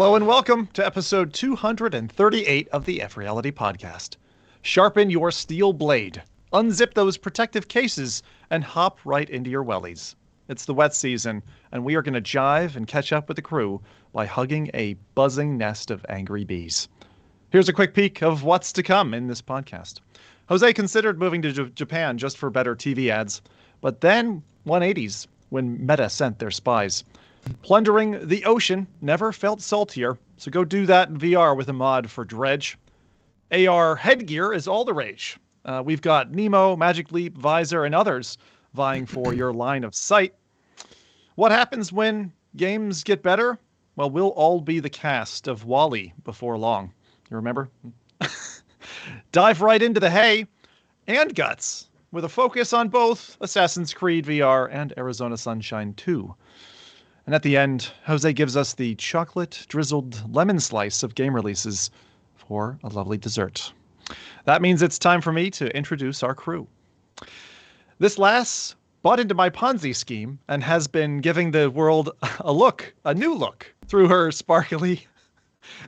Hello and welcome to episode 238 of the FReality Podcast. Sharpen your steel blade, unzip those protective cases, and hop right into your wellies. It's the wet season, and we are going to jive and catch up with the crew by hugging a buzzing nest of angry bees. Here's a quick peek of what's to come in this podcast. Jose considered moving to Japan just for better TV ads, but then 180s when Meta sent their spies. Plundering the ocean never felt saltier, so go do that in VR with a mod for Dredge. AR headgear is all the rage. We've got Nemo, Magic Leap, Visor, and others vying for your line of sight. What happens when games get better? Well, we'll all be the cast of WALL-E before long. You remember? Dive right into the hay and guts with a focus on both Assassin's Creed VR and Arizona Sunshine 2. And at the end, Jose gives us the chocolate-drizzled lemon slice of game releases for a lovely dessert. That means it's time for me to introduce our crew. This lass bought into my Ponzi scheme and has been giving the world a new look, through her sparkly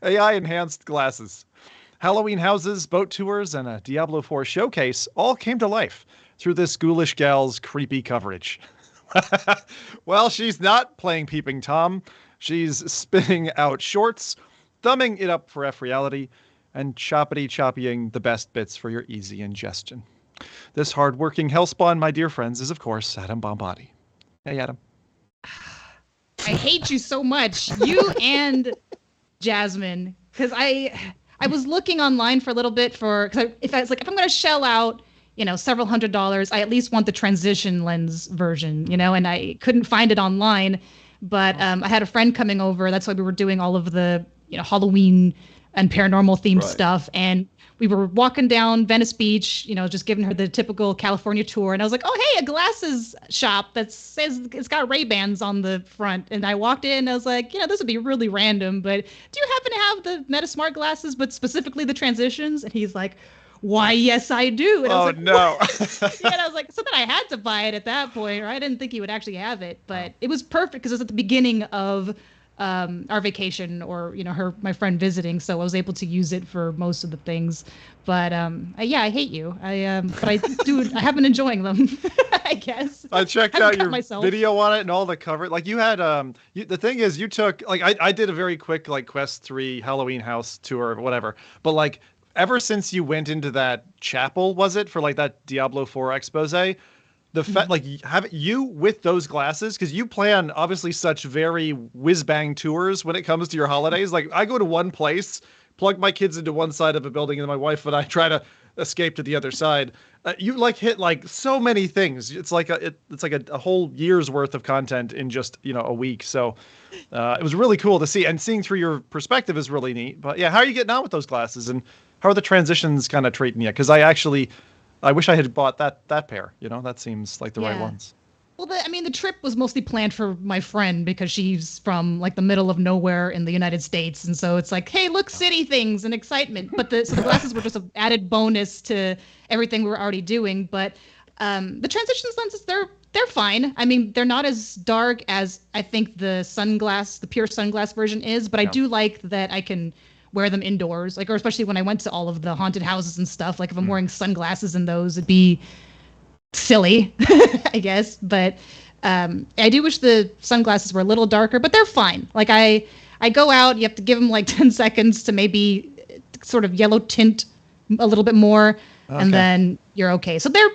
AI-enhanced glasses. Halloween houses, boat tours, and a Diablo 4 showcase all came to life through this ghoulish gal's creepy coverage. Well, she's not playing Peeping Tom. She's spinning out shorts, thumbing it up for FReality, and choppity-choppying the best bits for your easy ingestion. This hard-working hellspawn, my dear friends, is, of course, Adam Bombati. Hey, Adam. I hate you so much. You and Jasmine. Because I was looking online for a little bit if I'm going to shell out, several $100s, I at least want the transition lens version, and I couldn't find it online. But I had a friend coming over. That's why we were doing all of the, Halloween and paranormal themed stuff. And we were walking down Venice Beach, just giving her the typical California tour. And I was like, oh, hey, a glasses shop that says it's got Ray-Bans on the front. And I walked in and I was like, this would be really random, but do you happen to have the Meta Smart glasses, but specifically the transitions? And he's like, why, yes, I do. And I was like, no. Yeah, and I was like, so then I had to buy it at that point, or I didn't think he would actually have it. But it was perfect because it was at the beginning of our vacation, or my friend visiting, so I was able to use it for most of the things. But I hate you. But I have been enjoying them. I guess I checked out your video on it and all the cover. Like you had the thing is you took I did a very quick Quest 3 Halloween house tour or whatever, but ever since you went into that chapel, was it for that Diablo 4 expose? The fact, have you with those glasses, because you plan obviously such very whiz-bang tours when it comes to your holidays. I go to one place, plug my kids into one side of a building, and then my wife and I try to escape to the other side. You hit so many things. It's it's a whole year's worth of content in just a week. So it was really cool to see, and seeing through your perspective is really neat. But yeah, how are you getting on with those glasses, and how are the transitions kind of treating you? Because I wish I had bought that pair. That seems like the right ones. Well, the trip was mostly planned for my friend because she's from the middle of nowhere in the United States, and so it's like, hey, look, city things and excitement. But the glasses were just an added bonus to everything we were already doing. But the transitions lenses, they're fine. They're not as dark as I think the pure sunglass version is, but I do like that I can wear them indoors, or especially when I went to all of the haunted houses and stuff. If I'm wearing sunglasses in those, it'd be silly, I guess. But I do wish the sunglasses were a little darker, but they're fine. I go out, you have to give them 10 seconds to maybe sort of yellow tint a little bit more, and then you're okay. So they're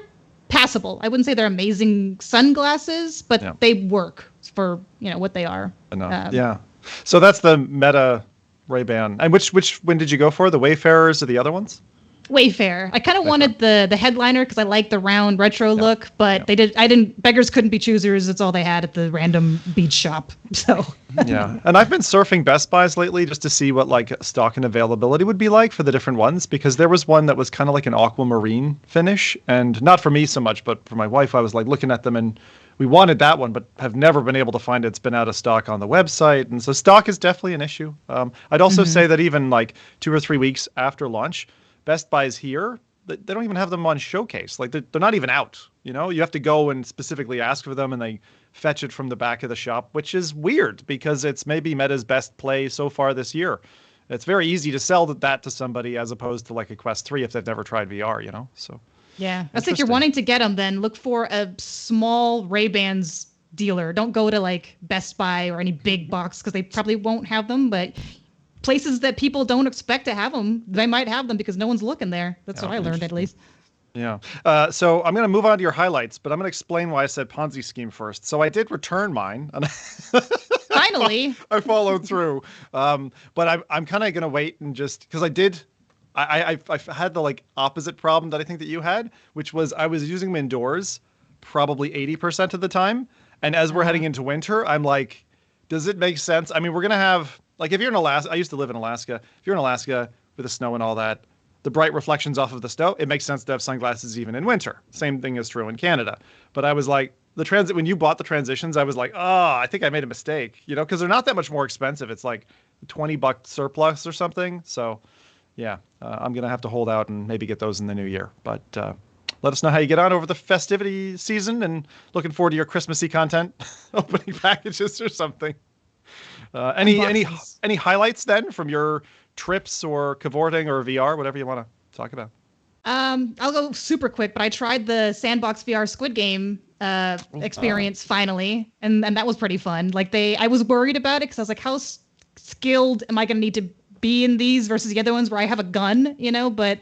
passable. I wouldn't say they're amazing sunglasses, but they work for what they are. Yeah. So that's the Meta Ray-Ban. And which when did you go for? The Wayfarers or the other ones? Wayfarer. I kind of wanted the headliner because I like the round retro look, but beggars couldn't be choosers. It's all they had at the random beach shop. So yeah. And I've been surfing Best Buys lately just to see what stock and availability would be like for the different ones, because there was one that was kind of like an aquamarine finish, and not for me so much, but for my wife, I was looking at them and we wanted that one, but have never been able to find it. It's been out of stock on the website. And so stock is definitely an issue. I'd also say that even 2 or 3 weeks after launch, Best Buy's here, they don't even have them on showcase. They're not even out. You know, you have to go and specifically ask for them, and they fetch it from the back of the shop, which is weird because it's maybe Meta's best play so far this year. It's very easy to sell that to somebody as opposed to like a Quest 3 if they've never tried VR, you know? So yeah, I think if you're wanting to get them, then look for a small Ray-Bans dealer. Don't go to like Best Buy or any big box because they probably won't have them, but places that people don't expect to have them, they might have them because no one's looking there. That's what I learned at least. Yeah. So I'm going to move on to your highlights, but I'm going to explain why I said Ponzi scheme first. So I did return mine. And Finally. I followed through. But I'm kind of going to wait and just because I had the like opposite problem that I think that you had, which was I was using them indoors probably 80% of the time. And as we're heading into winter, I'm like, does it make sense? I mean, we're going to have like if you're in Alaska, I used to live in Alaska. If you're in Alaska with the snow and all that, the bright reflections off of the snow, it makes sense to have sunglasses even in winter. Same thing is true in Canada. But I was like, when you bought the transitions, I was like, oh, I think I made a mistake, you know, because they're not that much more expensive. It's like $20 surplus or something. So yeah, I'm going to have to hold out and maybe get those in the new year. But let us know how you get on over the festivity season and looking forward to your Christmassy content, opening packages or something. Any highlights then from your trips or cavorting or VR, whatever you want to talk about? I'll go super quick, but I tried the Sandbox VR Squid Game experience finally, and that was pretty fun. Like I was worried about it because I was like, how skilled am I going to need to be in these versus the other ones where I have a gun, you know? But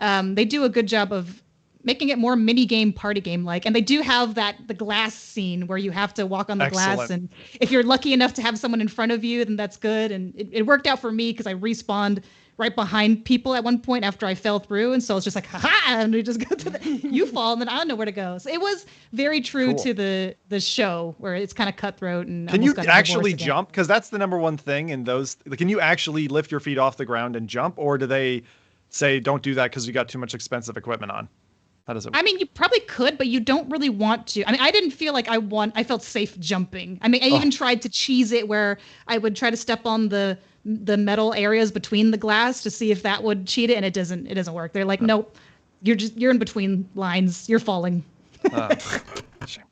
they do a good job of making it more mini game, party game like, and they do have the glass scene where you have to walk on the glass, and if you're lucky enough to have someone in front of you, then that's good. And it worked out for me because I respawned right behind people at one point after I fell through, and so it's just like haha, and we just go to you fall, and then I don't know where to go. So it was very true to the show where it's kind of cutthroat. And can you actually jump? Because that's the number one thing in those. Can you actually lift your feet off the ground and jump, or do they say don't do that because you got too much expensive equipment on? How does it work? I mean, you probably could, but you don't really want to. I mean, I didn't feel like I felt safe jumping. I mean, I even tried to cheese it where I would try to step on the metal areas between the glass to see if that would cheat it, and it doesn't work. They're like, nope, you're in between lines. You're falling. Shame.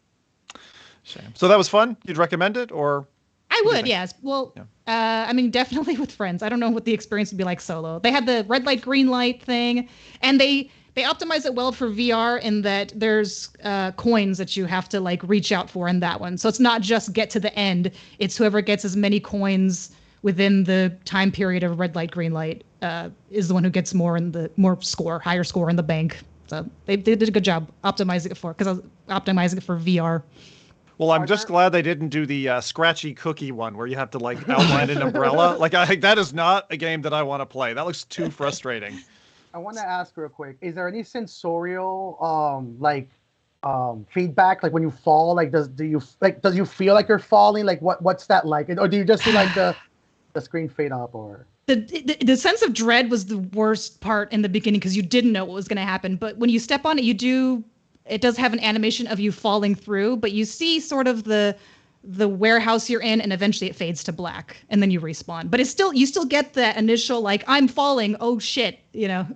So that was fun. You'd recommend it, or? I would, yes. Well, I mean, definitely with friends. I don't know what the experience would be like solo. They had the red light, green light thing, and they optimize it well for VR in that there's coins that you have to like reach out for in that one. So it's not just get to the end. It's whoever gets as many coins within the time period of red light, green light is the one who gets higher score in the bank. So they did a good job optimizing it because I was optimizing it for VR. Well, I'm just glad they didn't do the scratchy cookie one where you have to like outline an umbrella. Like that is not a game that I want to play. That looks too frustrating. I want to ask real quick: is there any sensorial, feedback? Like when you fall, like does you feel like you're falling? Like what's that like? Or do you just see like the screen fade up? Or the sense of dread was the worst part in the beginning because you didn't know what was going to happen. But when you step on it, it does have an animation of you falling through, but you see sort of the warehouse you're in, and eventually it fades to black, and then you respawn. But you still get that initial like I'm falling, oh shit, you know.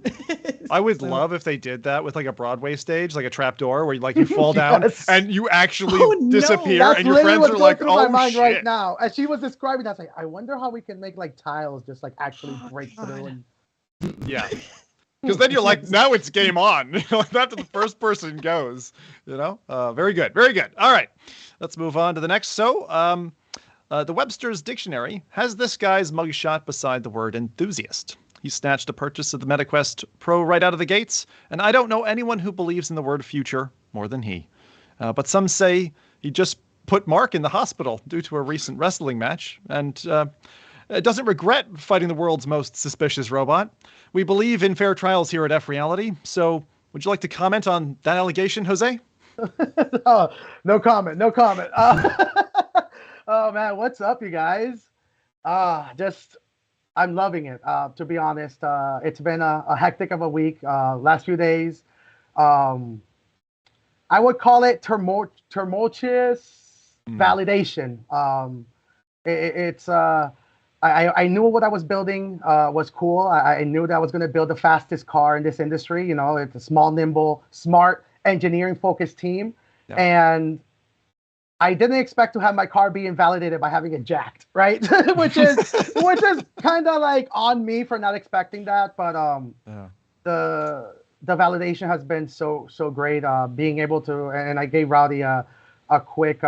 I would love if they did that with like a Broadway stage, like a trap door where you fall down and you actually disappear, and your friends are like, "Oh my mind shit!" Right now, as she was describing, I was like, I wonder how we can make like tiles just like actually break through and. Yeah. Because then you're like, now it's game on. After the first person goes, you know? Very good. Very good. All right. Let's move on to the next. So the Webster's Dictionary has this guy's mugshot beside the word enthusiast. He snatched a purchase of the MetaQuest Pro right out of the gates, and I don't know anyone who believes in the word future more than he. But some say he just put Mark in the hospital due to a recent wrestling match, and doesn't regret fighting the world's most suspicious robot. We believe in fair trials here at FReality, so would you like to comment on that allegation, Jose? Oh, no comment. Oh man, what's up, you guys? I'm loving it. To be honest, it's been a hectic of a week. Last few days, I would call it tumultuous validation. I knew what I was building was cool. I knew that I was going to build the fastest car in this industry. You know, it's a small, nimble, smart, engineering focused team, Yeah. and I didn't expect to have my car be invalidated by having it jacked, right? which is kind of like on me for not expecting that. But the validation has been so great. Being able to, and I gave Rowdy a quick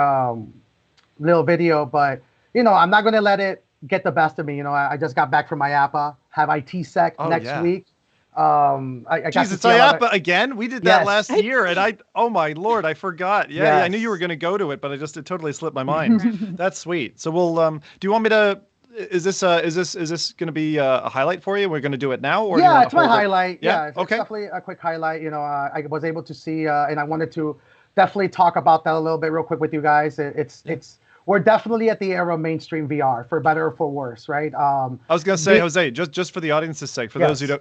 little video, but I'm not gonna let it get the best of me. I just got back from IAPA, have IT-Sec next week. Jeez, it's IAPA again? We did that last year, and oh my Lord, I forgot. Yeah, I knew you were going to go to it, but it totally slipped my mind. That's sweet. So we'll, do you want me to, is this going to be a highlight for you? We're going to do it now? Or yeah, it's my highlight. Yeah, it's definitely a quick highlight. I was able to see, and I wanted to definitely talk about that a little bit real quick with you guys. We're definitely at the era of mainstream VR, for better or for worse, right? I was going to say, Jose, just for the audience's sake, for those who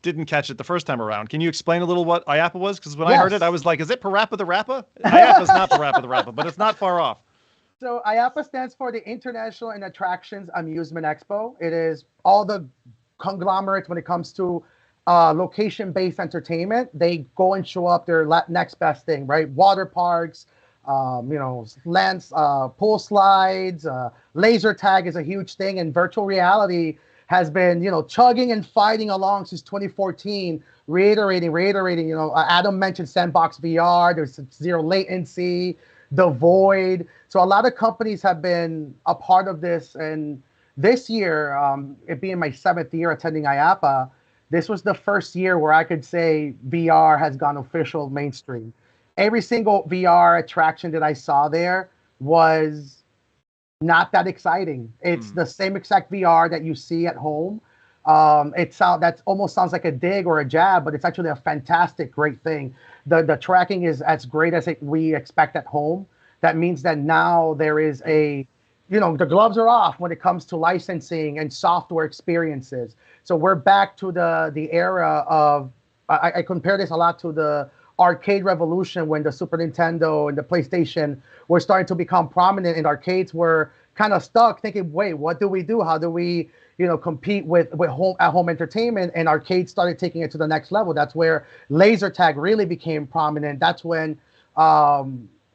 didn't catch it the first time around, can you explain a little what IAPA was? Because when I heard it, I was like, is it Parappa the Rappa? IAPA's not Parappa the Rappa, but it's not far off. So IAPA stands for the International and Attractions Amusement Expo. It is all the conglomerates when it comes to location-based entertainment. They go and show up their next best thing, right? Water parks, lands, pool slides, laser tag is a huge thing, and virtual reality has been, chugging and fighting along since 2014, reiterating. Adam mentioned Sandbox VR. There's zero latency, the Void. So a lot of companies have been a part of this, and this year, it being my 7th year attending IAPA, this was the first year where I could say VR has gone official mainstream. Every single VR attraction that I saw there was not that exciting. It's the same exact VR that you see at home. That almost sounds like a dig or a jab, but it's actually a fantastic, great thing. The tracking is as great as we expect at home. That means that now there is the gloves are off when it comes to licensing and software experiences. So we're back to the era of, I compare this a lot to the arcade revolution when the Super Nintendo and the PlayStation were starting to become prominent, and arcades were kind of stuck thinking, wait, what do we do? How do we, compete with home entertainment? And arcades started taking it to the next level. That's where laser tag really became prominent. That's when all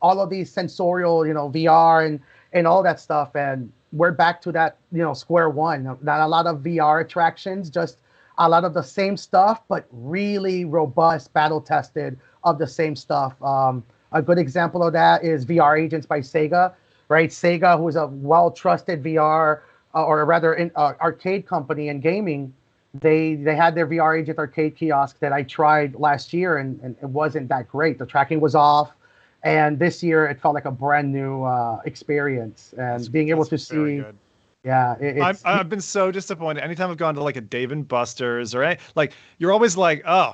of these sensorial, VR and all that stuff. And we're back to that, square one. Not a lot of VR attractions, just a lot of the same stuff, but really robust, battle-tested of the same stuff. A good example of that is VR Agents by Sega, right? Sega, who is a well-trusted VR, or rather arcade company in gaming, they had their VR Agent arcade kiosk that I tried last year, and it wasn't that great. The tracking was off, and this year it felt like a brand new experience. And being able to see... Yeah, I've been so disappointed. Anytime I've gone to like a Dave & Buster's or you're always like, oh,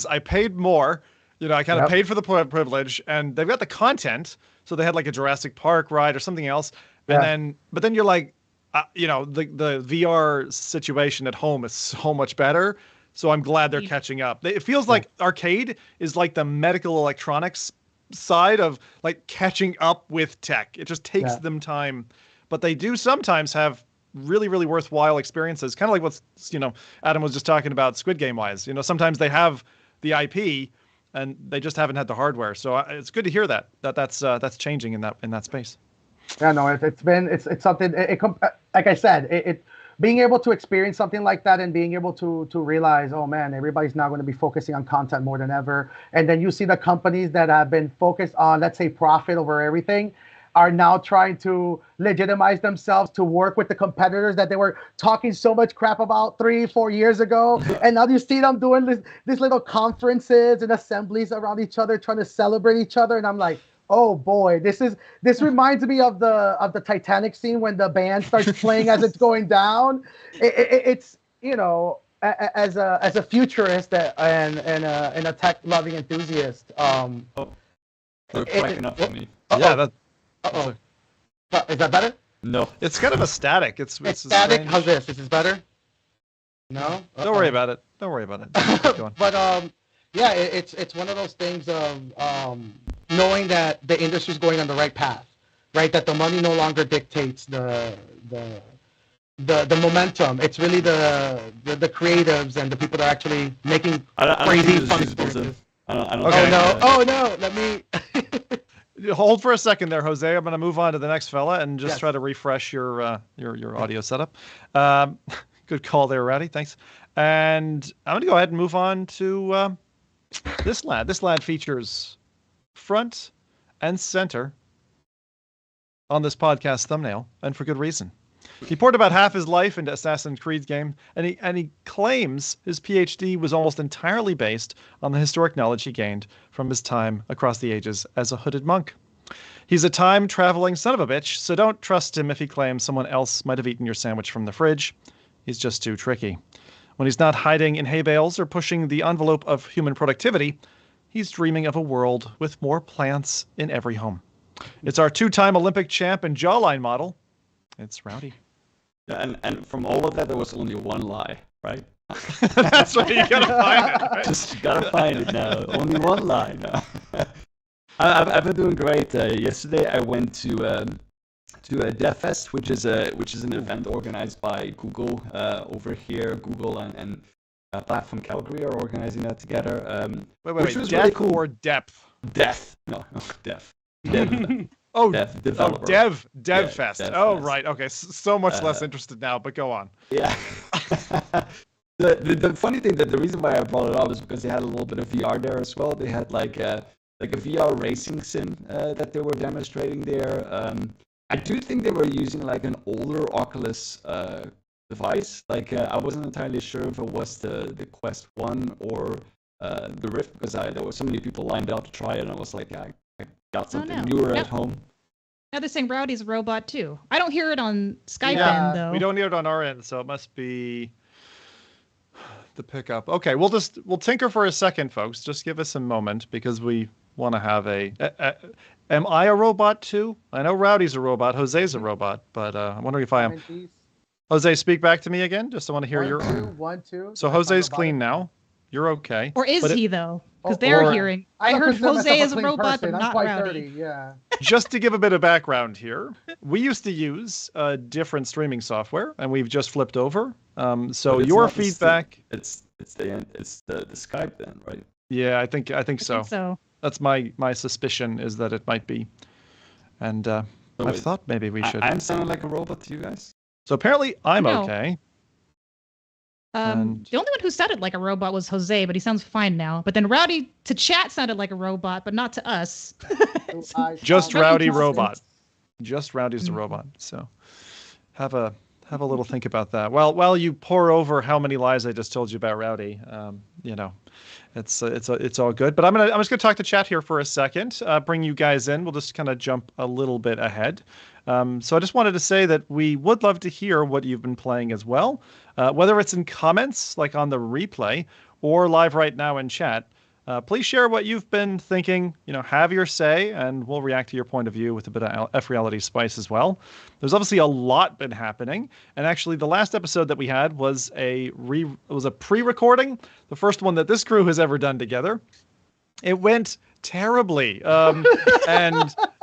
I paid more. I kind of paid for the privilege, and they've got the content. So they had like a Jurassic Park ride or something else, but then you're like, the VR situation at home is so much better. So I'm glad they're catching up. It feels like arcade is like the medical electronics side of like catching up with tech. It just takes them time. But they do sometimes have really, really worthwhile experiences. Kind of like what Adam was just talking about Squid Game wise. Sometimes they have the IP and they just haven't had the hardware. So it's good to hear that's changing in that space. Yeah, no, it's something. Like I said, being able to experience something like that and being able to realize, oh man, everybody's now going to be focusing on content more than ever. And then you see the companies that have been focused on, let's say, profit over everything, are now trying to legitimize themselves to work with the competitors that they were talking so much crap about 3-4 years ago. And now you see them doing these little conferences and assemblies around each other, trying to celebrate each other. And I'm like, oh boy, this reminds me of the Titanic scene when the band starts playing as it's going down. It's as a futurist and a tech loving enthusiast. They're cracking up for me. Yeah, that. Uh-oh. Is that better? No. It's kind of a static. It's static. How's this? This is better? No? Uh-oh. Don't worry about it. But it's one of those things of knowing that the industry is going on the right path, right? That the money no longer dictates the momentum. It's really the creatives and the people that are actually making crazy fun experiences. I don't Okay. think, Oh no! Let me. Hold for a second there, Jose. I'm going to move on to the next fella and just Yes. try to refresh your audio setup. Good call there, Rowdy. Thanks. And I'm going to go ahead and move on to this lad. This lad features front and center on this podcast thumbnail, and for good reason. He poured about half his life into Assassin's Creed game, and he claims his PhD was almost entirely based on the historic knowledge he gained from his time across the ages as a hooded monk. He's a time-traveling son of a bitch, so don't trust him if he claims someone else might have eaten your sandwich from the fridge. He's just too tricky. When he's not hiding in hay bales or pushing the envelope of human productivity, he's dreaming of a world with more plants in every home. It's our two-time Olympic champ and jawline model. It's Rowdy. and from all of that, there was only one lie, right? That's right. You gotta find it. Right? Just gotta find it now. Only one lie now. I've been doing great. Yesterday, I went to a DevFest, which is an event organized by Google over here. Google and Platform Calgary are organizing that together. Wait. was Death really cool. or depth? Dev. No, Dev. Dev. Oh, Dev developer. Dev Yeah, Fest. Dev Oh, Fest. right. Okay. So much less interested now, but go on. Yeah. The funny thing that the reason why I brought it up is because they had a little bit of VR there as well. They had like a VR racing sim that they were demonstrating there. I do think they were using like an older Oculus device. Like I wasn't entirely sure if it was the Quest 1 or the Rift, because there were so many people lined up to try it, and I was like, I got something newer at home. Now they're saying Rowdy's a robot too. I don't hear it on Skype Yeah, end though. We don't hear it on our end, so it must be the pickup. Okay, we'll tinker for a second, folks. Just give us a moment because we want to have am I a robot too? I know Rowdy's a robot. Jose's a robot, but I'm wondering if I am. Jose, speak back to me again. Just I want to hear your. 1, 2. So Jose's clean now. You're okay. Or is But he though? Because they're or- hearing. I I don't heard consider myself Jose a is a clean robot, person. but I'm not quite Rowdy. 30, yeah. Just to give a bit of background here, we used to use different streaming software, and we've just flipped over. So But it's your not the feedback. It's the Skype then, right? Yeah, I think I so. think so. That's my suspicion, is that it might be. And I wait, thought maybe we should. I'm sounding like a robot to you guys. So apparently I'm No. okay. The And- only one who sounded like a robot was Jose, but he sounds fine now. But then Rowdy to chat sounded like a robot, but not to us. Just Very Rowdy inconsistent. robot. Just Rowdy's the Mhm. robot. So have a little think about that. While you pour over how many lies I just told you about Rowdy, it's all good. But I'm just gonna talk to chat here for a second. Bring you guys in. We'll just kind of jump a little bit ahead. So I just wanted to say that we would love to hear what you've been playing as well, whether it's in comments like on the replay or live right now in chat. Please share what you've been thinking. Have your say, and we'll react to your point of view with a bit of FReality spice as well. There's obviously a lot been happening, and actually, the last episode that we had was a pre-recording, the first one that this crew has ever done together. It went terribly, and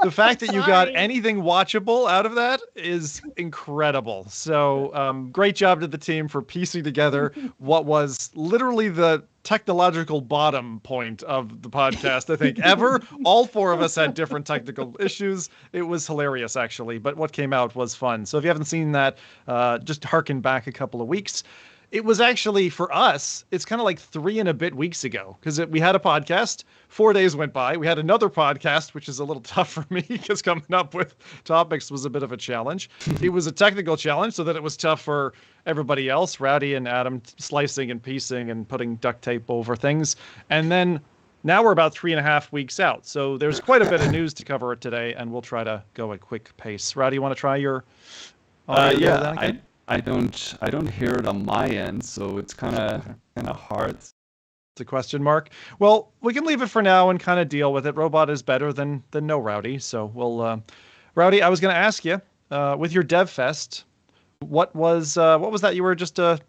the fact that you got anything watchable out of that is incredible. So great job to the team for piecing together what was literally the technological bottom point of the podcast, I think, ever. All four of us had different technical issues. It was hilarious, actually, but what came out was fun. So if you haven't seen that, just harken back a couple of weeks. It was actually, for us, it's kind of like 3 and a bit weeks ago, because we had a podcast, 4 days went by. We had another podcast, which is a little tough for me, because coming up with topics was a bit of a challenge. It was a technical challenge, so that it was tough for everybody else, Rowdy and Adam slicing and piecing and putting duct tape over things. And then now we're about 3.5 weeks out. So there's quite a bit of news to cover today, and we'll try to go at quick pace. Rowdy, you want to try your audio there then again? I don't hear it on my end, so it's kind of hard. It's a question mark. Well, we can leave it for now and kind of deal with it. Robot is better than no Rowdy. So we'll Rowdy, I was going to ask you with your Dev Fest, what was that you were just kind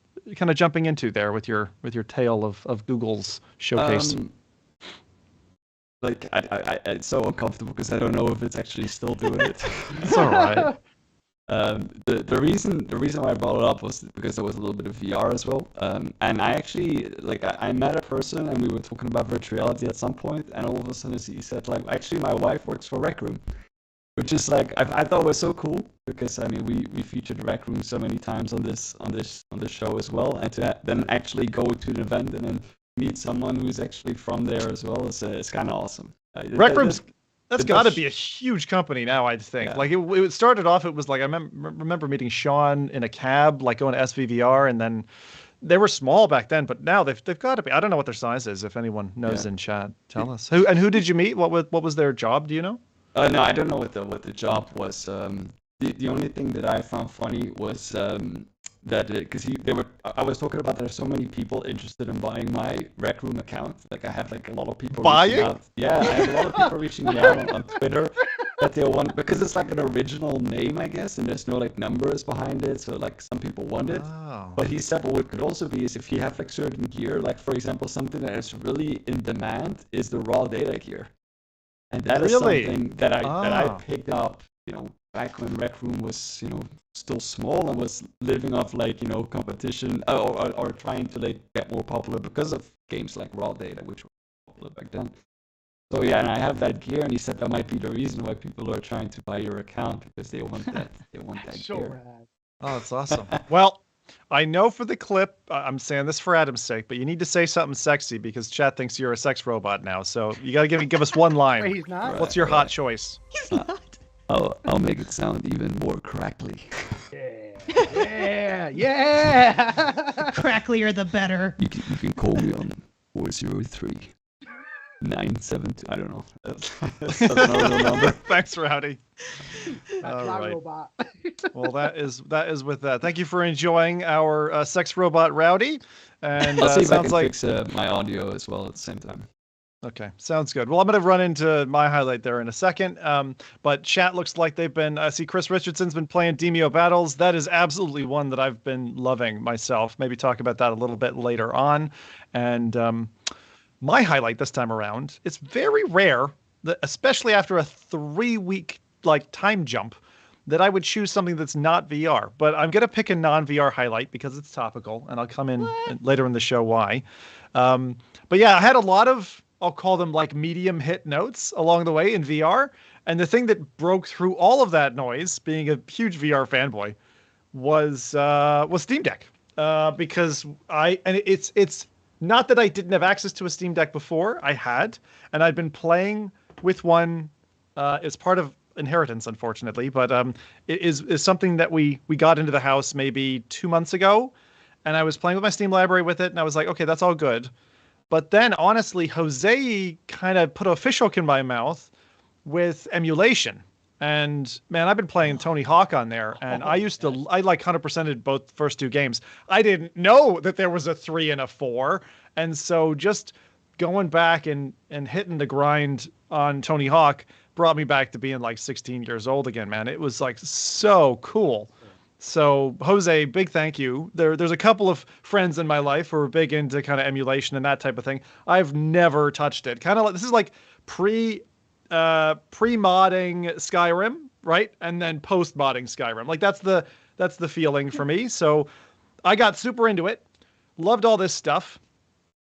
of jumping into there with your tale of Google's showcase? It's so uncomfortable because I don't know if it's actually still doing it. It's all right. The reason why I brought it up was because there was a little bit of VR as well. And I actually I met a person and we were talking about virtual reality at some point, and all of a sudden he said like, actually my wife works for Rec Room, which is like I thought was so cool, because I mean we featured Rec Room so many times on this show as well, and to then actually go to an event and then meet someone who's actually from there as well is kind of awesome. Rec Room's that's got to be a huge company now, I think. Yeah. Like it started off, it was like I remember meeting Sean in a cab, like going to SVVR, and then they were small back then, but now they've got to be. I don't know what their size is. If anyone knows in chat, tell us. Who did you meet? What was their job? Do you know? No, I don't know what the job was. The only thing that I found funny was that because I was talking about there's so many people interested in buying my Rec Room account. Like I have like a lot of people reaching out. Yeah, I have a lot of people reaching me out on Twitter that they want, because it's like an original name, I guess, and there's no like numbers behind it, so like some people want it. Oh. But he said what it could also be is if you have like certain gear, like for example something that is really in demand is the raw data gear, and that is something that I picked up, back when Rec Room was, still small and was living off like, competition or trying to like get more popular because of games like Raw Data, which were popular back then. So yeah, and I have that gear, and he said that might be the reason why people are trying to buy your account, because they want that gear. Oh, that's awesome. Well, I know for the clip, I'm saying this for Adam's sake, but you need to say something sexy because chat thinks you're a sex robot now. So you got to give us one line. Wait, he's not? What's your hot choice? He's not. I'll make it sound even more crackly. Yeah. Cracklier the better. You can call me on 403 972. I don't know. That's another number. Thanks, Rowdy. That's not robot. Well, that is with that. Thank you for enjoying our sex robot Rowdy. And I'll see if I can fix my audio as well at the same time. Okay, sounds good. Well, I'm going to run into my highlight there in a second. But chat looks like they've been... I see Chris Richardson's been playing Demio Battles. That is absolutely one that I've been loving myself. Maybe talk about that a little bit later on. And my highlight this time around, it's very rare, that, especially after a 3-week time jump, that I would choose something that's not VR. But I'm going to pick a non-VR highlight because it's topical, and I'll come in later in the show why. But yeah, I had a lot of... I'll call them like medium hit notes along the way in VR. And the thing that broke through all of that noise, being a huge VR fanboy, was Steam Deck. Because it's not that I didn't have access to a Steam Deck before. I had, and I'd been playing with one as part of inheritance, unfortunately. But it is something that we got into the house maybe 2 months ago, and I was playing with my Steam library with it, and I was like, okay, that's all good. But then, honestly, Jose kind of put a fish hook in my mouth with emulation. And, man, I've been playing Tony Hawk on there. And I 100%ed both first 2 games. I didn't know that there was a 3 and a 4. And so just going back and hitting the grind on Tony Hawk brought me back to being like 16 years old again, man. It was like so cool. So, Jose, big thank you. There's a couple of friends in my life who are big into kind of emulation and that type of thing. I've never touched it. Kind of like, this is like pre-modding Skyrim, right? And then post-modding Skyrim. Like that's the feeling for me. So, I got super into it. Loved all this stuff.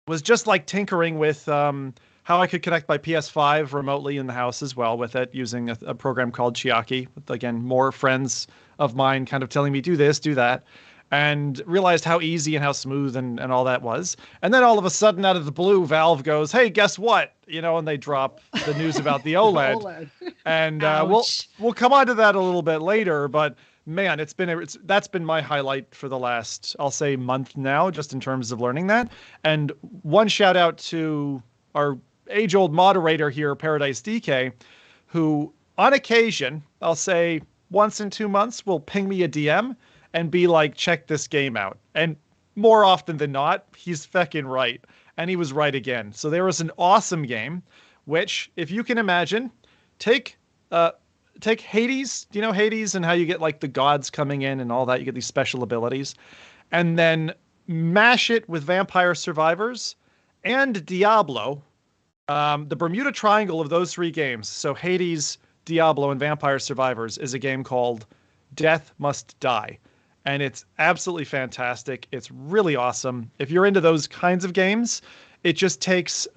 Was just like tinkering with how I could connect my PS5 remotely in the house as well with it, using a program called Chiaki. Again, more friends of mine kind of telling me, do this, do that, and realized how easy and how smooth and all that was. And then all of a sudden, out of the blue, Valve goes, hey, guess what? And they drop the news about the OLED. And we'll come on to that a little bit later, but man, that's been my highlight for the last, I'll say, month now, just in terms of learning that. And one shout out to our age-old moderator here, Paradise DK, who on occasion, I'll say once in 2 months, will ping me a DM and be like, check this game out. And more often than not, he's feckin' right. And he was right again. So there was an awesome game, which, if you can imagine, take Hades. Do you know Hades and how you get like the gods coming in and all that? You get these special abilities. And then mash it with Vampire Survivors and Diablo. The Bermuda Triangle of those 3 games. So Hades, Diablo, and Vampire Survivors is a game called Death Must Die. And it's absolutely fantastic. It's really awesome. If you're into those kinds of games, it just takes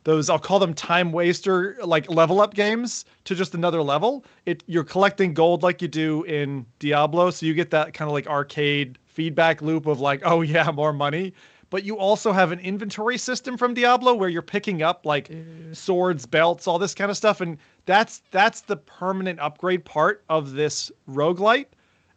those, I'll call them time waster, like level up games to just another level. You're collecting gold like you do in Diablo. So you get that kind of like arcade feedback loop of like, oh yeah, more money. But you also have an inventory system from Diablo where you're picking up like swords, belts, all this kind of stuff. And that's the permanent upgrade part of this roguelite.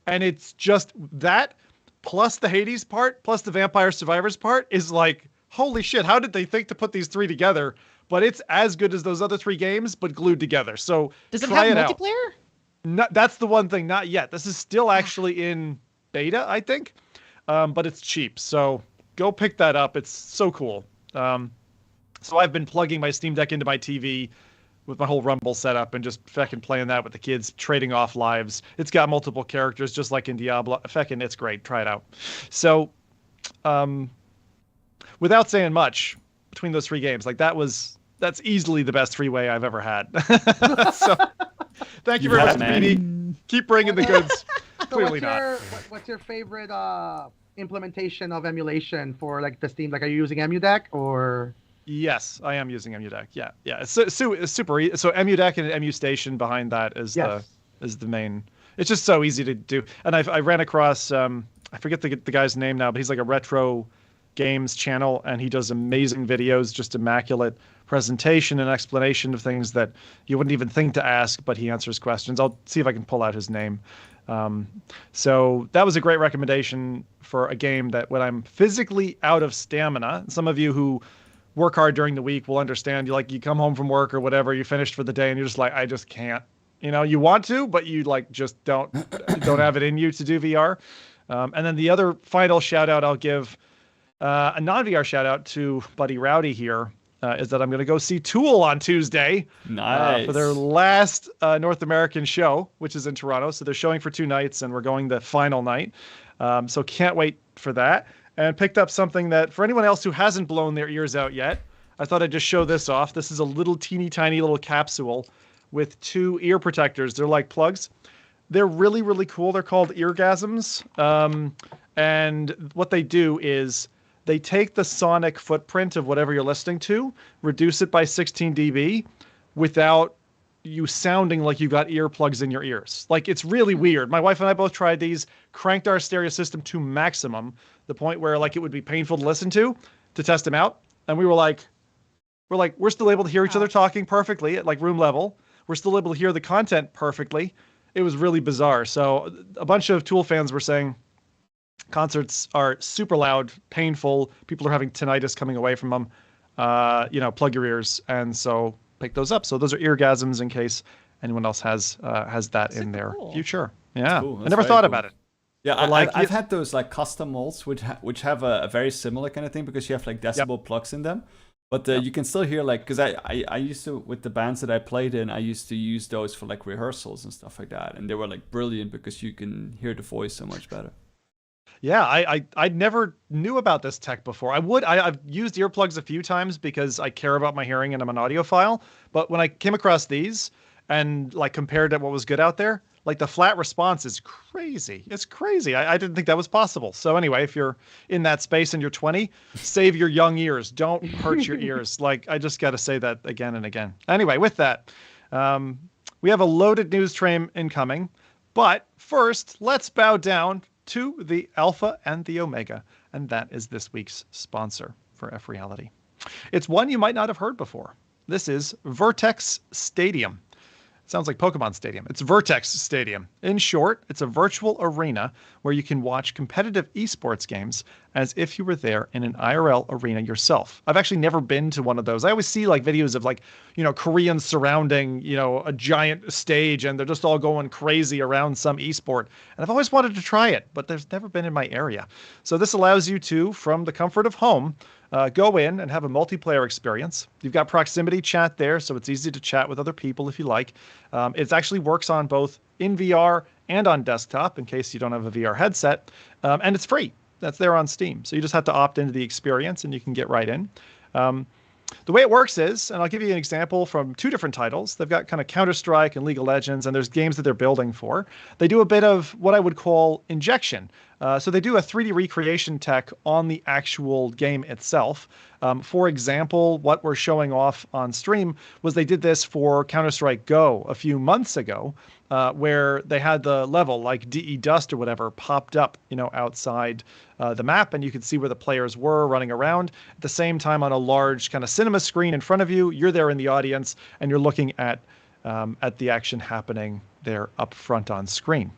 And it's just that plus the Hades part, plus the Vampire Survivors part is like, holy shit, how did they think to put these three together? But it's as good as those other three games, but glued together. So does it try have it multiplayer? No, that's the one thing, not yet. This is still actually in beta, I think, but it's cheap. So go pick that up. It's so cool. So I've been plugging my Steam Deck into my TV with my whole Rumble setup and just fucking playing that with the kids, trading off lives. It's got multiple characters, just like in Diablo. Fucking, it's great. Try it out. So, without saying much, between those three games, like that's easily the best three-way I've ever had. So, thank you very much, Speedy. Keep bringing the goods. So Clearly not. What's your favorite implementation of emulation for like the Steam? Like, are you using EmuDeck or? Yes, I am using EmuDeck. Yeah. It's super easy. So EmuDeck and EmuStation behind that is the main. It's just so easy to do. And I ran across I forget the guy's name now, but he's like a retro games channel, and he does amazing videos, just immaculate presentation and explanation of things that you wouldn't even think to ask, but he answers questions. I'll see if I can pull out his name. So that was a great recommendation for a game that when I'm physically out of stamina, some of you who work hard during the week will understand. You come home from work or whatever, you finished for the day, and you're just like, I just can't. You want to, but you like just don't have it in you to do VR. And then the other final shout out I'll give, a non-VR shout out to buddy Rowdy here, is that I'm going to go see Tool on Tuesday. Nice. For their last North American show, which is in Toronto. So they're showing for 2 nights, and we're going the final night. So can't wait for that. And picked up something that, for anyone else who hasn't blown their ears out yet, I thought I'd just show this off. This is a little teeny tiny little capsule with 2 ear protectors. They're like plugs. They're really, really cool. They're called eargasms. And what they do is they take the sonic footprint of whatever you're listening to, reduce it by 16 dB without you sounding like you got earplugs in your ears. Like, it's really weird. My wife and I both tried these, cranked our stereo system to maximum, the point where like it would be painful to listen to test them out. And we're still able to hear each other talking perfectly at like room level. We're still able to hear the content perfectly. It was really bizarre. So a bunch of Tool fans were saying concerts are super loud, painful. People are having tinnitus coming away from them. Plug your ears. And so pick those up. So those are eargasms in case anyone else has that in their future. Yeah. Cool. I never thought about it. Yeah, I've had those like custom molds which have a very similar kind of thing, because you have like decibel plugs in them. But you can still hear, like, because I used to, with the bands that I played in, I used to use those for like rehearsals and stuff like that. And they were like brilliant because you can hear the voice so much better. Yeah, I never knew about this tech before. I've used earplugs a few times because I care about my hearing and I'm an audiophile. But when I came across these and like compared to what was good out there, like the flat response is crazy. It's crazy. I didn't think that was possible. So anyway, if you're in that space and you're 20, save your young ears. Don't hurt your ears. Like, I just got to say that again and again. Anyway, with that, we have a loaded news train incoming. But first, let's bow down to the Alpha and the Omega. And that is this week's sponsor for FReality. It's one you might not have heard before. This is Virtex Stadium. Sounds like Pokemon Stadium. It's Virtex Stadium. In short, it's a virtual arena where you can watch competitive esports games as if you were there in an IRL arena yourself. I've actually never been to one of those. I always see like videos of like, Koreans surrounding, a giant stage and they're just all going crazy around some esport. And I've always wanted to try it, but there's never been in my area. So this allows you to, from the comfort of home, go in and have a multiplayer experience. You've got proximity chat there, so it's easy to chat with other people if you like. It actually works on both in VR and on desktop in case you don't have a VR headset. And it's free. That's there on Steam. So you just have to opt into the experience and you can get right in. The way it works is, and I'll give you an example from 2 different titles. They've got kind of Counter-Strike and League of Legends, and there's games that they're building for. They do a bit of what I would call injection. So they do a 3D recreation tech on the actual game itself. For example, what we're showing off on stream was they did this for Counter-Strike Go a few months ago, where they had the level like DE Dust or whatever popped up, outside the map, and you could see where the players were running around. At the same time, on a large kind of cinema screen in front of you, you're there in the audience, and you're looking at the action happening there up front on screen.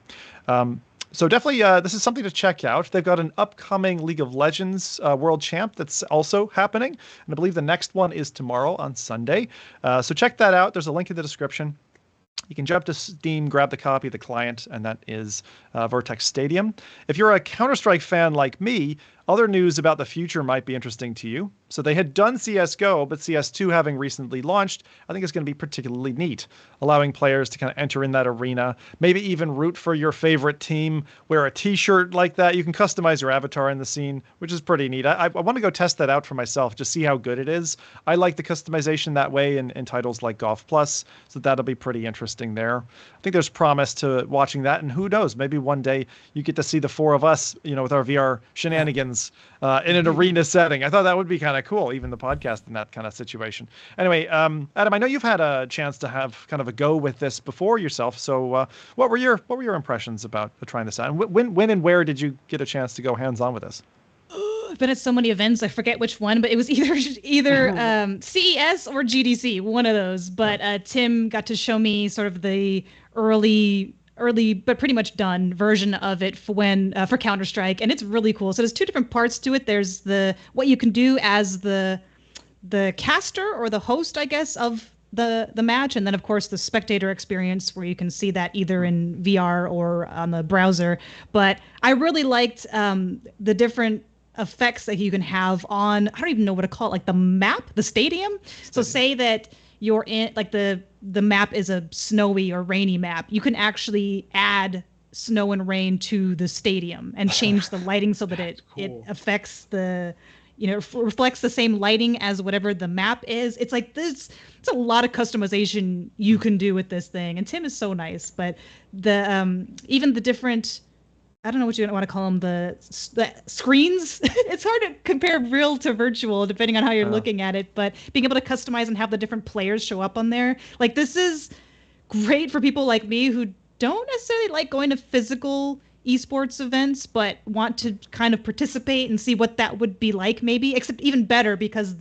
So definitely, this is something to check out. They've got an upcoming League of Legends World Champ that's also happening, and I believe the next one is tomorrow on Sunday. So check that out. There's a link in the description. You can jump to Steam, grab the copy of the client, and that is Virtex Stadium. If you're a Counter-Strike fan like me, other news about the future might be interesting to you. So they had done CSGO, but CS2 having recently launched, I think it's going to be particularly neat, allowing players to kind of enter in that arena, maybe even root for your favorite team, wear a t-shirt like that. You can customize your avatar in the scene, which is pretty neat. I want to go test that out for myself, just see how good it is. I like the customization that way in titles like Golf Plus, so that'll be pretty interesting there. I think there's promise to watching that, and who knows, maybe one day you get to see the 4 of us, with our VR shenanigans in an arena setting. I thought that would be kind of cool, even the podcast in that kind of situation. Anyway, Adam, I know you've had a chance to have kind of a go with this before yourself. So what were your impressions about trying this out? And when and where did you get a chance to go hands-on with this? I've been at so many events, I forget which one, but it was either CES or GDC, one of those. But Tim got to show me sort of the early but pretty much done version of it for Counter-Strike, and it's really cool. So there's 2 different parts to it. There's what you can do as the caster or the host, I guess, of the match, and then of course the spectator experience where you can see that either in VR or on the browser. But I really liked the different effects that you can have on, I don't even know what to call it, like the map, the stadium. So say that you're in, like the map is a snowy or rainy map, you can actually add snow and rain to the stadium and change the lighting so that it affects reflects the same lighting as whatever the map is. It's like this. It's a lot of customization you can do with this thing, and Tim is so nice. But the even the different, I don't know what you want to call them, the screens. It's hard to compare real to virtual depending on how you're looking at it, but being able to customize and have the different players show up on there, like this is great for people like me who don't necessarily like going to physical esports events, but want to kind of participate and see what that would be like maybe, except even better because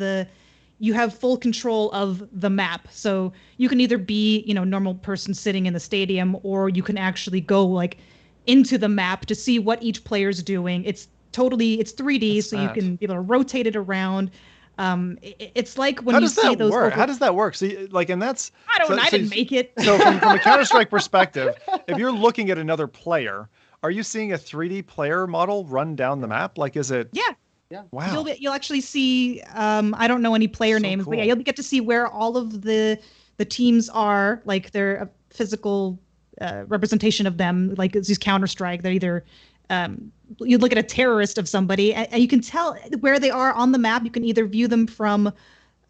you have full control of the map. So you can either be, normal person sitting in the stadium, or you can actually go like into the map to see what each player's doing. It's 3D, so you can be able to rotate it around. It's like when you see those. How does that work? See, and that's. I didn't make it. So from a Counter-Strike perspective, if you're looking at another player, are you seeing a 3D player model run down the map? Like, is it? Yeah. Yeah. Wow. You'll actually see. I don't know any player names, but yeah, you'll get to see where all of the teams are, like their physical representation of them. Like it's these Counter-Strike. They're either you look at a terrorist of somebody, and you can tell where they are on the map. You can either view them from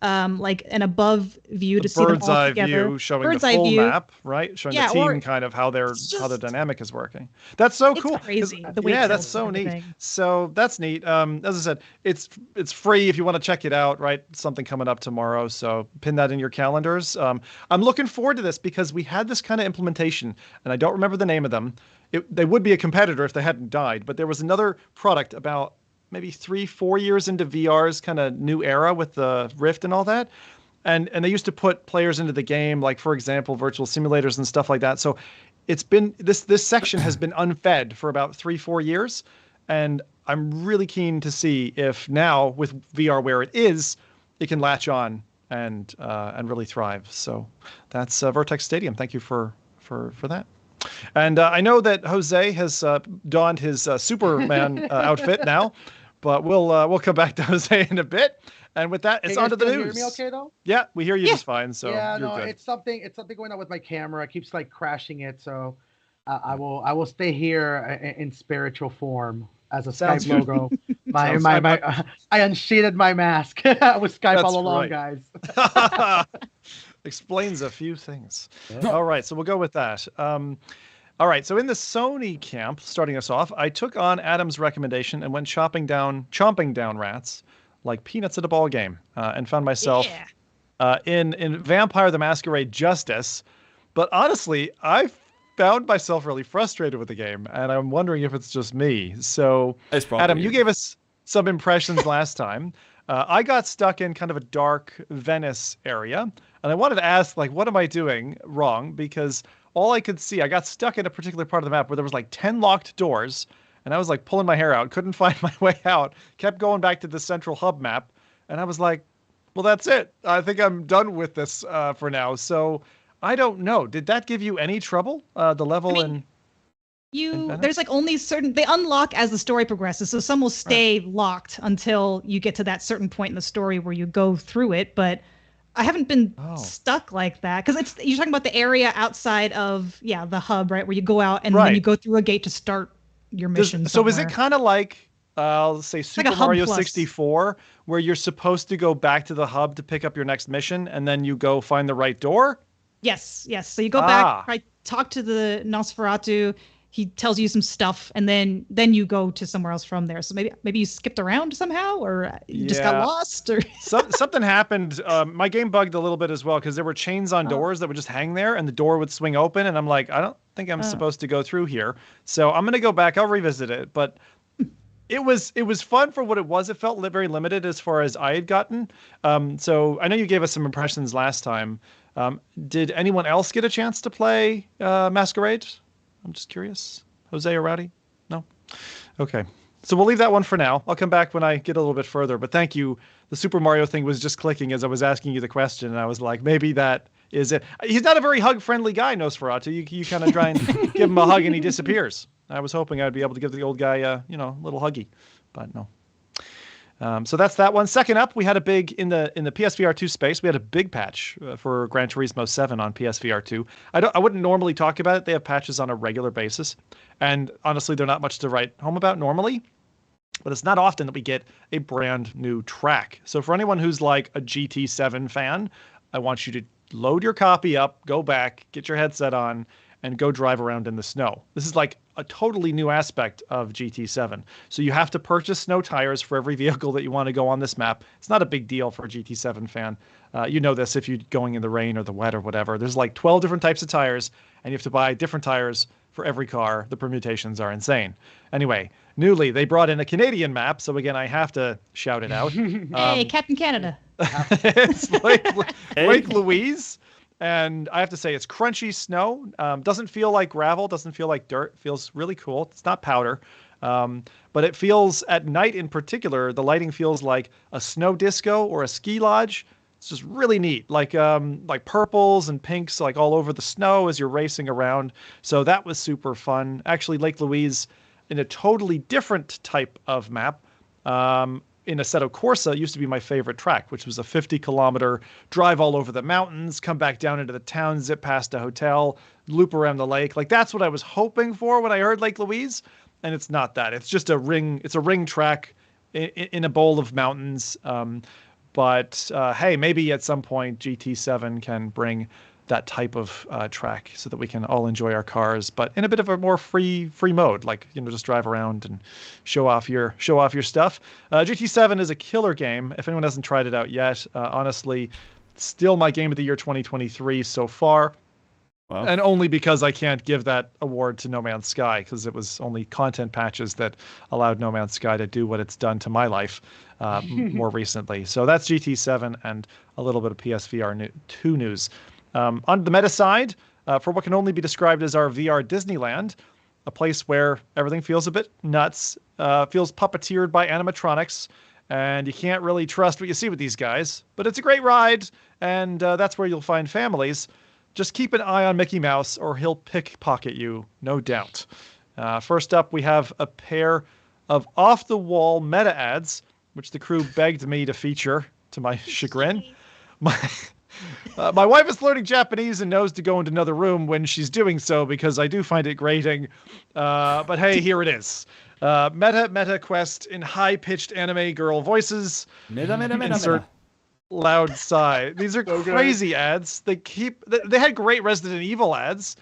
like an above view to see them all together. Bird's eye view showing the full map, right? Showing the team kind of how the dynamic is working. That's so cool. It's crazy. That's so neat. So that's neat. As I said, it's free if you want to check it out, right? Something coming up tomorrow. So pin that in your calendars. I'm looking forward to this because we had this kind of implementation, and I don't remember the name of them. They would be a competitor if they hadn't died, but there was another product about maybe 3-4 years into VR's kind of new era with the Rift and all that. And they used to put players into the game, like, for example, virtual simulators and stuff like that. So it's been, this section has been unfed for about 3-4 years. And I'm really keen to see if now with VR where it is, it can latch on and really thrive. So that's Virtex Stadium. Thank you for that. And I know that Jose has donned his Superman outfit now. But we'll come back to Jose in a bit. And with that, it's on to the news. Hear me okay though? Yeah, we hear you just fine. So yeah, you're good. It's something going on with my camera. It keeps like crashing it. So I will stay here in spiritual form as a Skype logo I unsheathted my mask with Skype That's all along, right. guys. Explains a few things. All right, so we'll go with that. All right, so in the Sony camp, starting us off, I took on Adam's recommendation and went chomping down rats like peanuts at a ball game, and found myself in Vampire the Masquerade Justice. But honestly, I found myself really frustrated with the game, and I'm wondering if it's just me. So, Adam, you gave us some impressions last time. I got stuck in kind of a dark Venice area, and I wanted to ask, like, what am I doing wrong? Because all I could see, I got stuck in a particular part of the map where there was like 10 locked doors, and I was like pulling my hair out, couldn't find my way out, kept going back to the central hub map, and I was like, well, that's it. I think I'm done with this for now. So I don't know. Did that give you any trouble? The level there's like only they unlock as the story progresses. So some will stay locked until you get to that certain point in the story where you go through it. But I haven't been stuck like that, because you're talking about the area outside of the hub, right, where you go out and then you go through a gate to start your mission. So is it kind of like let's say Super like Mario 64, where you're supposed to go back to the hub to pick up your next mission, and then you go find the right door? Yes. So you go back, right, talk to the Nosferatu. He tells you some stuff, and then you go to somewhere else from there. So maybe you skipped around somehow, or you just got lost, or something happened. My game bugged a little bit as well, because there were chains on doors that would just hang there, and the door would swing open, and I'm like, I don't think I'm supposed to go through here. So I'm gonna go back. I'll revisit it, but it was fun for what it was. It felt very limited as far as I had gotten. So I know you gave us some impressions last time. Did anyone else get a chance to play Masquerade? I'm just curious. Jose or Rowdy? No? Okay. So we'll leave that one for now. I'll come back when I get a little bit further. But thank you. The Super Mario thing was just clicking as I was asking you the question. And I was like, maybe that is it. He's not a very hug-friendly guy, Nosferatu. You kind of try and give him a hug and he disappears. I was hoping I'd be able to give the old guy a little huggy. But no. So that's that one. Second up, we had a big in the PSVR 2 space. We had a big patch for Gran Turismo 7 on PSVR 2. I wouldn't normally talk about it. They have patches on a regular basis, and honestly, they're not much to write home about normally. But it's not often that we get a brand new track. So for anyone who's like a GT7 fan, I want you to load your copy up, go back, get your headset on, and go drive around in the snow. This is like a totally new aspect of GT7. So you have to purchase snow tires for every vehicle that you want to go on this map. It's not a big deal for a GT7 fan. You know this if you're going in the rain or the wet or whatever. There's like 12 different types of tires, and you have to buy different tires for every car. The permutations are insane. Anyway, newly, they brought in a Canadian map. So again, I have to shout it out. Hey, Captain Canada. It's Lake Louise. And I have to say, it's crunchy snow. Doesn't feel like gravel. Doesn't feel like dirt. Feels really cool. It's not powder. But it feels, at night in particular, the lighting feels like a snow disco or a ski lodge. It's just really neat. Like purples and pinks like all over the snow as you're racing around. So that was super fun. Actually, Lake Louise in a totally different type of map. In Assetto Corsa used to be my favorite track, which was a 50-kilometer drive all over the mountains, come back down into the town, zip past a hotel, loop around the lake. Like, that's what I was hoping for when I heard Lake Louise, and it's not that. It's just a ring track in a bowl of mountains. But hey, maybe at some point GT7 can bring that type of track so that we can all enjoy our cars, but in a bit of a more free mode, like, just drive around and show off your stuff. GT7 is a killer game. If anyone hasn't tried it out yet, honestly, still my game of the year 2023 so far. Wow. And only because I can't give that award to No Man's Sky, because it was only content patches that allowed No Man's Sky to do what it's done to my life more recently. So that's GT7 and a little bit of PSVR 2 news. On the meta side, for what can only be described as our VR Disneyland, a place where everything feels a bit nuts, feels puppeteered by animatronics, and you can't really trust what you see with these guys. But it's a great ride, and that's where you'll find families. Just keep an eye on Mickey Mouse, or he'll pickpocket you, no doubt. First up, we have a pair of off-the-wall meta ads, which the crew begged me to feature, to my chagrin. My wife is learning Japanese and knows to go into another room when she's doing so because I do find it grating. But hey, here it is. Meta quest in high-pitched anime girl voices. Insert loud sigh. These are crazy ads. They had great Resident Evil ads.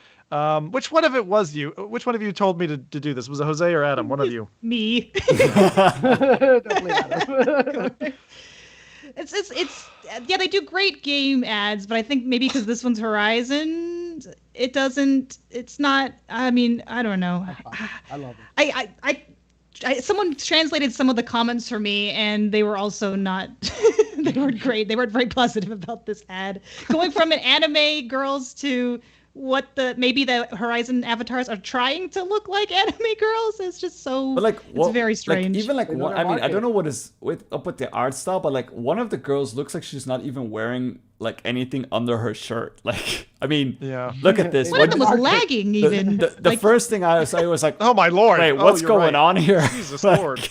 Which one of it was you? Which one of you told me to do this? Was it Jose or Adam? One of you. Me. Definitely Adam. It's yeah, they do great game ads, but I think maybe because this one's Horizon, it's not. I mean, I don't know. I love it. Someone translated some of the comments for me, and they were also not. They weren't great. They weren't very positive about this ad. Going from an anime girls to maybe the Horizon avatars are trying to look like anime girls is just so. But it's very strange. One, I mean, I don't know what is up with the art style, but like one of the girls looks like she's not even wearing like anything under her shirt. Like, I mean, look at this. One of them was lagging even. The first thing I was like, oh my lord! Wait, what's going on here? Jesus Lord!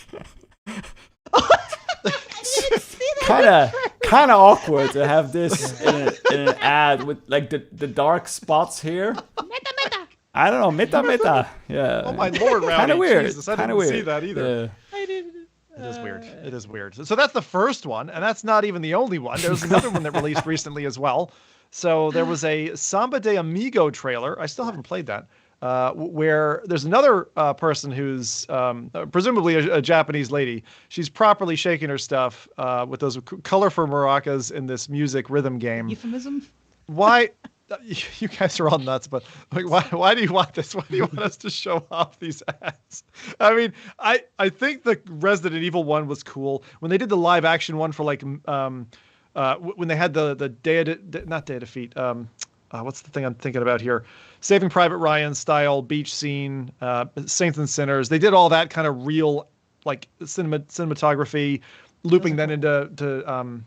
Kind of awkward to have this in an ad with like the dark spots here. Meta. I don't know, meta. Yeah. Oh my lord, Rowdy. Kind of weird. Jesus, I didn't see that either. Yeah. I didn't. It is weird. It is weird. So that's the first one, and that's not even the only one. There's another one that released recently as well. So there was a Samba de Amigo trailer. I still haven't played that. Where there's another person who's presumably a Japanese lady. She's properly shaking her stuff with those colorful maracas in this music rhythm game. Euphemism? Why? You guys are all nuts, but like, why do you want this? Why do you want us to show off these ads? I mean, I think the Resident Evil one was cool. When they did the live action one for like, when they had the not Day of Defeat, what's the thing I'm thinking about here? Saving Private Ryan style beach scene, Saints and Sinners. They did all that kind of real, like cinematography, looping then into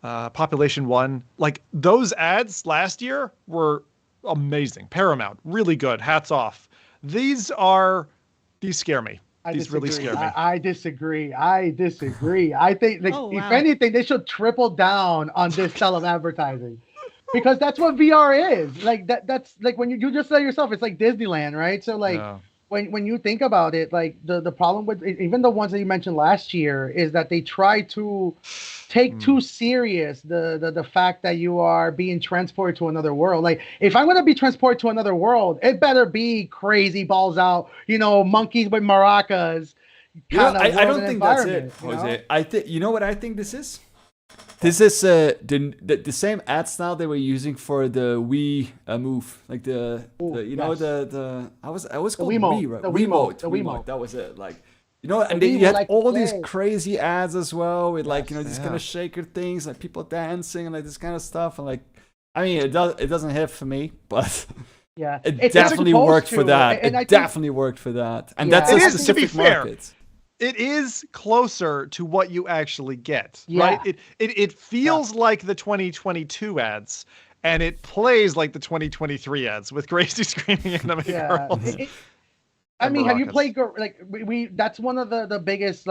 Population 1. Like those ads last year were amazing. Paramount, really good. Hats off. These scare me. These really scare me. I disagree. I think if anything, they should triple down on this style of advertising. Because that's what VR is. Like that's like when you just said yourself, it's like Disneyland, right? So like when you think about it, like the problem with even the ones that you mentioned last year is that they try to take too serious the fact that you are being transported to another world. Like if I'm gonna be transported to another world, it better be crazy balls out, monkeys with maracas. I don't think that's it, Jose. I think what I think this is. This is the same ad style they were using for the Wii Move, like I was called Wii, right? The Wiimote. That was it. Like and you had all these crazy ads as well with like these kind of shaker things, like people dancing and like this kind of stuff, and like I mean it doesn't hit for me, but yeah, it definitely worked for that. It definitely worked for that, and that's a specific market. It is closer to what you actually get, right? It feels like the 2022 ads, and it plays like the 2023 ads with crazy screaming anime girls. I mean, have you played like we? That's one of the biggest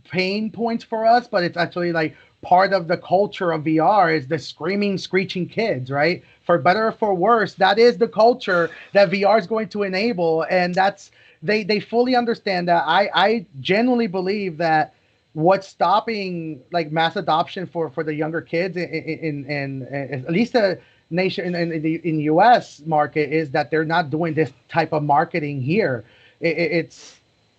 pain points for us, but it's actually like part of the culture of VR is the screaming, screeching kids, right? For better or for worse, that is the culture that VR is going to enable, and that's. They fully understand that. I genuinely believe that what's stopping like mass adoption for the younger kids in at least the nation in US market is that they're not doing this type of marketing here. It's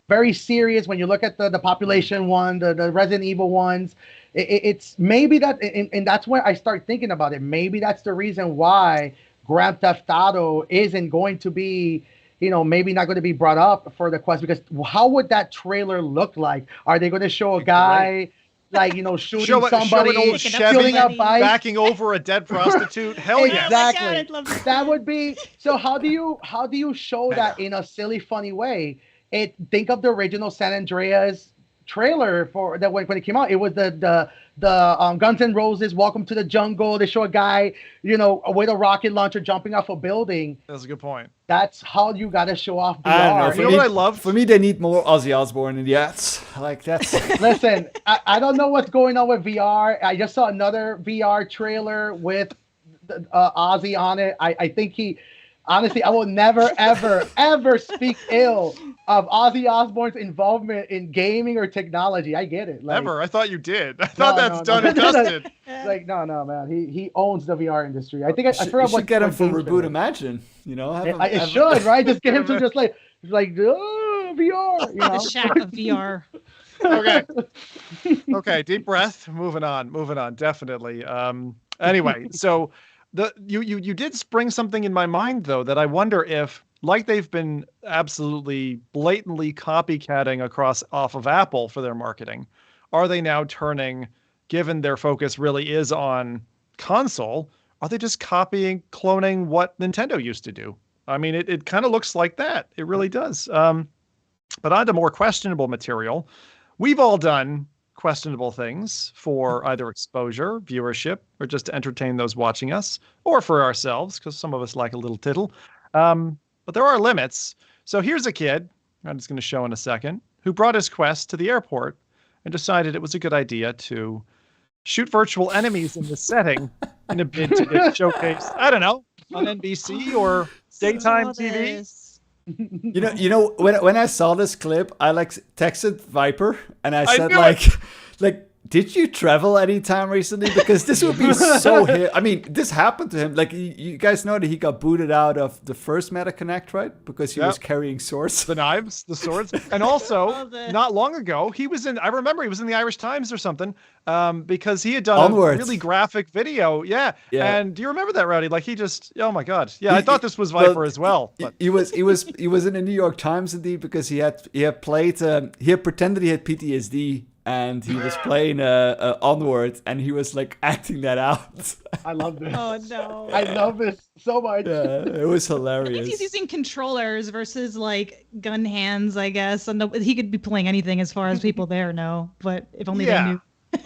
very serious when you look at the Population one, the Resident Evil ones. It's maybe that, and that's where I start thinking about it. Maybe that's the reason why Grand Theft Auto isn't going to be. Maybe not going to be brought up for the quest, because how would that trailer look like? Are they going to show a guy like shooting somebody, stealing a bike, backing over a dead prostitute? Hell yeah! Exactly. Oh God, that would be. So how do you show that in a silly, funny way? Think of the original San Andreas trailer for that when it came out. It was the Guns N' Roses Welcome to the Jungle. They show a guy, with a rocket launcher jumping off a building. That's a good point. That's how you got to show off VR. I don't know. You know what I love? For me, they need more Ozzy Osbourne in the ads. Like that's. Listen, I don't know what's going on with VR. I just saw another VR trailer with Ozzy on it. I think honestly, I will never, ever, ever speak ill of Ozzy Osbourne's involvement in gaming or technology. I get it. Never. I thought you did. I thought that's done and dusted. Like, no, man. He owns the VR industry. I think I You forgot should get him for games Reboot there. Imagine. It should, right? Just get him to just like VR. The shack of VR. Okay. Deep breath. Moving on. Definitely. Anyway, so you did spring something in my mind though that I wonder if, like they've been absolutely blatantly copycatting off of Apple for their marketing, are they now turning, given their focus really is on console, are they just cloning what Nintendo used to do? I mean, it kind of looks like that. It really does. But on to more questionable material. We've all done questionable things for either exposure, viewership, or just to entertain those watching us, or for ourselves, because some of us like a little tittle. But there are limits. So here's a kid, I'm just going to show in a second, who brought his Quest to the airport and decided it was a good idea to shoot virtual enemies in this setting in a bid to get showcased, I don't know, on NBC or daytime TV. When I saw this clip, I texted Viper and I said like, did you travel anytime recently? Because this would be so hit. I mean, this happened to him. Like, you guys know that he got booted out of the first Meta Connect, right? Because he was carrying swords. The knives, the swords. And also, not long ago, I remember he was in the Irish Times or something, because he had done a really graphic video. Yeah. And do you remember that, Rowdy? Like, he just, oh my God. Yeah, I thought this was Viper as well. But. He was in the New York Times indeed, because he had pretended he had PTSD. And he was playing Onward, and he was like acting that out. I love this. Oh no! I love this so much. Yeah, it was hilarious. I think he's using controllers versus like gun hands, I guess. And he could be playing anything as far as people there know. But if only they knew.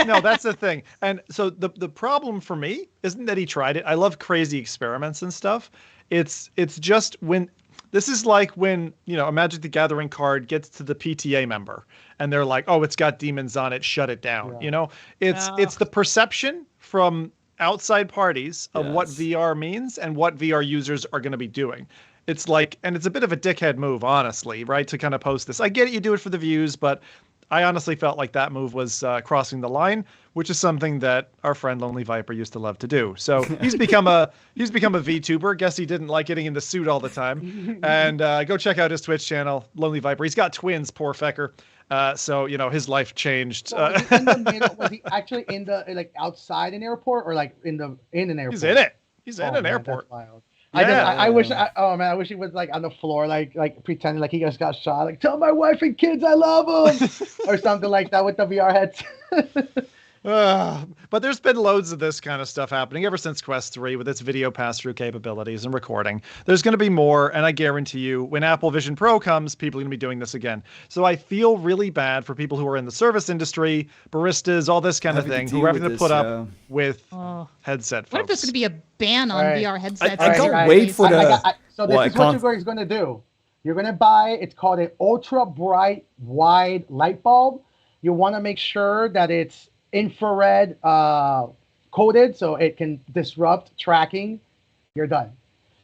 No, that's the thing. And so the problem for me isn't that he tried it. I love crazy experiments and stuff. It's just when. This is like when, a Magic the Gathering card gets to the PTA member and they're like, oh, it's got demons on it, shut it down. Yeah. It's the perception from outside parties of what VR means and what VR users are going to be doing. It's like, and it's a bit of a dickhead move, honestly, right? To kind of post this. I get it, you do it for the views, but I honestly felt like that move was crossing the line, which is something that our friend Lonely Viper used to love to do. So he's become a VTuber. Guess he didn't like getting in the suit all the time. And go check out his Twitch channel, Lonely Viper. He's got twins, poor fecker. So his life changed. Was he in the middle? Was he actually in the outside an airport or like in an airport? He's in it. He's in an airport. That's wild. Yeah. I wish he was like on the floor, like pretending like he just got shot. Like, tell my wife and kids I love them, or something like that with the VR headset. But there's been loads of this kind of stuff happening ever since Quest 3 with its video pass-through capabilities and recording. There's going to be more, and I guarantee you, when Apple Vision Pro comes, people are going to be doing this again. So I feel really bad for people who are in the service industry, baristas, all this kind of thing, who are having to put up with headset folks. What if there's going to be a ban on VR headsets? I can't wait for the... So this is what you're going to do. You're going to buy, it's called an ultra bright wide light bulb. You want to make sure that it's infrared coded so it can disrupt tracking. You're done.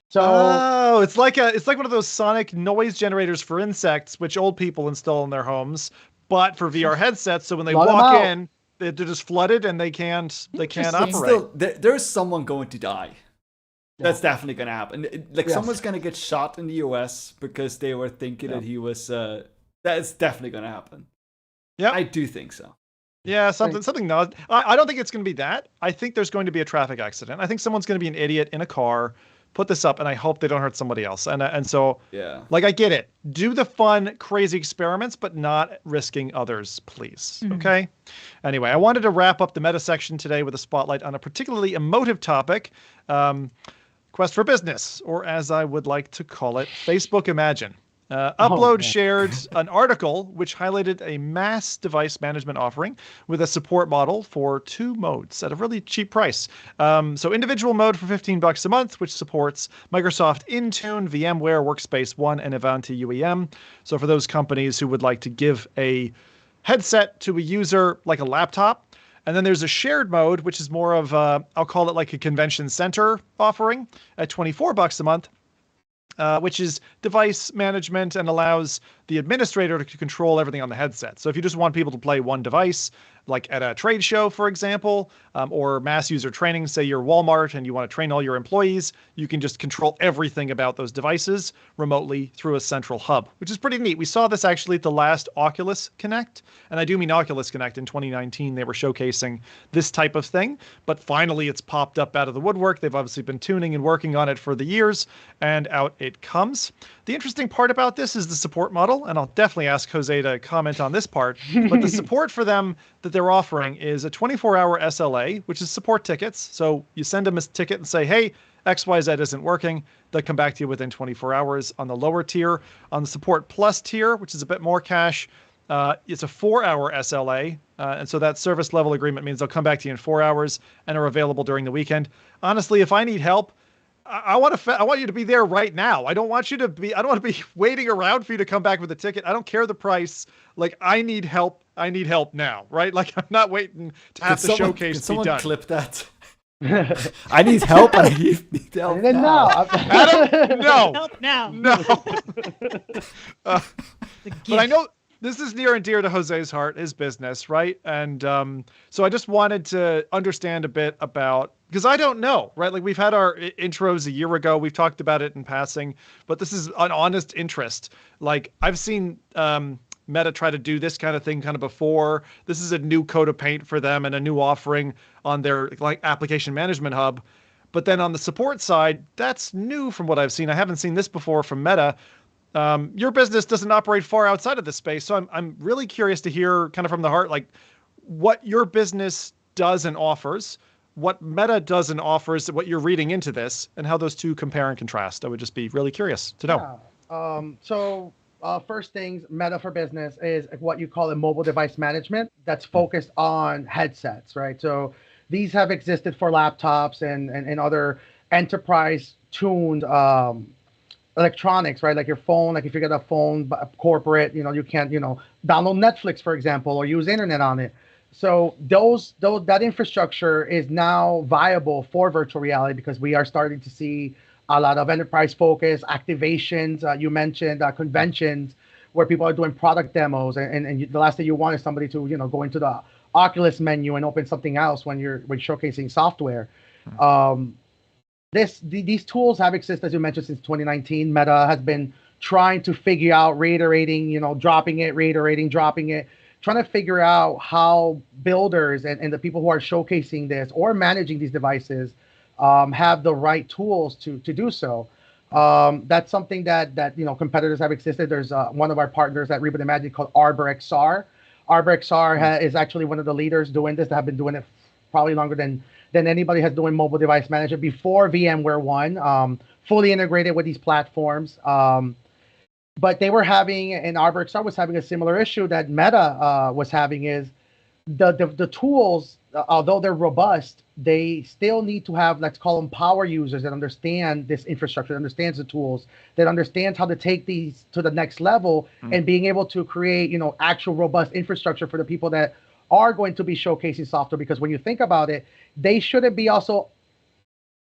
So it's like one of those sonic noise generators for insects, which old people install in their homes, but for VR headsets. So when they walk in, they're just flooded and they can't operate. Still, there's someone going to die. That's definitely going to happen. Someone's going to get shot in the US because they were thinking that he was. That's definitely going to happen. Yeah, I do think so. Yeah, something. No, I don't think it's going to be that. I think there's going to be a traffic accident. I think someone's going to be an idiot in a car, put this up, and I hope they don't hurt somebody else. And so, I get it. Do the fun, crazy experiments, but not risking others, please. Mm-hmm. Okay? Anyway, I wanted to wrap up the meta section today with a spotlight on a particularly emotive topic, Quest for Business, or as I would like to call it, Facebook Imagine. Upload shared an article which highlighted a mass device management offering with a support model for 2 modes at a really cheap price. So individual mode for $15 a month, which supports Microsoft Intune, VMware, Workspace ONE, and Ivanti UEM. So for those companies who would like to give a headset to a user like a laptop. And then there's a shared mode, which is more of I'll call it like a convention center offering at $24 a month. Which is device management and allows the administrator to control everything on the headset. So if you just want people to play one device, like at a trade show, for example, or mass user training, say you're Walmart and you want to train all your employees, you can just control everything about those devices remotely through a central hub, which is pretty neat. We saw this actually at the last Oculus Connect, and I do mean Oculus Connect in 2019. They were showcasing this type of thing, but finally it's popped up out of the woodwork. They've obviously been tuning and working on it for the years, and out it comes. The interesting part about this is the support model, and I'll definitely ask Jose to comment on this part, but the support for them that they're offering is a 24-hour SLA, which is support tickets. So you send them a ticket and say, hey, XYZ isn't working. They'll come back to you within 24 hours on the lower tier. On the Support Plus tier, which is a bit more cash, it's a 4-hour SLA. And so that service level agreement means they'll come back to you in 4 hours and are available during the weekend. Honestly, if I need help, I want you to be there right now. I don't want to be waiting around for you to come back with a ticket. I don't care the price. Like, I need help. I need help now, right? Like, I'm not waiting to have the showcase be done. Can someone clip that? I need help. I need help now. Adam, no. Help now. No. But I know this is near and dear to Jose's heart, his business, right? And so I just wanted to understand a bit about, because I don't know, right? Like, we've had our intros a year ago. We've talked about it in passing, but this is an honest interest. Like, I've seen Meta try to do this kind of thing kind of before. This is a new coat of paint for them and a new offering on their like application management hub. But then on the support side, that's new from what I've seen. I haven't seen this before from Meta. Your business doesn't operate far outside of this space. So I'm really curious to hear kind of from the heart, like what your business does and offers, what Meta does and offers, what you're reading into this, and how those two compare and contrast. I would just be really curious to know. Yeah. First things, Meta for Business is what you call a mobile device management that's focused on headsets, right? So these have existed for laptops and other enterprise-tuned electronics, right? Like your phone, like if you get a phone corporate, you can't, download Netflix, for example, or use internet on it. So that infrastructure is now viable for virtual reality because we are starting to see a lot of enterprise focus activations. You mentioned conventions where people are doing product demos, and the last thing you want is somebody to go into the Oculus menu and open something else when showcasing software. These tools have existed, as you mentioned, since 2019. Meta has been trying to figure out reiterating, dropping it, reiterating, dropping it, trying to figure out how builders and the people who are showcasing this or managing these devices have the right tools to do so. That's something that competitors have existed. There's one of our partners at Reboot Imagine called Arbor XR. Arbor XR is actually one of the leaders doing this. That have been doing it probably longer than anybody has doing mobile device management before VMware One, fully integrated with these platforms. But they were having, and Arbor XR was having a similar issue that Meta was having, is the tools, although they're robust, they still need to have, let's call them power users that understand this infrastructure, that understands the tools, that understands how to take these to the next level and being able to create, actual robust infrastructure for the people that are going to be showcasing software. Because when you think about it, they shouldn't be also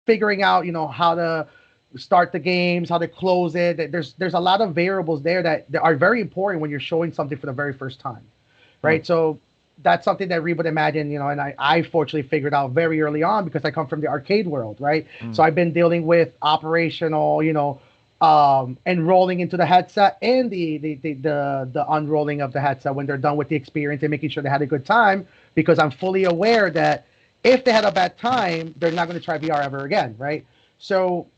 figuring out, how to start the games, how to close it. There's a lot of variables there that are very important when you're showing something for the very first time, right? So that's something that Reboot Imagine, and I fortunately figured out very early on because I come from the arcade world, right? So I've been dealing with operational, enrolling into the headset and the unrolling of the headset when they're done with the experience and making sure they had a good time, because I'm fully aware that if they had a bad time, they're not going to try VR ever again, right? So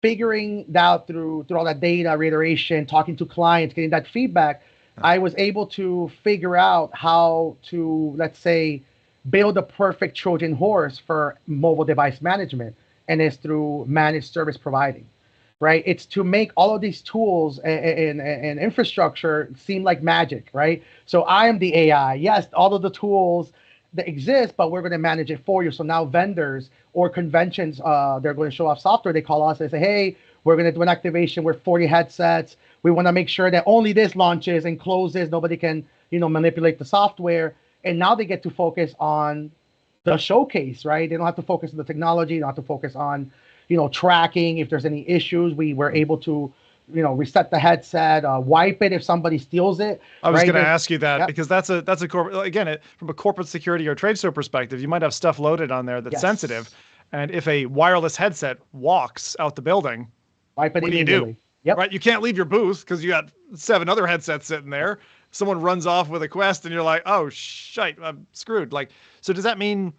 figuring that out through all that data, reiteration, talking to clients, getting that feedback, I was able to figure out how to, let's say, build a perfect Trojan horse for mobile device management, and it's through managed service providing. right? It's to make all of these tools and infrastructure seem like magic, right? So I am the AI. Yes, all of the tools that exist, but we're going to manage it for you. So now vendors or conventions, they're going to show off software. They call us and say, hey, we're going to do an activation with 40 headsets. We want to make sure that only this launches and closes. Nobody can, manipulate the software. And now they get to focus on the showcase, right? They don't have to focus on the technology. They don't have to focus on, tracking. If there's any issues, we were able to, reset the headset, wipe it if somebody steals it. I was right? going to ask you that because that's a corporate, again, from a corporate security or trade show perspective, you might have stuff loaded on there that's sensitive. And if a wireless headset walks out the building, wipe it what do you do? Yep. Right? You can't leave your booth because you got 7 other headsets sitting there. Someone runs off with a Quest and you're like, oh, shite, I'm screwed. So does that mean,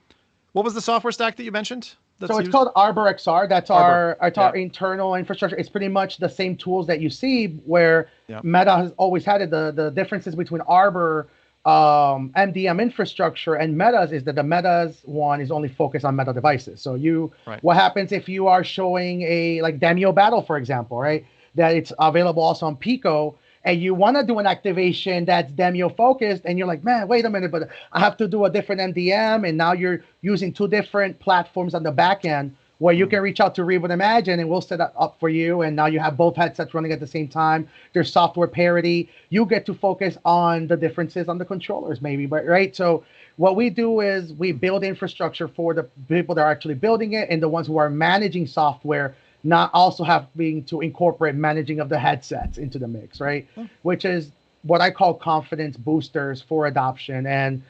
what was the software stack that you mentioned? So it's called Arbor XR. That's our internal infrastructure. It's pretty much the same tools that you see where Meta has always had it. The differences between Arbor MDM infrastructure and Meta's is that the Meta's one is only focused on Meta devices. So what happens if you are showing a like Demio Battle, for example, right? That it's available also on Pico, and you want to do an activation that's Demio focused, and you're like, man, wait a minute, but I have to do a different MDM, and now you're using 2 different platforms on the back end where you can reach out to Reboot Imagine, and we'll set that up for you, and now you have both headsets running at the same time. There's software parity. You get to focus on the differences on the controllers, maybe, but right? So what we do is we build infrastructure for the people that are actually building it and the ones who are managing software, not also having to incorporate managing of the headsets into the mix, right? Which is what I call confidence boosters for adoption. And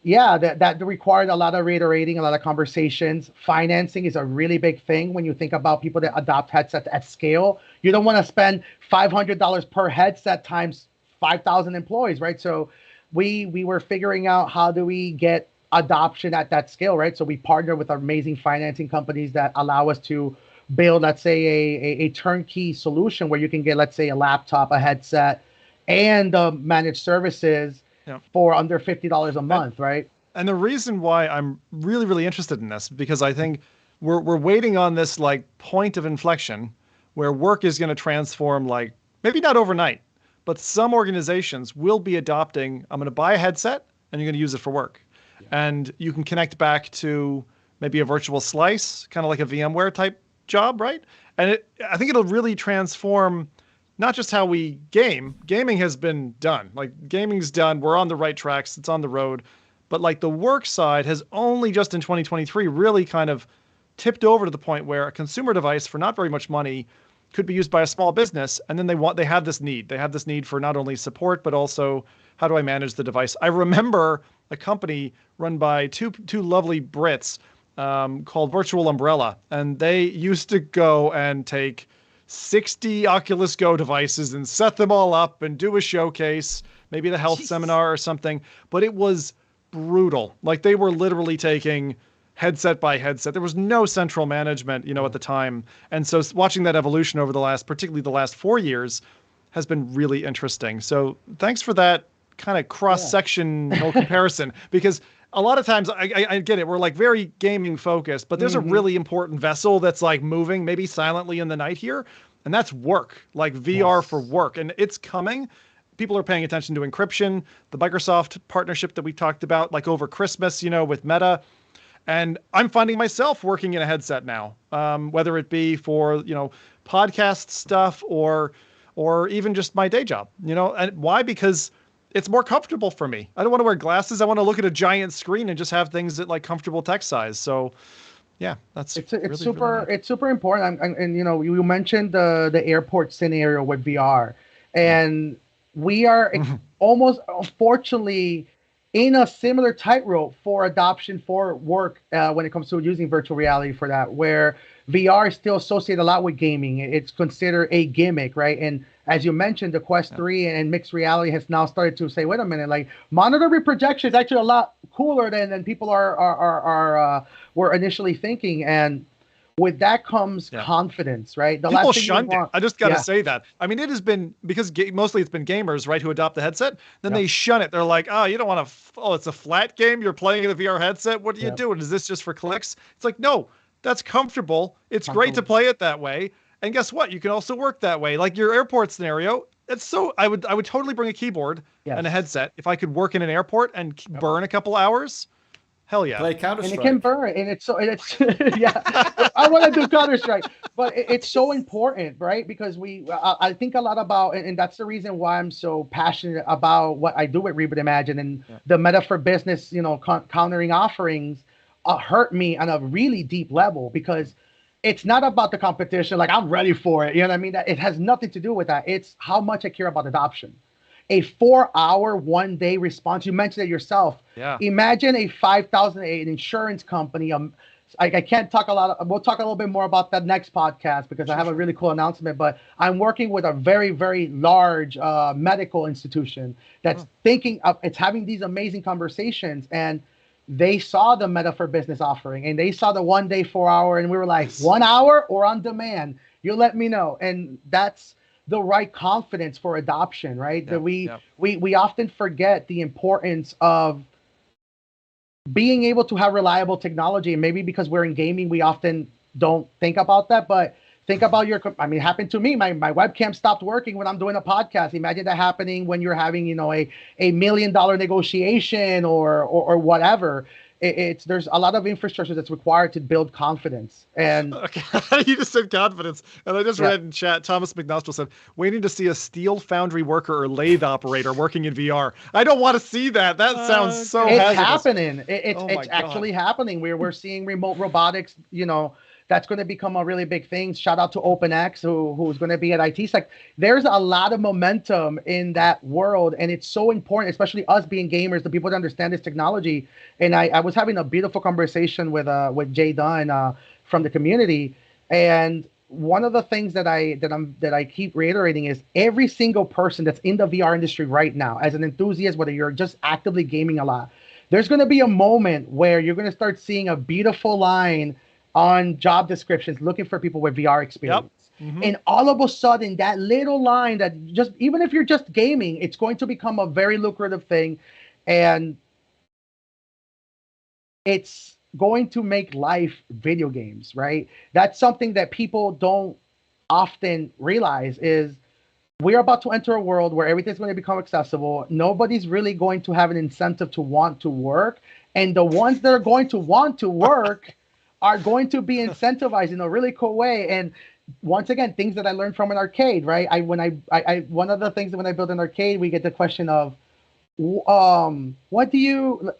that required a lot of reiterating, a lot of conversations. Financing is a really big thing when you think about people that adopt headsets at scale. You don't want to spend $500 per headset times 5,000 employees, right? So we were figuring out how do we get adoption at that scale, right? So we partner with amazing financing companies that allow us to build, let's say, a turnkey solution where you can get, let's say, a laptop, a headset, and managed services for under $50 a month, right? And the reason why I'm really, really interested in this, because I think we're waiting on this like point of inflection where work is going to transform, like maybe not overnight, but some organizations will be adopting, I'm going to buy a headset and you're going to use it for work. And you can connect back to maybe a virtual slice, kind of like a VMware type job, right? And I think it'll really transform not just how we game. Gaming has been done. Like gaming's done. We're on the right tracks. It's on the road. But like the work side has only just in 2023 really kind of tipped over to the point where a consumer device for not very much money could be used by a small business. And then they have this need. They have this need for not only support, but also how do I manage the device? I remember a company run by two lovely Brits called Virtual Umbrella, and they used to go and take 60 Oculus Go devices and set them all up and do a showcase, maybe the health seminar or something, but it was brutal. Like they were literally taking headset by headset. There was no central management, at the time. And so watching that evolution over particularly the last 4 years has been really interesting. So thanks for that kind of cross-sectional comparison, because a lot of times I get it. We're like very gaming focused, but there's a really important vessel that's like moving maybe silently in the night here. And that's work, like VR for work. And it's coming. People are paying attention to encryption, the Microsoft partnership that we talked about like over Christmas, with Meta. And I'm finding myself working in a headset now, whether it be for, podcast stuff or even just my day job, and why? Because it's more comfortable for me. I don't want to wear glasses. I want to look at a giant screen and just have things at like comfortable text size. So yeah, it's really, super, really nice. it's super important. And you mentioned the airport scenario with VR, and we are almost, unfortunately, in a similar tightrope for adoption for work when it comes to using virtual reality for that, where VR is still associated a lot with gaming. It's considered a gimmick, right? And as you mentioned, the Quest 3 and mixed reality has now started to say, wait a minute, like monitor reprojection is actually a lot cooler than people were initially thinking. And with that comes confidence, right? The people last thing shunned it. I just got to say that. I mean, it has been, because mostly it's been gamers, right, who adopt the headset. Then they shun it. They're like, oh, you don't want to, it's a flat game. You're playing in a VR headset. What are you doing? Is this just for clicks? It's like, no, that's comfortable. It's great to play it that way. And guess what? You can also work that way. Like your airport scenario, I would totally bring a keyboard and a headset if I could work in an airport and burn a couple hours. Hell yeah. Play Counter-Strike. And it can burn, and it's yeah. I want to do Counter-Strike, but it's so important, right? Because I think a lot about, and that's the reason why I'm so passionate about what I do at Reboot Imagine and the Meta for Business, countering offerings hurt me on a really deep level, because it's not about the competition. Like, I'm ready for it. You know what I mean? It has nothing to do with that. It's how much I care about adoption. A 4-hour, 1-day response. You mentioned it yourself. Yeah. Imagine a 5,000, an insurance company. I can't talk a lot. We'll talk a little bit more about that next podcast, because I have a really cool announcement. But I'm working with a very, very large medical institution that's thinking of, it's having these amazing conversations, and they saw the Meta for Business offering, and they saw the 1-day, 4-hour, and we were like, 1 hour or on demand? You let me know. And that's the right confidence for adoption, right? That we often forget the importance of being able to have reliable technology. And maybe because we're in gaming, we often don't think about that. But think about it happened to me. My webcam stopped working when I'm doing a podcast. Imagine that happening when you're having, a $1 million negotiation or whatever. There's a lot of infrastructure that's required to build confidence. And you just said confidence, and I just read in chat, Thomas McNostril said, waiting to see a steel foundry worker or lathe operator working in VR. I don't want to see that. That sounds so it's hazardous. happening. It's actually happening. We're seeing remote robotics, that's going to become a really big thing. Shout out to OpenX, who's going to be at IT. There's a lot of momentum in that world, and it's so important, especially us being gamers, the people that understand this technology. And I was having a beautiful conversation with Jay Dunn from the community, and one of the things that I keep reiterating is every single person that's in the VR industry right now, as an enthusiast, whether you're just actively gaming a lot, there's going to be a moment where you're going to start seeing a beautiful line on job descriptions looking for people with VR experience. Yep. Mm-hmm. And all of a sudden, that little line that even if you're just gaming, it's going to become a very lucrative thing. And it's going to make life video games, right? That's something that people don't often realize is we're about to enter a world where everything's going to become accessible. Nobody's really going to have an incentive to want to work. And the ones that are going to want to work are going to be incentivized in a really cool way. And once again, things that I learned from an arcade, right? One of the things that when I build an arcade, we get the question of, what do you,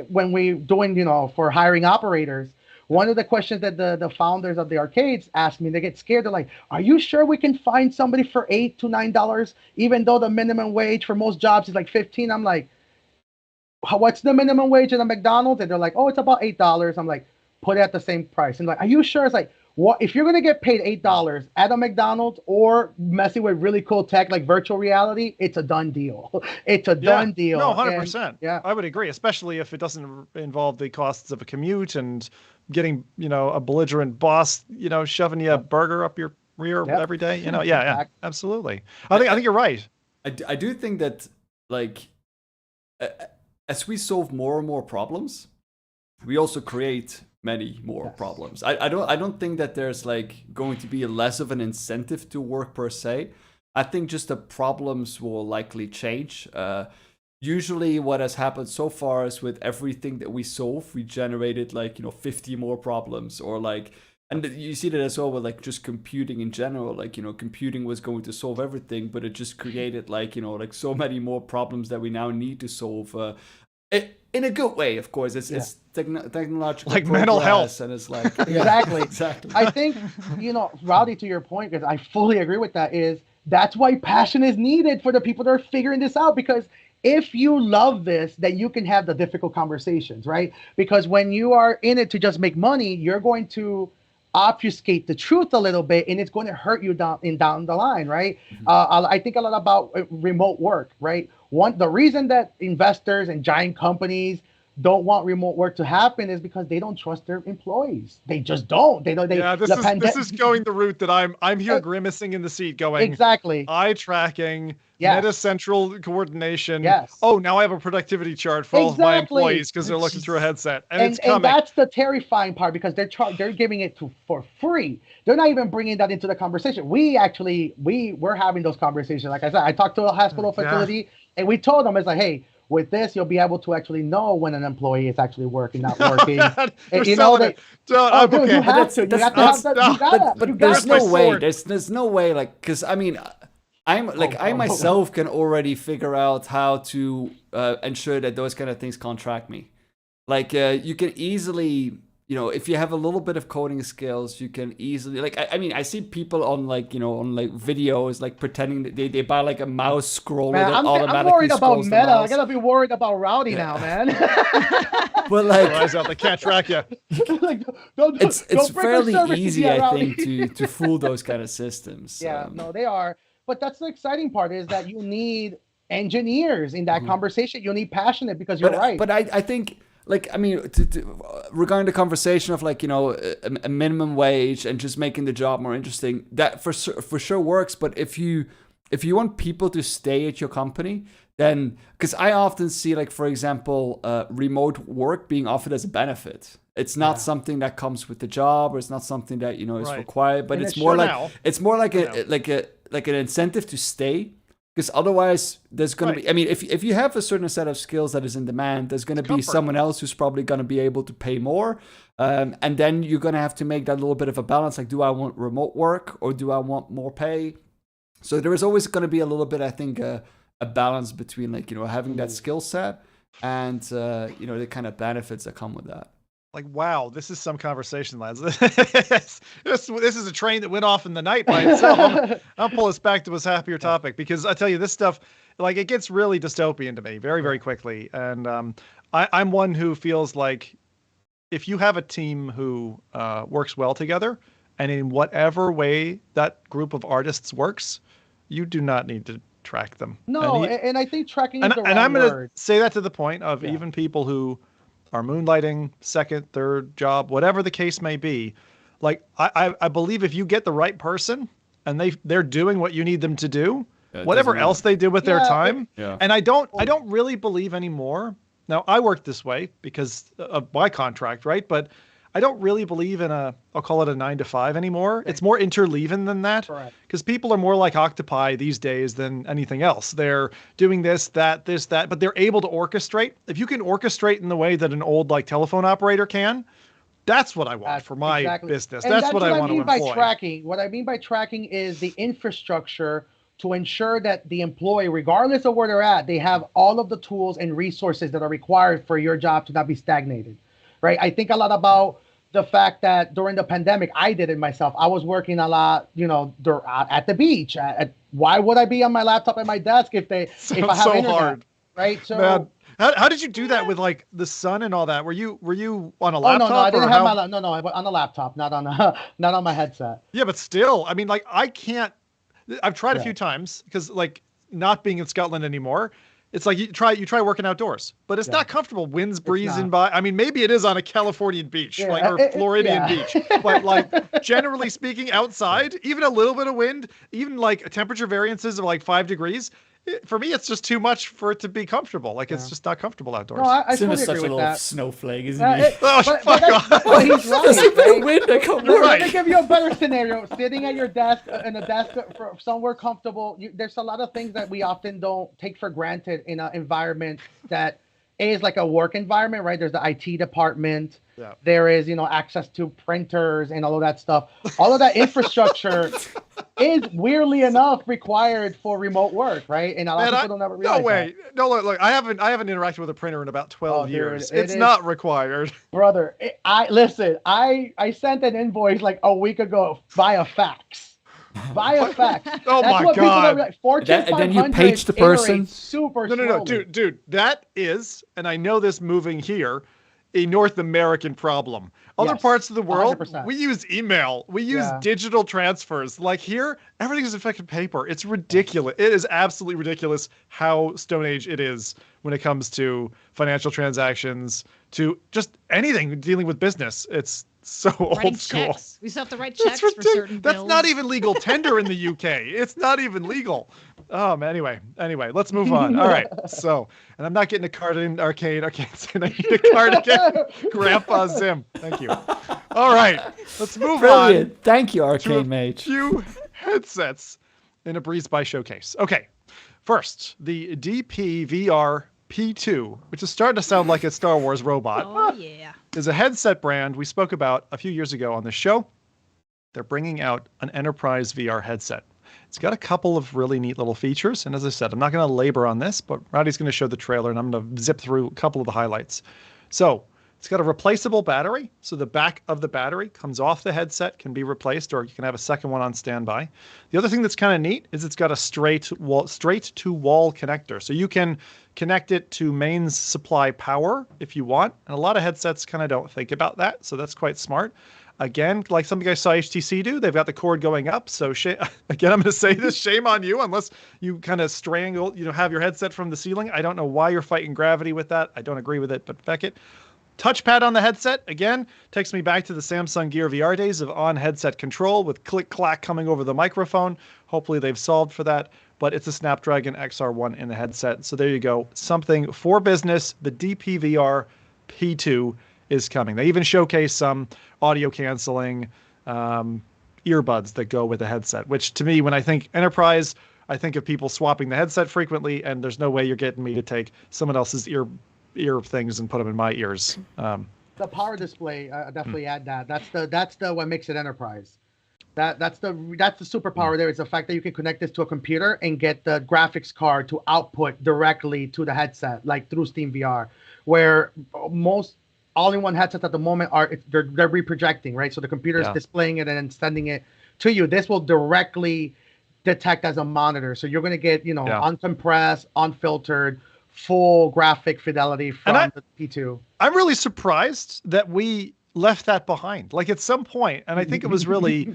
when we doing, for hiring operators, one of the questions that the founders of the arcades ask me, they get scared. They're like, are you sure we can find somebody for $8 to $9, even though the minimum wage for most jobs is like 15? I'm like, what's the minimum wage at a McDonald's? And they're like, oh, it's about $8. I'm like, put it at the same price. And like, are you sure? It's like, what if you're going to get paid $8 at a McDonald's or messing with really cool tech like virtual reality? It's a done deal. It's a done deal. No, 100%. Yeah, I would agree, especially if it doesn't involve the costs of a commute and getting, a belligerent boss, shoving you a burger up your rear every day. Yeah, absolutely. I think you're right. I do think that, like, as we solve more and more problems, we also create many more problems. I don't think that there's like going to be less of an incentive to work per se. I think just the problems will likely change. Usually what has happened so far is with everything that we solve, we generated 50 more problems, or and you see that as well with just computing in general. Computing was going to solve everything, but it just created so many more problems that we now need to solve. In a good way, of course. It's technological, like mental health, and it's exactly. I think Rowdy, to your point, because I fully agree with that, is that's why passion is needed for the people that are figuring this out. Because if you love this, then you can have the difficult conversations, right? Because when you are in it to just make money, you're going to obfuscate the truth a little bit, and it's going to hurt you down the line, right? Mm-hmm. I think a lot about remote work, right? The reason that investors and giant companies don't want remote work to happen is because they don't trust their employees. They just don't. They don't. This is going the route that I'm here grimacing in the seat, going exactly eye tracking, Yes. Meta central coordination. Yes. Oh, now I have a productivity chart for all of my employees because they're looking through a headset, and it's coming. And that's the terrifying part because they're giving it for free. They're not even bringing that into the conversation. We're having those conversations. Like I said, I talked to a hospital facility, and we told them, it's like, hey, with this, you'll be able to actually know when an employee is actually working, not working. And you know that. Dude, you have to. You have to have that. You gotta. But there's no way. There's no way. Like, because I mean, I myself can already figure out how to ensure that those kind of things can't track me. Like, you can easily, if you have a little bit of coding skills, you can easily, like, I mean, I see people on like videos, like pretending that they buy like a mouse scroller that automatically I'm worried about scrolls Meta. the mouse. I gotta be worried about Rowdy now, man. But like, eyes out, they can't track you. Like, it's fairly easy, I Rowdy. think, to fool those kind of systems. Yeah, no, they are. But that's the exciting part is that you need engineers in that conversation. You need passionate because you're right. But I think, like, I mean, regarding the conversation of like, a minimum wage and just making the job more interesting, that for sure works. But if you want people to stay at your company, then, because I often see, like, for example, remote work being offered as a benefit. It's not something that comes with the job, or it's not something that is required. But it's more like an incentive to stay. Because otherwise, there's going to be, I mean, if you have a certain set of skills that is in demand, there's going to be someone else who's probably going to be able to pay more. And then you're going to have to make that little bit of a balance. Like, do I want remote work or do I want more pay? So there is always going to be a little bit, I think, a balance between, like, having that skill set and, the kind of benefits that come with that. Like, wow, this is some conversation, lads. this is a train that went off in the night by itself. I'll pull us back to a happier topic because I tell you, this stuff, like, it gets really dystopian to me very, very quickly. And I'm one who feels like if you have a team who works well together, and in whatever way that group of artists works, you do not need to track them. No, and I think tracking is the wrong word. And I'm going to say that to the point of even people who are moonlighting, second, third job, whatever the case may be. Like, I believe if you get the right person and they're doing what you need them to do, whatever else they did with their time. And I don't really believe anymore. Now, I work this way because of my contract, right? But I don't really believe in I'll call it a 9 to 5 anymore. Right. It's more interleaving than that. Because people are more like octopi these days than anything else. They're doing this, that, but they're able to orchestrate. If you can orchestrate in the way that an old like telephone operator can, that's what I want for my business. And that's what I want to employ. By tracking. What I mean by tracking is the infrastructure to ensure that the employee, regardless of where they're at, they have all of the tools and resources that are required for your job to not be stagnated. Right. I think a lot about the fact that during the pandemic, I did it myself. I was working a lot, at the beach. Why would I be on my laptop at my desk if I have internet? Hard. Right. So man, how did you do that with like the sun and all that? Were you on a laptop? No, I didn't have my no, on a laptop, not on my headset. Yeah, but still, I mean, like I can't. I've tried a few times because like not being in Scotland anymore. It's like you try working outdoors, but it's not comfortable. Winds breezing by. I mean, maybe it is on a Californian beach, or Floridian beach, but like generally speaking, outside, even a little bit of wind, even like temperature variances of like 5 degrees. For me, it's just too much for it to be it's just not comfortable outdoors. No, I Tim totally is such agree a with little that. snowflake, isn't he? Fuck off. Well, he's right. Wind, Let me give you a better scenario. Sitting at your desk, in a desk somewhere comfortable, there's a lot of things that we often don't take for granted in an environment that is like a work environment, right? There's the IT department. Yeah. There is, access to printers and all of that stuff. All of that infrastructure is weirdly enough required for remote work, right? And a lot of people don't ever realize No way. that. No, look, I haven't interacted with a printer in about 12 years. It's not required. Brother, I sent an invoice like a week ago via fax. Via fax. Oh my God. And then you page the person. Super No, dude, that is, and I know this moving here, a North American problem. Other Yes, parts of the world, 100%. we use email, we use digital transfers. Like here, everything is in fucking paper. It's ridiculous. It is absolutely ridiculous how Stone Age it is when it comes to financial transactions, to just anything dealing with business. It's so Writing old school. checks. We still have to write checks for certain That's bills. not even legal tender in the UK. It's not even legal. Anyway, let's move on. All right. So, and I'm not getting a card in Arcade. I need a card again. Grandpa Zim. Thank you. All right. Let's move Brilliant. on. Thank you, To Arcade a Mage. few headsets in a Breeze by showcase. Okay. First, the DPVR P2, which is starting to sound like a Star Wars robot. Oh, yeah. Is a headset brand we spoke about a few years ago on the show. They're bringing out an enterprise VR headset. It's got a couple of really neat little features. And as I said, I'm not going to labor on this, but Rowdy's going to show the trailer and I'm going to zip through a couple of the highlights. So it's got a replaceable battery. So the back of the battery comes off the headset, can be replaced, or you can have a second one on standby. The other thing that's kind of neat is it's got a straight to wall connector. So you can connect it to mains supply power if you want. And a lot of headsets kind of don't think about that. So that's quite smart. Again, like something I saw HTC do, they've got the cord going up. So again, I'm going to say this, shame on you, unless you kind of strangle, have your headset from the ceiling. I don't know why you're fighting gravity with that. I don't agree with it, but feck it. Touchpad on the headset, again, takes me back to the Samsung Gear VR days of on-headset control with click-clack coming over the microphone. Hopefully they've solved for that, but it's a Snapdragon XR1 in the headset. So there you go. Something for business. The DPVR P2 is coming. They even showcase some audio canceling earbuds that go with the headset, which to me, when I think enterprise, I think of people swapping the headset frequently, and there's no way you're getting me to take someone else's ear things and put them in my ears. The power display, definitely add that. That's the what makes it enterprise. That's the superpower there. It's the fact that you can connect this to a computer and get the graphics card to output directly to the headset, like through Steam VR, where most all-in-one headsets at the moment they're reprojecting, right? So the computer is displaying it and then sending it to you. This will directly detect as a monitor, so you're going to get uncompressed, unfiltered, full graphic fidelity from the P2. I'm really surprised that we left that behind. Like at some point, and I think it was really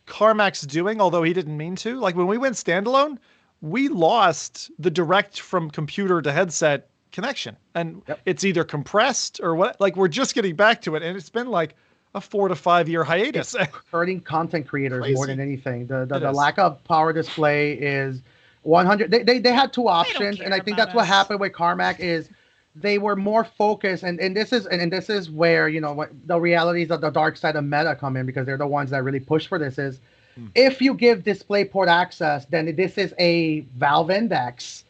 Carmack's doing, although he didn't mean to. Like when we went standalone, we lost the direct from computer to headset connection, and it's either compressed or what. Like we're just getting back to it, and it's been like a 4 to 5 year hiatus. It's hurting content creators Crazy. more than anything. The lack of power display is 100. They had two options, and I think that's what happened with Carmack is they were more focused, and this is where what the realities of the dark side of Meta come in, because they're the ones that really push for this. Is if you give DisplayPort access, then this is a Valve Index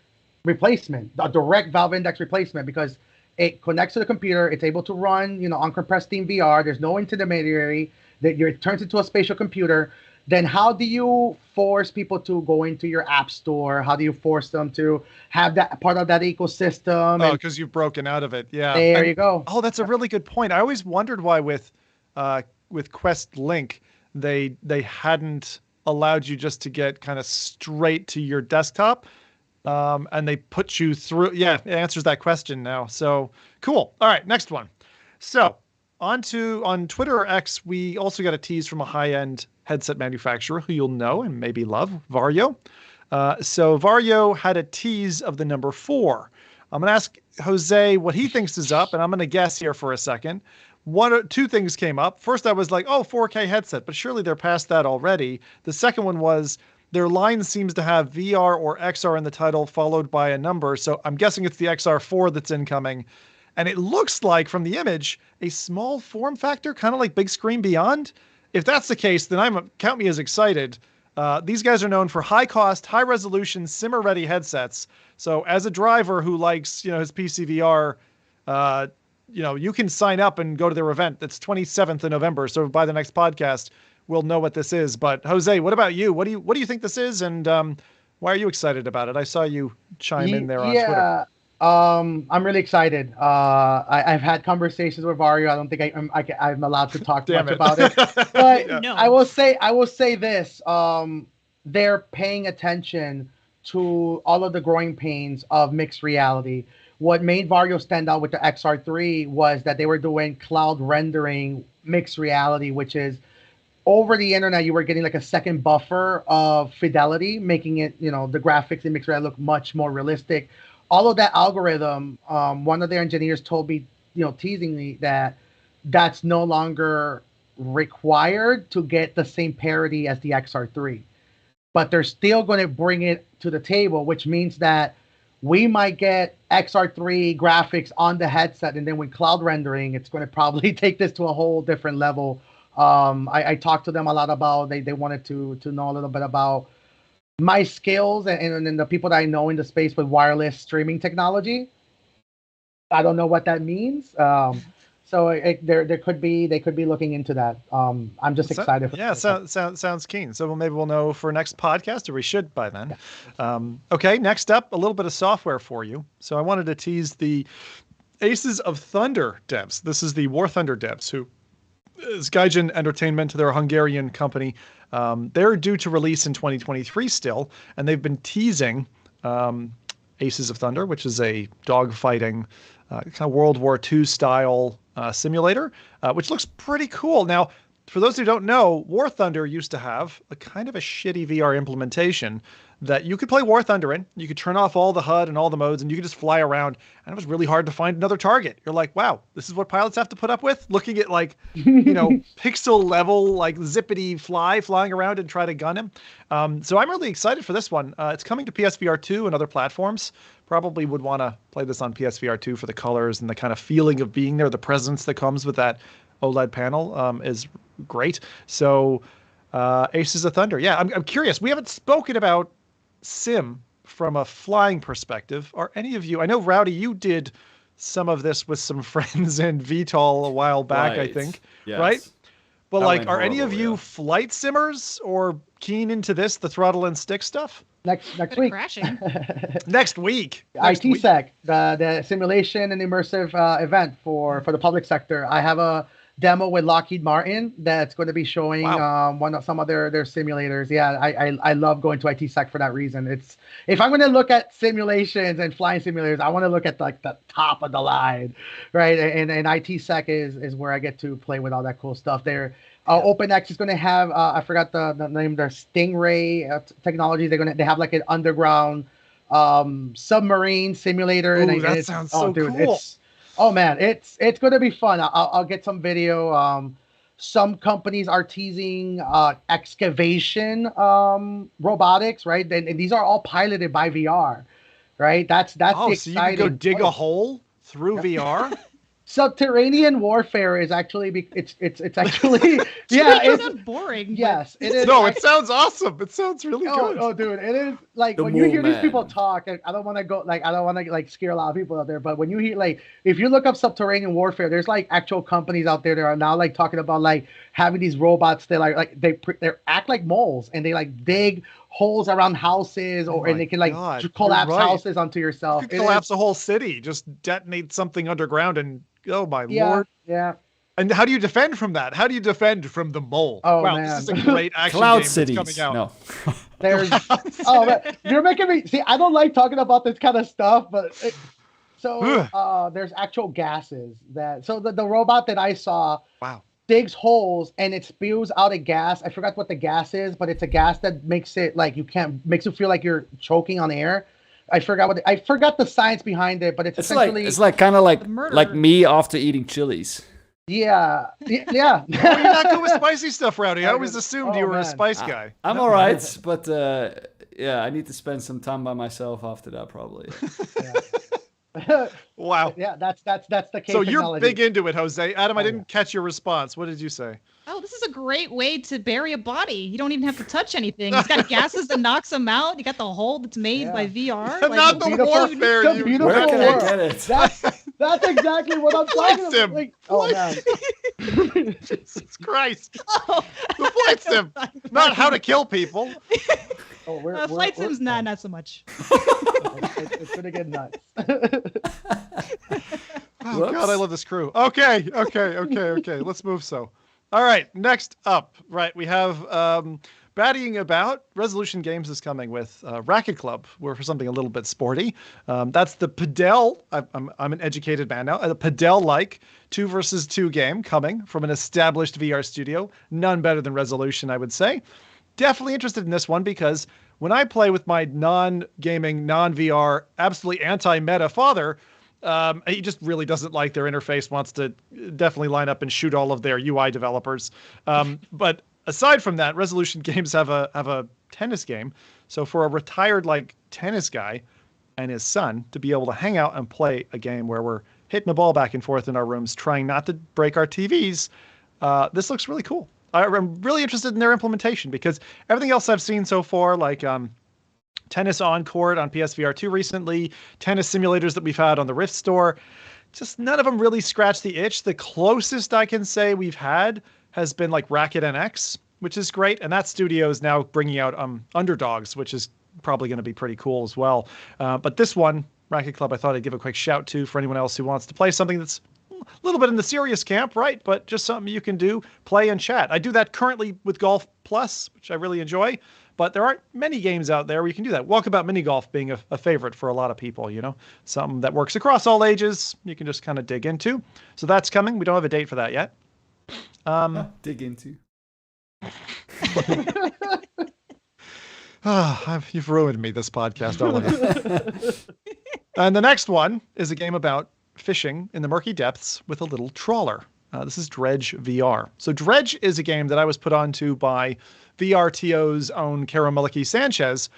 replacement, a direct Valve Index replacement, because it connects to the computer. It's able to run uncompressed Steam VR. There's no intermediary. It turns into a spatial computer. Then how do you force people to go into your app store? How do you force them to have that part of that ecosystem? Oh, because you've broken out of it. Yeah. There you go. Oh, that's a really good point. I always wondered why with Quest Link, they hadn't allowed you just to get kind of straight to your desktop. And they put you through. Yeah, it answers that question now. So cool. All right, next one. So on Twitter or X, we also got a tease from a high-end headset manufacturer who you'll know and maybe love, Vario. So Vario had a tease of the number 4. I'm going to ask Jose what he thinks is up, and I'm going to guess here for a second. Two things came up. First, I was like, 4K headset, but surely they're past that already. The second one was their line seems to have VR or XR in the title, followed by a number. So I'm guessing it's the XR4 that's incoming. And it looks like, from the image, a small form factor, kind of like Big Screen Beyond. If that's the case, then count me as excited. These guys are known for high cost, high resolution, simmer ready headsets. So as a driver who likes, his PC VR, you can sign up and go to their event. That's 27th of November. So by the next podcast, we'll know what this is. But Jose, what about you? What do you think this is? And why are you excited about it? I saw you chime in there on Twitter. I'm really excited. I've had conversations with Vario. I don't think I'm allowed to talk much about it. But no. I will say this. They're paying attention to all of the growing pains of mixed reality, what made Vario stand out with the XR3 was that they were doing cloud rendering mixed reality, which is over the internet, you were getting like a second buffer of fidelity, making it, the graphics in mixed reality look much more realistic. All of that algorithm, one of their engineers told me, teasingly, that that's no longer required to get the same parity as the XR3. But they're still going to bring it to the table, which means that we might get XR3 graphics on the headset, and then with cloud rendering, it's going to probably take this to a whole different level. I talked to them a lot about, they wanted to know a little bit about my skills and the people that I know in the space with wireless streaming technology. I don't know what that means. So they could be looking into that. I'm just excited. Sounds keen. So maybe we'll know for next podcast, or we should by then. Yeah. Okay, next up, a little bit of software for you. So I wanted to tease the Aces of Thunder devs. This is the War Thunder devs, who is Gaijin Entertainment. They're a Hungarian company. They're due to release in 2023 still, and they've been teasing Aces of Thunder, which is a dogfighting kind of World War II style simulator, which looks pretty cool. Now, for those who don't know, War Thunder used to have a kind of a shitty VR implementation that you could play War Thunder in. You could turn off all the HUD and all the modes, and you could just fly around. And it was really hard to find another target. You're like, wow, this is what pilots have to put up with? Looking at pixel level, zippity flying around and try to gun him. So I'm really excited for this one. It's coming to PSVR 2 and other platforms. Probably would want to play this on PSVR 2 for the colors and the kind of feeling of being there. The presence that comes with that OLED panel is great. So Aces of Thunder. Yeah, I'm curious. We haven't spoken about Sim from a flying perspective. Are any of you, I know, Rowdy, you did some of this with some friends in VTOL a while back, right. I think. Yes. Right? But that are any of you flight simmers or keen into this, the throttle and stick stuff? Next week. Crashing. Next week. ITSEC, the simulation and immersive event for the public sector. I have a demo with Lockheed Martin that's going to be showing some of their simulators. Yeah, I love going to ITSEC for that reason. It's, if I'm going to look at simulations and flying simulators, I want to look at the top of the line, right? And ITSEC is where I get to play with all that cool stuff there. OpenX is going to have I forgot the name, their Stingray technology. They have like an underground submarine simulator. Ooh, that sounds so cool. It's going to be fun. I'll get some video. Some companies are teasing excavation robotics, right? And these are all piloted by VR, right? That's the exciting. So you can go dig a hole through VR? Subterranean warfare is actually it's actually it's not boring. Yes, it is. No, it sounds awesome. It sounds really good. Oh, dude, it is like when you hear these people talk. And I don't want to scare a lot of people out there, but when you hear if you look up subterranean warfare, there's actual companies out there that are now talking about having these robots that they act like moles and they dig holes around houses and they can collapse houses onto yourself. You could collapse a whole city, just detonate something underground and oh my lord. Yeah. And how do you defend from that? How do you defend from the mole? Oh, wow, man. This is a great action Cloud game cities. that's coming out. No. There's man, you're making me see. I don't like talking about this kind of stuff, but there's actual gases so the robot that I saw digs holes and it spews out a gas. I forgot what the gas is, but it's a gas that makes it makes you feel like you're choking on air. I forgot the science behind it, but it's essentially kind of like me after eating chilies. Yeah. Well, you're not good with spicy stuff, Rowdy. I always assumed you were a spice guy. I'm all right, but I need to spend some time by myself after that, probably. Wow. Yeah, that's the case. So you're big into it, Jose. Adam, I didn't catch your response. What did you say? Oh, this is a great way to bury a body. You don't even have to touch anything. It's got gases that knocks them out. You got the hole that's made by VR. Not the warfare. Where can I get it? That's exactly what I'm talking about. Man. Jesus Christ. The flight sim. Not how to kill people. Flight sim's not so much. It's gonna get nuts. Oh God, I love this crew. Okay. Let's move. All right, next up, we have battying about, Resolution Games is coming with Racket Club, where for something a little bit sporty. That's the Padel. I'm an educated man now. A Padel-like 2 versus 2 game coming from an established VR studio. None better than Resolution, I would say. Definitely interested in this one because when I play with my non-gaming, non-VR, absolutely anti-meta father, he just really doesn't like their interface, wants to definitely line up and shoot all of their UI developers. But aside from that, Resolution Games have a tennis game. So for a retired like tennis guy and his son to be able to hang out and play a game where we're hitting the ball back and forth in our rooms, trying not to break our TVs, this looks really cool. I'm really interested in their implementation because everything else I've seen so far, like tennis on court on PSVR 2 recently, tennis simulators that we've had on the Rift Store, just none of them really scratch the itch. The closest I can say we've had has been like Racket NX, which is great. And that studio is now bringing out Underdogs, which is probably going to be pretty cool as well. But this one, Racket Club, I thought I'd give a quick shout to for anyone else who wants to play something that's a little bit in the serious camp, right? But just something you can do, play and chat. I do that currently with Golf Plus, which I really enjoy. But there aren't many games out there where you can do that. Walkabout Mini Golf being a favorite for a lot of people, you know, something that works across all ages. You can just kind of dig into. So that's coming. We don't have a date for that yet. Dig into. You've ruined me, this podcast, all of you. And the next one is a game about fishing in the murky depths with a little trawler. This is Dredge VR. So Dredge is a game that I was put onto by VRTO's own Karamaliki Sanchez.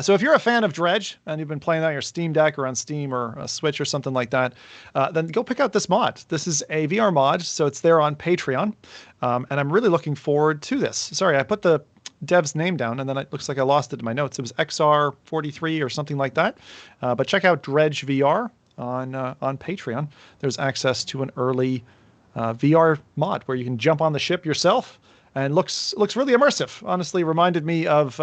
So if you're a fan of Dredge and you've been playing that on your Steam Deck or on Steam or a Switch or something like that, then go pick out this mod. This is a VR mod, so it's there on Patreon. And I'm really looking forward to this. Sorry, I put the dev's name down and then it looks like I lost it in my notes. It was XR43 or something like that. But check out Dredge VR on Patreon. There's access to an early VR mod where you can jump on the ship yourself and looks really immersive. Honestly, reminded me of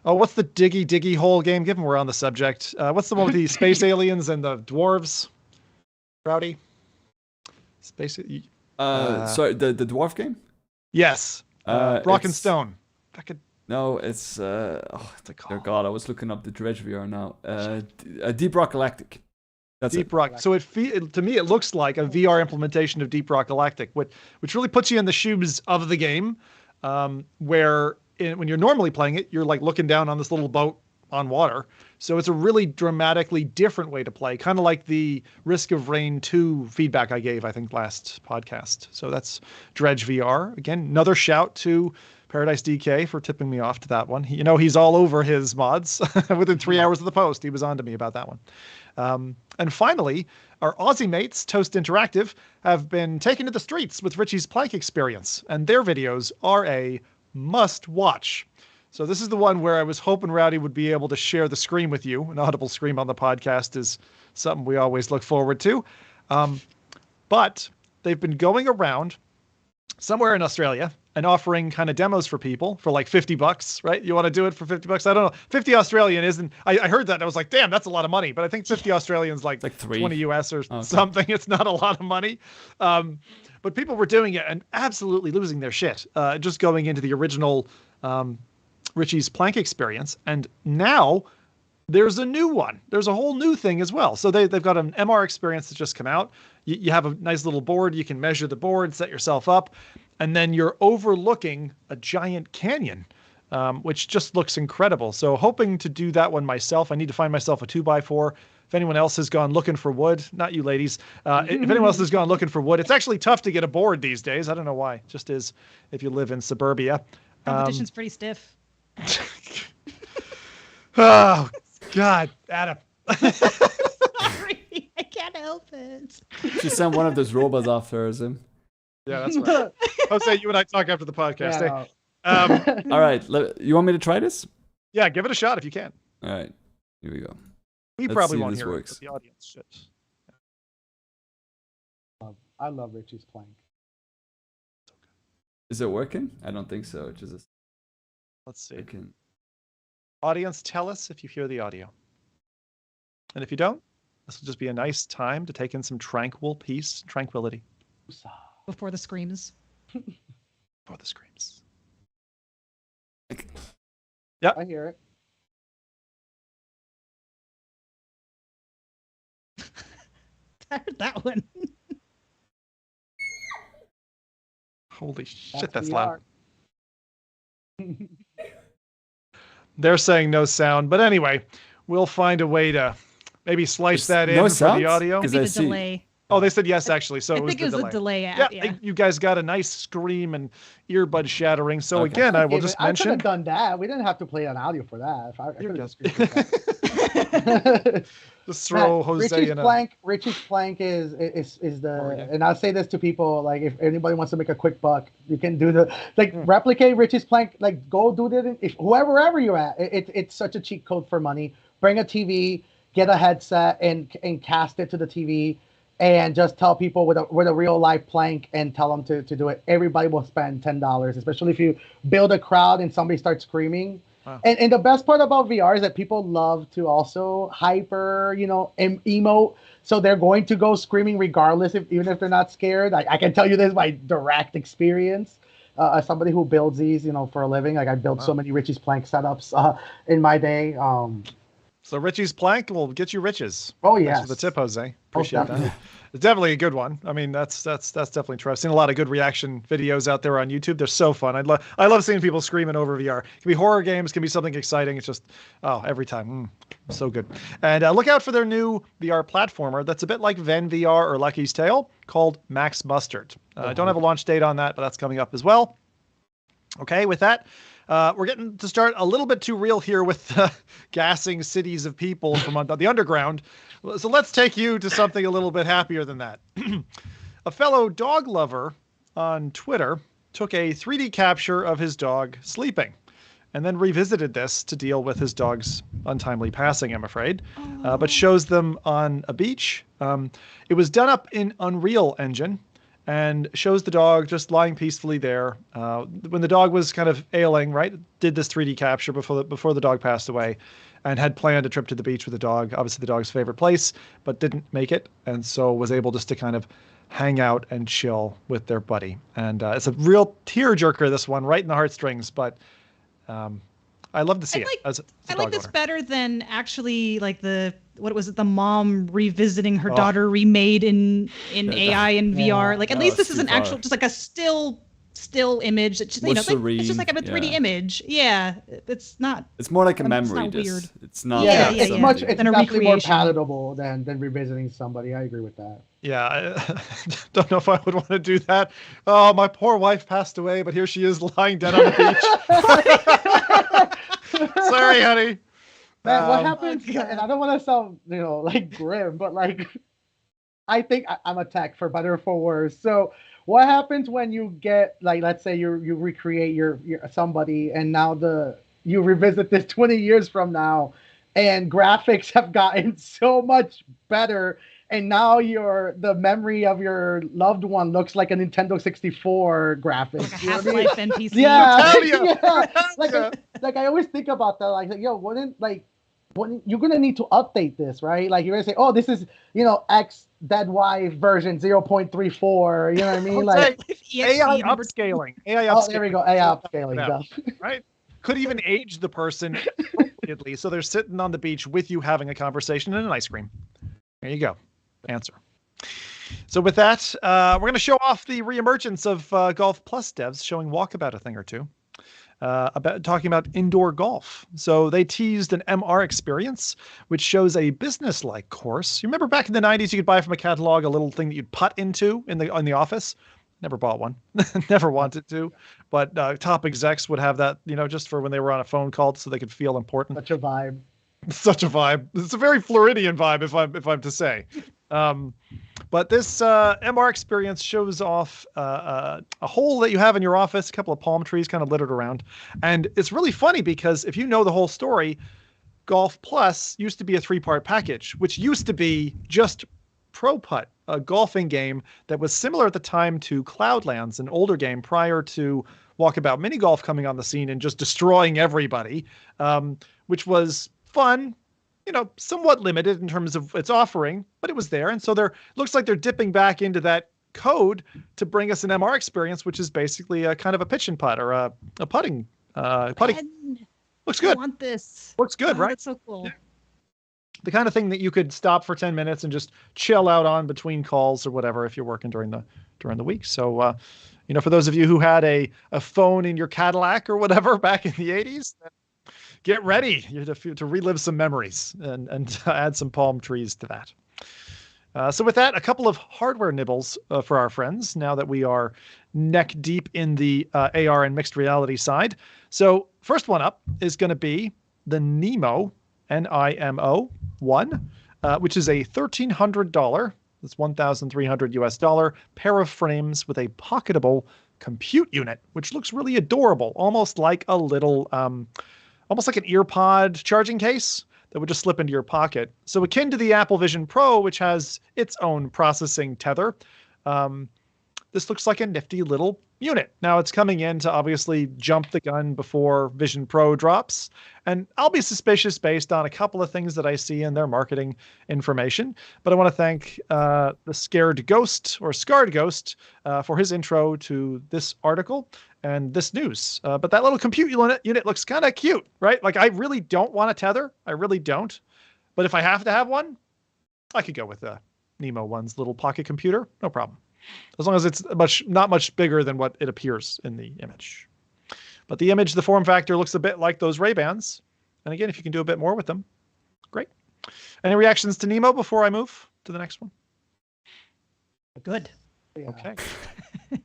what's the diggy hole game? Given we're on the subject, what's the one with the space aliens and the dwarves? Rowdy, space. Sorry, the dwarf game. Yes, Rock and Stone. No, it's dear God, I was looking up the Dredge VR now. Deep Rock Galactic. That's Deep Rock. So to me, it looks like a VR implementation of Deep Rock Galactic, which really puts you in the shoes of the game, where when you're normally playing it, you're like looking down on this little boat on water. So it's a really dramatically different way to play, kind of like the Risk of Rain 2 feedback I gave, I think, last podcast. So that's Dredge VR. Again, another shout to Paradise DK for tipping me off to that one. He's all over his mods. Within 3 hours of the post, he was on to me about that one. And finally, our Aussie mates, Toast Interactive, have been taken to the streets with Richie's Plank Experience, and their videos are a must-watch. So this is the one where I was hoping Rowdy would be able to share the screen with you. An audible scream on the podcast is something we always look forward to. But they've been going around somewhere in Australia and offering kind of demos for people for like $50, right? You want to do it for $50? I don't know. 50 Australian isn't. I heard that and I was like, damn, that's a lot of money. But I think 50 Australian's like 20 US or something. It's not a lot of money. But people were doing it and absolutely losing their shit. Just going into the original Richie's Plank Experience. And now there's a new one. There's a whole new thing as well. So they've got an MR experience that's just come out. You have a nice little board. You can measure the board, set yourself up. And then you're overlooking a giant canyon, which just looks incredible. So hoping to do that one myself. I need to find myself a 2x4. If anyone else has gone looking for wood, not you ladies, if anyone else has gone looking for wood, it's actually tough to get a board these days. I don't know why. It just is if you live in suburbia. Competition's pretty stiff. Oh, God, Adam. Sorry, I can't help it. Just send one of those robots after us. Yeah, that's right. Jose, you and I talk after the podcast. Yeah, All right, you want me to try this? Yeah, give it a shot if you can. All right, here we go. We Let's probably see if won't this hear works. it, but the audience should. I love Richie's Plank. Is it working? I don't think so. Just Let's see. working. Audience, tell us if you hear the audio. And if you don't, this will just be a nice time to take in some tranquility. Before the screams. For the screams. Yep. I hear it. I heard that one. Holy shit, that's loud. VR. They're saying no sound, but anyway, we'll find a way to maybe slice that in for the audio. Maybe the delay. Oh, they said yes, actually. So I think it was the a delay. Yeah, you guys got a nice scream and earbud shattering. So again, I will just mention. I could have done that. We didn't have to play an audio for that. I could have just just throw Jose in a... Richie's plank is the, and I'll say this to people, like if anybody wants to make a quick buck, you can do the replicate Richie's plank, like go do that. If wherever you're at, it's such a cheat code for money. Bring a TV, get a headset, and cast it to the TV. And just tell people with a real life plank and tell them to do it. Everybody will spend $10, especially if you build a crowd and somebody starts screaming. Wow. And the best part about VR is that people love to also hyper, emote. So they're going to go screaming regardless, even if they're not scared. I can tell you this by direct experience. As somebody who builds these, for a living, like I built so many Richie's plank setups in my day. So Richie's plank will get you riches. Oh yeah, thanks for the tip, Jose. Appreciate that. It's definitely a good one. I mean, that's definitely true. I've seen a lot of good reaction videos out there on YouTube. They're so fun. I love seeing people screaming over VR. It can be horror games, can be something exciting. It's just every time, so good. And look out for their new VR platformer that's a bit like Ven VR or Lucky's Tale, called Max Mustard. I don't have a launch date on that, but that's coming up as well. Okay, with that. We're getting to start a little bit too real here with gassing cities of people from the underground. So let's take you to something a little bit happier than that. A fellow dog lover on Twitter took a 3D capture of his dog sleeping and then revisited this to deal with his dog's untimely passing, I'm afraid, but shows them on a beach. It was done up in Unreal Engine. And shows the dog just lying peacefully there. When the dog was kind of ailing, right? Did this 3D capture before the dog passed away, and had planned a trip to the beach with the dog. Obviously, the dog's favorite place, but didn't make it, and so was able just to kind of hang out and chill with their buddy. And it's a real tearjerker, this one, right in the heartstrings. But I love to see it. I like this better than actually like the mom revisiting her daughter remade in AI and VR. Like at least this is an actual, just like a still image. It's just, it's just like a 3D image. Yeah, it's not. It's more like a memory. It's weird. It's not. It's definitely more palatable than revisiting somebody. I agree with that. Yeah, I don't know if I would want to do that. Oh, my poor wife passed away, but here she is lying dead on the beach. Sorry, honey. Man, what happens? And I don't want to sound, like grim, but like, I think I'm a tech for better or for worse. So, what happens when you get like, let's say you recreate your somebody, and now you revisit this 20 years from now, and graphics have gotten so much better, and now the memory of your loved one looks like a Nintendo 64 graphic. Like a Half-Life NPC. Yeah. Like I always think about that. Like, when you're gonna need to update this, right? Like you're gonna say, oh, this is X Dead Wife version 0.34. You know what I mean? Like AI upscaling. Oh, there we go. AI upscaling. Yeah. Right. Could even age the person appropriately, so they're sitting on the beach with you having a conversation and an ice cream. There you go. Answer. So with that, we're going to show off the reemergence of Golf Plus devs, showing Walkabout a thing or two. Talking about indoor golf. So they teased an MR experience, which shows a business-like course. You remember back in the 90s, you could buy from a catalog a little thing that you'd putt into in the office. Never bought one. Never wanted to. But top execs would have that, just for when they were on a phone call, so they could feel important. Such a vibe. Such a vibe. It's a very Floridian vibe, if I'm to say. But this MR experience shows off a hole that you have in your office, a couple of palm trees kind of littered around. And it's really funny because if you know the whole story, Golf Plus used to be a 3-part package, which used to be just Pro Putt, a golfing game that was similar at the time to Cloudlands, an older game prior to Walkabout Mini Golf coming on the scene and just destroying everybody, which was fun, somewhat limited in terms of its offering, but it was there. And so looks like they're dipping back into that code to bring us an MR experience, which is basically a kind of a pitch and putt or a putting. What Looks good. I want this. Looks good, right? That's so cool. The kind of thing that you could stop for 10 minutes and just chill out on between calls or whatever if you're working during the week. So, for those of you who had a phone in your Cadillac or whatever back in the 80s, get ready to relive some memories and add some palm trees to that. So with that, a couple of hardware nibbles for our friends now that we are neck deep in the AR and mixed reality side. So first one up is going to be the Nemo, NIMO 1, which is a $1,300, that's $1,300 US pair of frames with a pocketable compute unit, which looks really adorable, almost like a little, almost like an earpod charging case that would just slip into your pocket. So akin to the Apple Vision Pro, which has its own processing tether, this looks like a nifty little unit. Now it's coming in to obviously jump the gun before Vision Pro drops. And I'll be suspicious based on a couple of things that I see in their marketing information. But I want to thank the Scared Ghost for his intro to this article and this news. But that little compute unit looks kind of cute, right? Like I really don't want a tether. I really don't. But if I have to have one, I could go with Nemo 1's little pocket computer. No problem. As long as it's not much bigger than what it appears in the image. But the image, the form factor looks a bit like those Ray-Bans. And again, if you can do a bit more with them, great. Any reactions to Nemo before I move to the next one? Good. Yeah. Okay.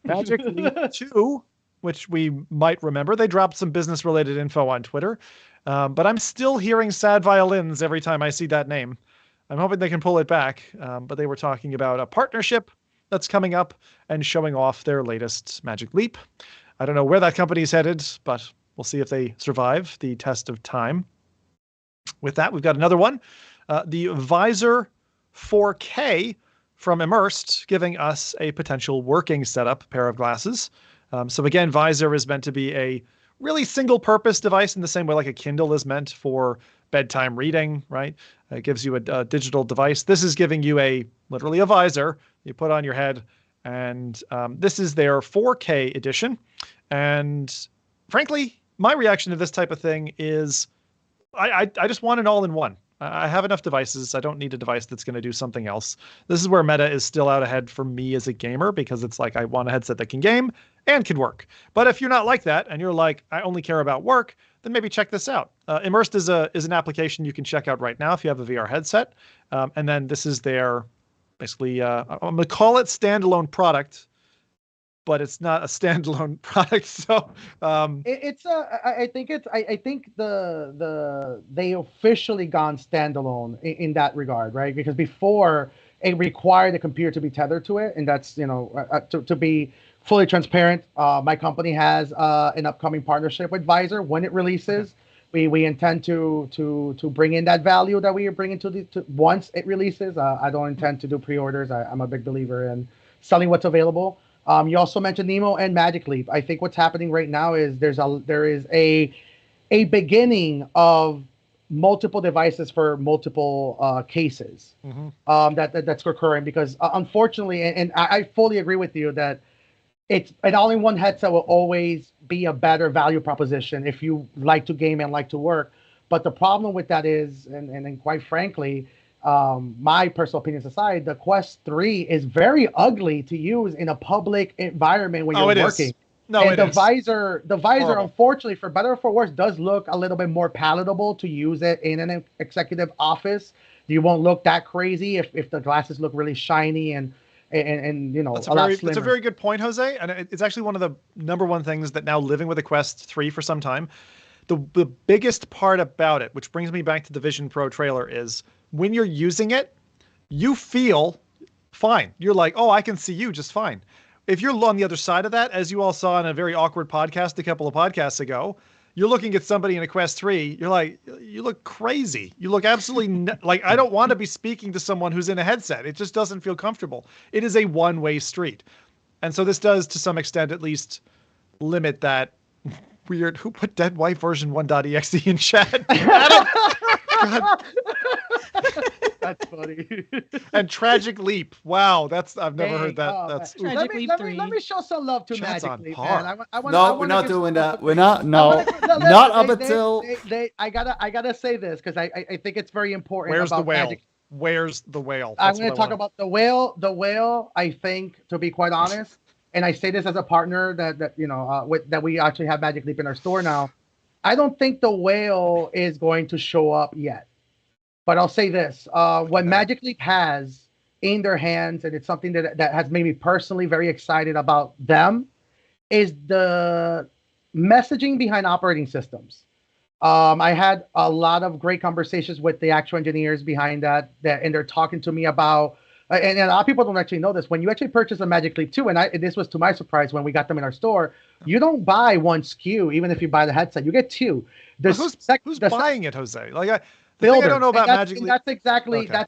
Magic Leap 2, which we might remember. They dropped some business-related info on Twitter. But I'm still hearing sad violins every time I see that name. I'm hoping they can pull it back. But they were talking about a partnership that's coming up and showing off their latest Magic Leap. I don't know where that company's headed, but we'll see if they survive the test of time. With that, we've got another one. The Visor 4K from Immersed, giving us a potential working setup pair of glasses. So again, Visor is meant to be a really single-purpose device in the same way like a Kindle is meant for bedtime reading, right? It gives you a digital device. This is giving you literally a visor you put on your head. And this is their 4K edition. And frankly, my reaction to this type of thing is I just want an all-in-one. I have enough devices. I don't need a device that's going to do something else. This is where Meta is still out ahead for me as a gamer, because it's like I want a headset that can game and can work. But if you're not like that and you're like, I only care about work, then maybe check this out. Immersed is an application you can check out right now if you have a VR headset. And then this is their basically, I'm going to call it standalone product, but it's not a standalone product. So I think they officially gone standalone in that regard, right? Because before it required the computer to be tethered to it, and that's to be fully transparent. My company has an upcoming partnership with Visor. When it releases, we intend to bring in that value that we are bringing to once it releases. I don't intend to do pre-orders. I'm a big believer in selling what's available. You also mentioned Nemo and Magic Leap. I think what's happening right now is there is a beginning of multiple devices for multiple cases that's occurring, because unfortunately, and I fully agree with you that it's an all-in-one headset will always be a better value proposition if you like to game and like to work. But the problem with that is, and quite frankly, my personal opinions aside, the Quest 3 is very ugly to use in a public environment when you're working. The visor, unfortunately, for better or for worse, does look a little bit more palatable to use it in an executive office. You won't look that crazy if the glasses look really shiny and that's a very good point, Jose. And it's actually one of the number one things that now living with a Quest 3 for some time, the biggest part about it, which brings me back to the Vision Pro trailer, is when you're using it, you feel fine. You're like, oh, I can see you just fine. If you're on the other side of that, as you all saw in a very awkward podcast a couple of podcasts ago, you're looking at somebody in a Quest 3, you're like, you look crazy. You look absolutely like, I don't want to be speaking to someone who's in a headset. It just doesn't feel comfortable. It is a one-way street. And so this does, to some extent, at least limit that weird, who put Dead Wife version 1.exe in chat? That's funny. And Tragic Leap. Wow, I've never heard that. Oh, That's man. Tragic Leap 3. Let me show some love to Chat's Magic on Leap, par. man. I No, we're not doing that. We're not. No, not up until. I gotta say this because I think it's very important. Where's the about whale? Magic. Where's the whale? I'm That's going to what I talk want. about the whale. The whale, I think, to be quite honest, and I say this as a partner that that we actually have Magic Leap in our store now. I don't think the whale is going to show up yet. But I'll say this: what Magic Leap has in their hands, and it's something that has made me personally very excited about them, is the messaging behind operating systems. I had a lot of great conversations with the actual engineers behind that, and they're talking to me about. And a lot of people don't actually know this. When you actually purchase a Magic Leap 2, and this was to my surprise when we got them in our store, you don't buy one SKU, even if you buy the headset. You get two. Who's buying it, Jose? Like, the builder. thing I don't know about Magic Leap. That's exactly Okay.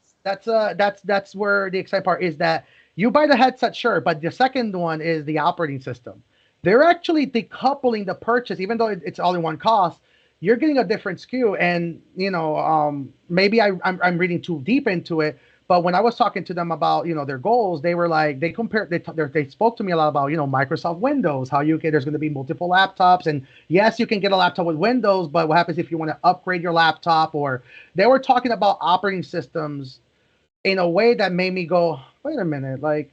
that's where the exciting part is, that you buy the headset, sure, but the second one is the operating system. They're actually decoupling the purchase, even though it's all in one cost. You're getting a different SKU, and maybe I'm reading too deep into it. But when I was talking to them about their goals, they were like, they spoke to me a lot about Microsoft Windows, how there's going to be multiple laptops, and yes, you can get a laptop with Windows, but what happens if you want to upgrade your laptop? Or they were talking about operating systems in a way that made me go, wait a minute, like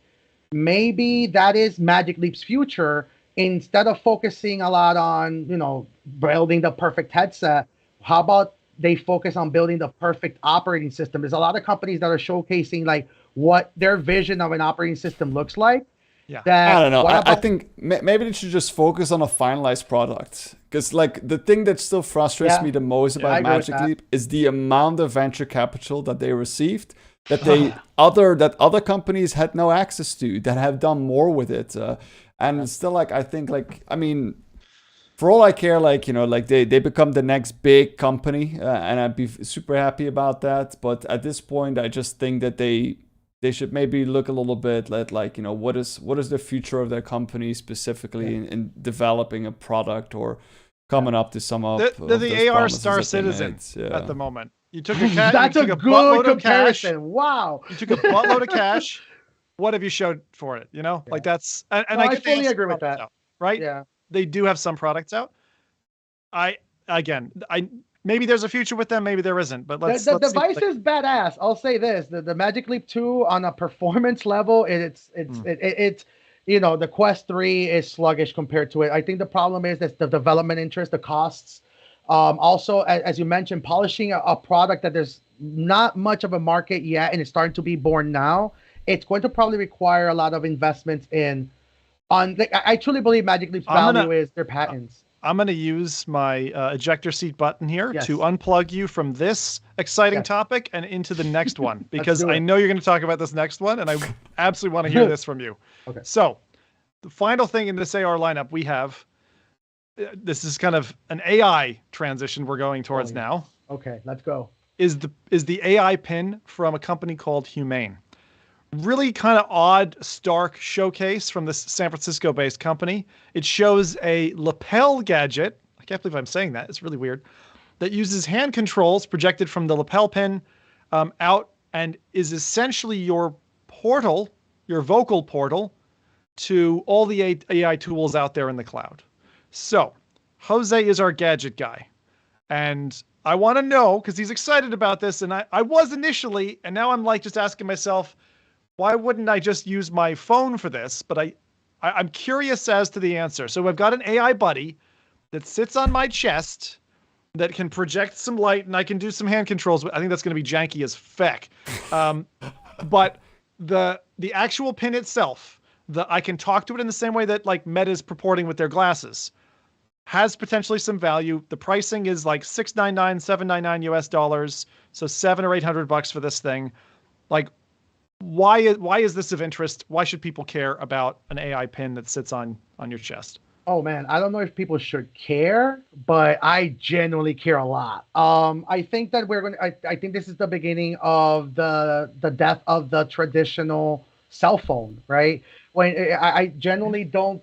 maybe that is Magic Leap's future. Instead of focusing a lot on building the perfect headset, how about they focus on building the perfect operating system? There's a lot of companies that are showcasing like what their vision of an operating system looks like. Yeah. I don't know. I think maybe they should just focus on a finalized product. Because like the thing that still frustrates me the most about Magic Leap is the amount of venture capital that they received that other companies had no access to, that have done more with it. And it's still like, I think like, I mean, for all I care, like, like they become the next big company, and I'd be super happy about that. But at this point, I just think that they should maybe look a little bit at like, what is the future of their company specifically in developing a product or coming up to some of the AR Star Citizen at the moment. You took a That's a good comparison. Wow. You took a buttload of cash. What have you showed for it? Like that's, and I fully agree with that. Right? Yeah. They do have some products out. Maybe there's a future with them, maybe there isn't. But let's the device is badass. I'll say this: the Magic Leap 2 on a performance level, it's the Quest 3 is sluggish compared to it. I think the problem is that the development interest, the costs. Also, as you mentioned, polishing a product that there's not much of a market yet, and it's starting to be born now. It's going to probably require a lot of investments in. I truly believe Magic Leap's value is their patents. I'm going to use my ejector seat button here to unplug you from this exciting topic and into the next one, because I know you're going to talk about this next one, and I absolutely want to hear this from you. Okay. So the final thing in this AR lineup we have, this is kind of an AI transition we're going towards now. Okay, let's go. Is the AI pin from a company called Humane. Really kind of odd, stark showcase from this San Francisco-based company. It shows a lapel gadget. I can't believe I'm saying that. It's really weird. That uses hand controls projected from the lapel pin out, and is essentially your portal, your vocal portal, to all the AI tools out there in the cloud. So, Jose is our gadget guy. And I want to know, because he's excited about this, and I was initially, and now I'm like just asking myself, why wouldn't I just use my phone for this? But I'm curious as to the answer. So I've got an AI buddy that sits on my chest that can project some light, and I can do some hand controls. I think that's going to be janky as feck. But the actual pin itself, I can talk to it in the same way that like Meta's purporting with their glasses, has potentially some value. The pricing is like $699, $799 US, so $700 or $800 for this thing. Like, why is this of interest? Why should people care about an AI pin that sits on your chest? Oh man, I don't know if people should care, but I genuinely care a lot. I think that I think this is the beginning of the death of the traditional cell phone, right? When I genuinely don't.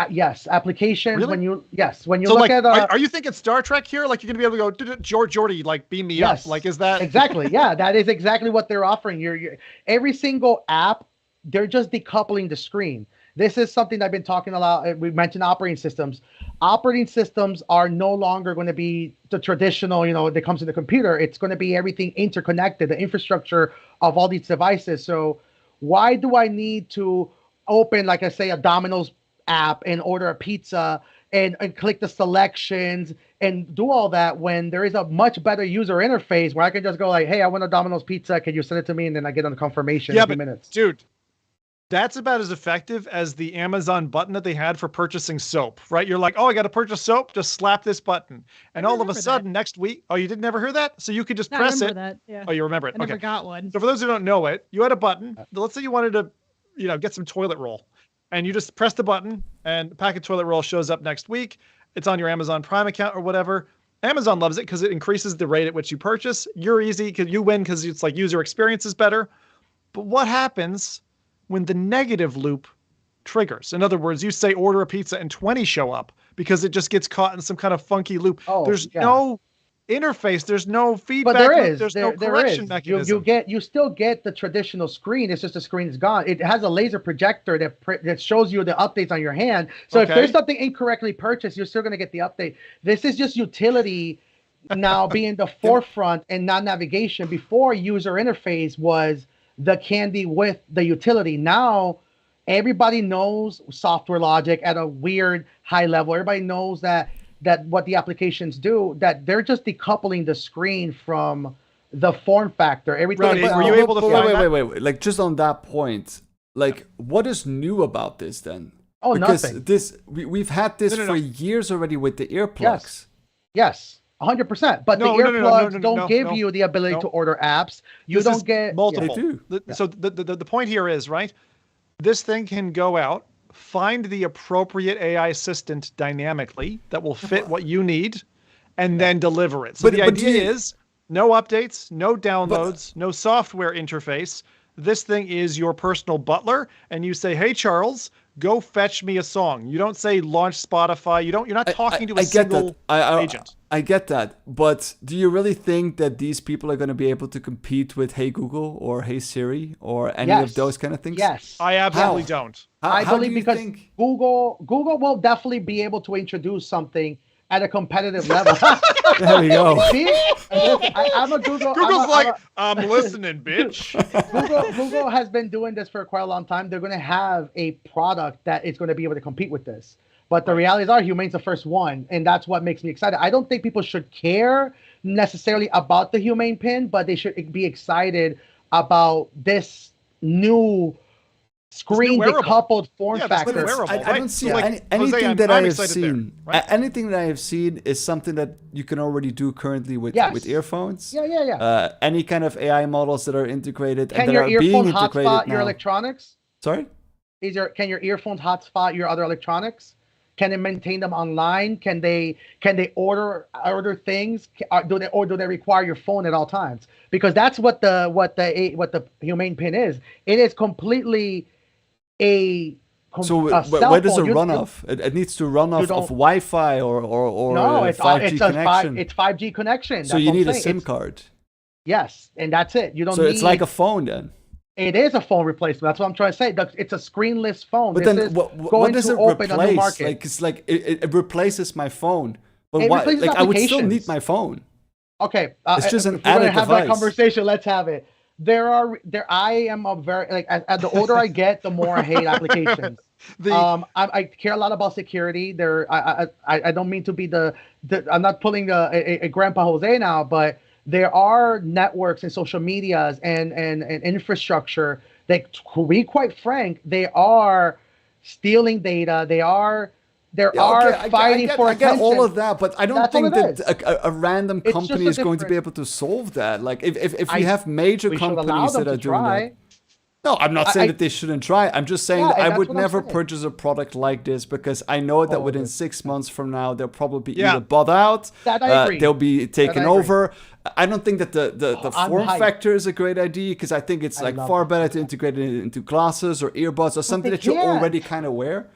Yes, applications. Really? When you So look like, at are you thinking Star Trek here? Like you're gonna be able to go, Jordy, like beam me up. Like is that exactly? Yeah, that is exactly what they're offering. You're every single app, they're just decoupling the screen. This is something I've been talking a lot. We mentioned operating systems. Operating systems are no longer going to be the traditional, that comes in the computer. It's going to be everything interconnected, the infrastructure of all these devices. So why do I need to open, like I say, a Domino's app and order a pizza and click the selections and do all that when there is a much better user interface where I can just go like, hey, I want a Domino's pizza. Can you send it to me? And then I get on the confirmation in a few minutes. Dude, that's about as effective as the Amazon button that they had for purchasing soap, right? You're like, oh, I got to purchase soap. Just slap this button. And all of a sudden next week, oh, you didn't never hear that? So you could just press it. That. Yeah. Oh, you remember it. I never got one. So for those who don't know it, you had a button. Let's say you wanted to, get some toilet roll. And you just press the button and the packet toilet roll shows up next week. It's on your Amazon Prime account or whatever. Amazon loves it because it increases the rate at which you purchase. You're easy because you win because it's like user experience is better. But what happens when the negative loop triggers? In other words, you say order a pizza and 20 show up because it just gets caught in some kind of funky loop. There's no interface. There's no feedback. But there's no correction mechanism. You still get the traditional screen. It's just the screen is gone. It has a laser projector that shows you the updates on your hand. So if there's something incorrectly purchased, you're still going to get the update. This is just utility now being the forefront and not navigation. Before, user interface was the candy with the utility. Now everybody knows software logic at a weird high level. Everybody knows that what the applications do, that they're just decoupling the screen from the form factor. Everything. Rowdy, were you able to find wait. Like just on that point, like what is new about this then? Oh, because nothing. We've had this for years already with the earplugs. Yes. 100%. But the earplugs don't give you the ability to order apps. You don't get multiple. They do. So the point here is, right, this thing can go out, find the appropriate AI assistant dynamically that will fit what you need, and then deliver it. So the idea is no updates, no downloads, no software interface. This thing is your personal butler, and you say, hey, Charles, go fetch me a song. You don't say launch Spotify. You're not talking to a single agent. I get that. But do you really think that these people are going to be able to compete with Hey Google or Hey Siri or any of those kind of things? Yes. I absolutely don't. I believe because Google will definitely be able to introduce something at a competitive level. There we go. See? I'm a Google. Google's I'm listening, bitch. Google has been doing this for quite a long time. They're going to have a product that is going to be able to compete with this. But the realities are Humane's the first one, and that's what makes me excited. I don't think people should care necessarily about the Humane pin, but they should be excited about this new screen decoupled form factor. I don't see anything that I have seen. Anything that I have seen is something that you can already do currently with earphones. Yeah. Any kind of AI models that are integrated and that are being integrated hotspot now. Your electronics? Sorry? Can your earphones hotspot your other electronics? Can they maintain them online? Can they order things? Do they require your phone at all times? Because that's what the Humane pin is. It is completely a where does it run off? It needs to run off of Wi-Fi or no, it's 5G connection. It's 5G connection. So you need a SIM card. Yes, and that's it. You don't. So it's like a phone then. It is a phone replacement. That's what I'm trying to say. It's a screenless phone. But then what does it replace? Like it's like it replaces my phone. But why? Like I would still need my phone. Okay, it's just an if we're gonna have device. that conversation. Let's have it. I am a very the older I get, the more I hate applications. I care a lot about security. I don't mean to be I'm not pulling a Grandpa Jose now, but there are networks and social medias and infrastructure that, to be quite frank, they are stealing data. They are fighting for attention. I get all of that, but I don't think that a random company is going to be able to solve that. Like if we have major companies that are doing that. No, I'm not saying that they shouldn't try. I'm just saying that I would never purchase a product like this because I know that within 6 months from now, they'll probably be either bought out, they'll be taken over. I don't think that the form factor is a great idea because I think it's far better to integrate it into glasses or earbuds or something that you already kind of wear.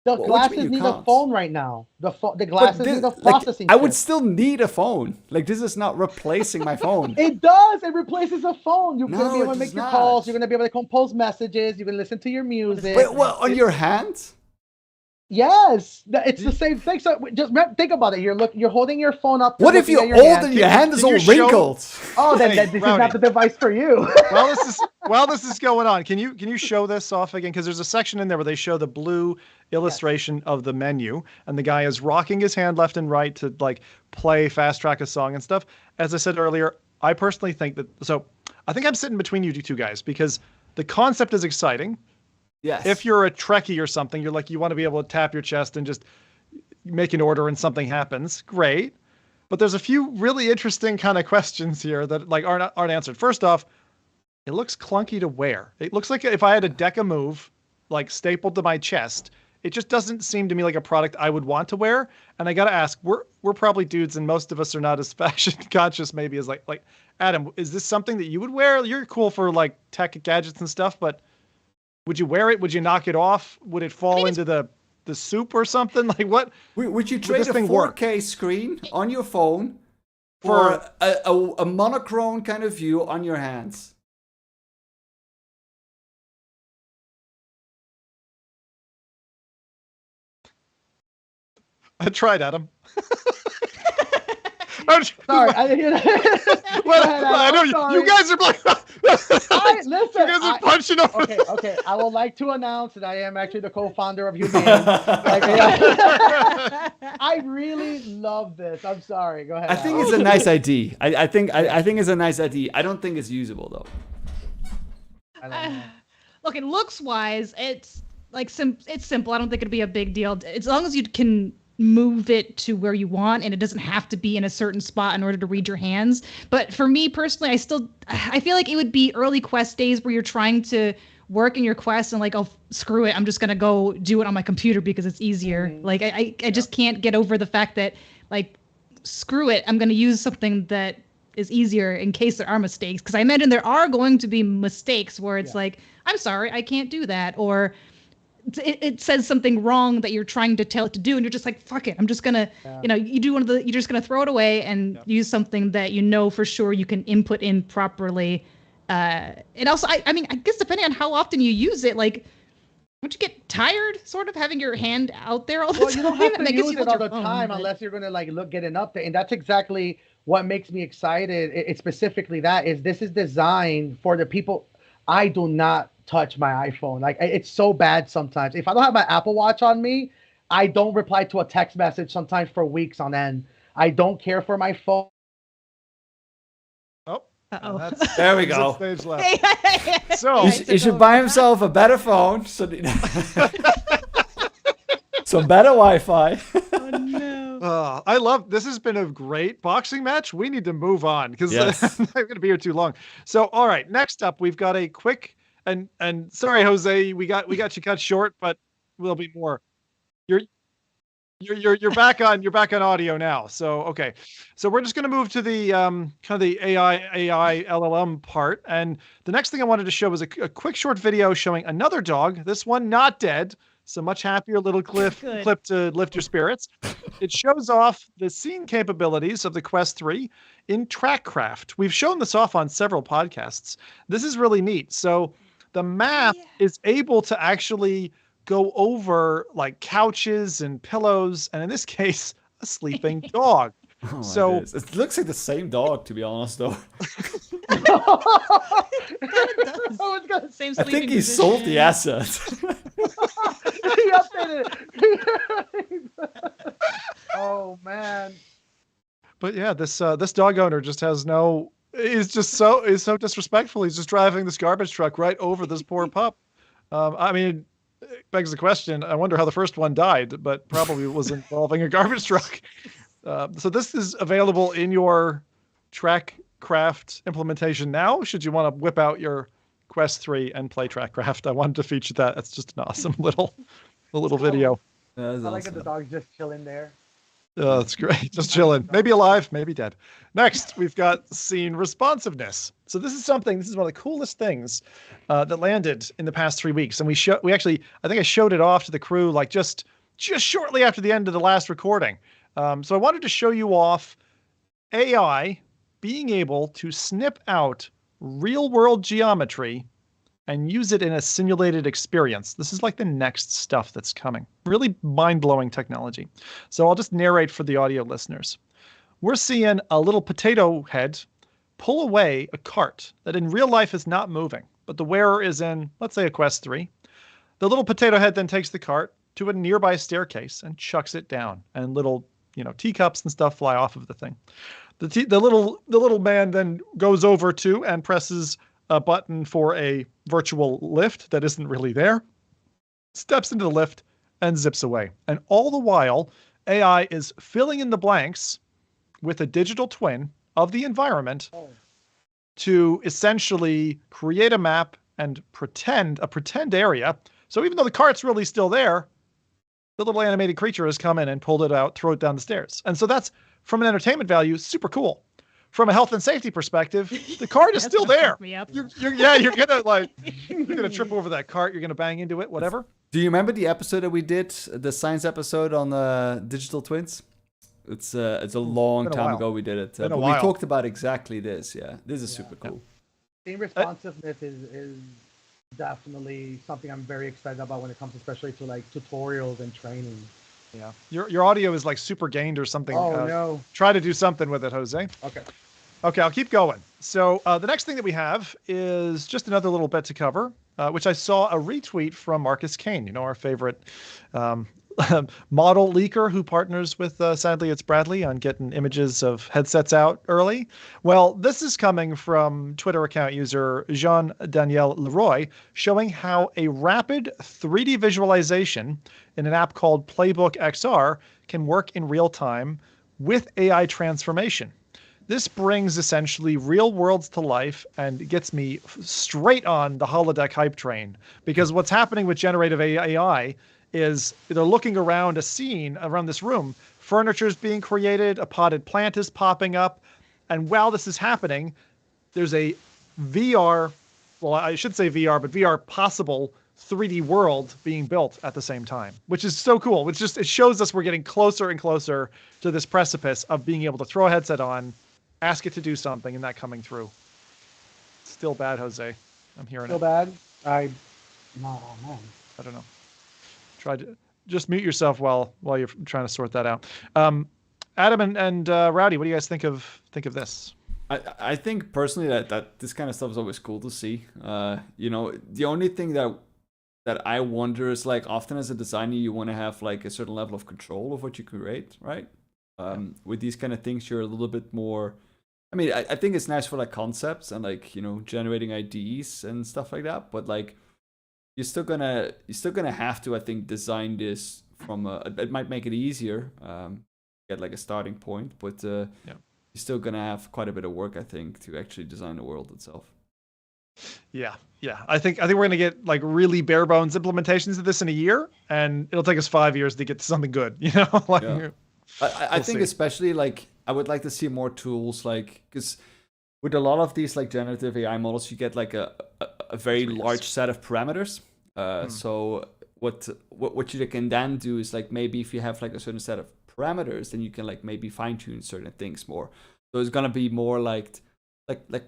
The What do you mean glasses you need can't? a phone right now. The But glasses need a like, processing I would chip. still need a phone. Like, this is not replacing my phone. It does. It replaces a phone. You're No, gonna be able it to does make your not. calls. You're gonna be able to compose messages. You can listen to your music. Wait, what? On your hand? Yes, it's the same thing. So just think about it. You're holding your phone up. What if looking you at hold and your hand is can all you show- wrinkled? Oh, then Hey, this is Rowdy. not the device for you. While this is going on, can you show this off again? Because there's a section in there where they show the blue illustration of the menu, and the guy is rocking his hand left and right to like play fast track a song and stuff. As I said earlier, I personally think that. So I think I'm sitting between you two guys because the concept is exciting. Yes. If you're a Trekkie or something, you're like you want to be able to tap your chest and just make an order and something happens. Great. But there's a few really interesting kind of questions here that like aren't answered. First off, it looks clunky to wear. It looks like if I had a deck a move like stapled to my chest, it just doesn't seem to me like a product I would want to wear. And I got to ask, we're probably dudes and most of us are not as fashion conscious maybe as like Adam, is this something that you would wear? You're cool for like tech gadgets and stuff, but would you wear it? Would you knock it off? Would it fall into the soup or something? Like what? Would you trade this a thing 4K work? screen on your phone for a monochrome kind of view on your hands? I tried, Adam. Sorry, I didn't hear that. Well, Go ahead, Adam, I know I'm sorry. you guys are like, Listen, you guys are punching over. Okay. I would like to announce that I am actually the co-founder of Humane. I really love this. I'm sorry. Go ahead. I think Adam. it's a nice idea. I think it's a nice idea. I don't think it's usable though. I don't know. Look, it looks wise. It's like it's simple. I don't think it'd be a big deal as long as you can move it to where you want and it doesn't have to be in a certain spot in order to read your hands. But for me personally, I feel like it would be early quest days where you're trying to work in your quest and like, oh, screw it, I'm just gonna go do it on my computer because it's easier. Mm-hmm. Like I just can't get over the fact that like, screw it, I'm gonna use something that is easier in case there are mistakes. Because I imagine there are going to be mistakes where it's like, I'm sorry, I can't do that, or it says something wrong that you're trying to tell it to do, and you're just like, fuck it, I'm just gonna, you're just gonna throw it away and use something that you know for sure you can input in properly. And also, I mean, I guess depending on how often you use it, like, would you get tired sort of having your hand out there all the time? You don't have I mean, I to guess use you it hold all your the phone, time but- unless you're gonna like get an update, and that's exactly what makes me excited. It's specifically this is designed for the people. I do not touch my iPhone. Like, it's so bad sometimes. If I don't have my Apple Watch on me, I don't reply to a text message sometimes for weeks on end. I don't care for my phone. Oh, Uh-oh. There we go. Stage left. So He should buy himself a better phone. So some better Wi-Fi. Oh no. I love this. Has been a great boxing match. We need to move on because Yes. I'm not going to be here too long. So, all right, next up, we've got a quick and sorry, Jose, we got you cut short, but there'll be more. You're back on audio now. So okay, so we're just going to move to the kind of the AI LLM part, and the next thing I wanted to show was a quick short video showing another dog. This one not dead. So much happier little clip to lift your spirits. It shows off the scene capabilities of the Quest 3 in TrackCraft. We've shown this off on several podcasts. This is really neat. So the map is able to actually go over like couches and pillows, and in this case, a sleeping dog. Oh, So it looks like the same dog, to be honest, though. Same I think he sold the asset. He updated it. Oh man. But yeah, this dog owner just has is so disrespectful. He's just driving this garbage truck right over this poor pup. I mean, it begs the question. I wonder how the first one died, but probably was involving a garbage truck. So this is available in your TrackCraft implementation now. Should you want to whip out your Quest 3 and play TrackCraft, I wanted to feature that. It's just an awesome little video. That is I like that awesome. the dog's just chilling there. Oh, that's great. Just chilling. Maybe alive, maybe dead. Next, we've got scene responsiveness. So this is one of the coolest things that landed in the past 3 weeks. And we actually, I think I showed it off to the crew like just just shortly after the end of the last recording. So I wanted to show you off AI being able to snip out real world geometry and use it in a simulated experience. This is like the next stuff that's coming. Really mind-blowing technology. So I'll just narrate for the audio listeners. We're seeing a little potato head pull away a cart that in real life is not moving, but the wearer is in, let's say, a Quest 3. The little potato head then takes the cart to a nearby staircase and chucks it down, and little, teacups and stuff fly off of the thing. The little man then goes over to and presses a button for a virtual lift that isn't really there, steps into the lift, and zips away. And all the while, AI is filling in the blanks with a digital twin of the environment to essentially create a map and pretend area. So even though the cart's really still there, the little animated creature has come in and pulled it out, throw it down the stairs. And so that's, from an entertainment value, super cool. From a health and safety perspective, the cart is still there. You're gonna trip over that cart. You're gonna bang into it, whatever. Do you remember the episode that we did, the science episode on digital twins? It's a long time ago we did it, but we talked about exactly this. Yeah, this is super cool. Team responsiveness is definitely something I'm very excited about when it comes especially to like tutorials and training. Yeah, your audio is like super gained or something. Oh no! Try to do something with it, Jose. Okay, I'll keep going. So the next thing that we have is just another little bit to cover, which I saw a retweet from Marcus Kane, our favorite model leaker who partners with, sadly, it's Bradley on getting images of headsets out early. Well, this is coming from Twitter account user Jean-Daniel Leroy, showing how a rapid 3D visualization in an app called Playbook XR can work in real time with AI transformation. This brings essentially real worlds to life and gets me straight on the holodeck hype train, because what's happening with generative AI is they're looking around a scene around this room. Furniture is being created, a potted plant is popping up, and while this is happening, there's a VR, well, I should say VR, but VR possible 3D world being built at the same time, which is so cool. It shows us we're getting closer and closer to this precipice of being able to throw a headset on, ask it to do something, and that coming through. Still bad, Jose. I'm hearing Still it. Bad? Man. I don't know. Try to just mute yourself while you're trying to sort that out. Adam and Rowdy, what do you guys think of this? I think personally that this kind of stuff is always cool to see. The only thing that I wonder is, like, often as a designer you want to have like a certain level of control of what you create, right? With these kind of things you're a little bit more. I mean, I think it's nice for like concepts and like generating IDs and stuff like that, but like. You're still gonna have to, I think, design this from it might make it easier, get like a starting point, but you're still gonna have quite a bit of work, I think, to actually design the world itself. Yeah. I think we're gonna get like really bare bones implementations of this in a year, and it'll take us 5 years to get to something good. I think especially like I would like to see more tools, like, because with a lot of these like generative AI models, you get like a very large set of parameters. So what you can then do is like maybe if you have like a certain set of parameters, then you can like maybe fine tune certain things more. So it's gonna be more like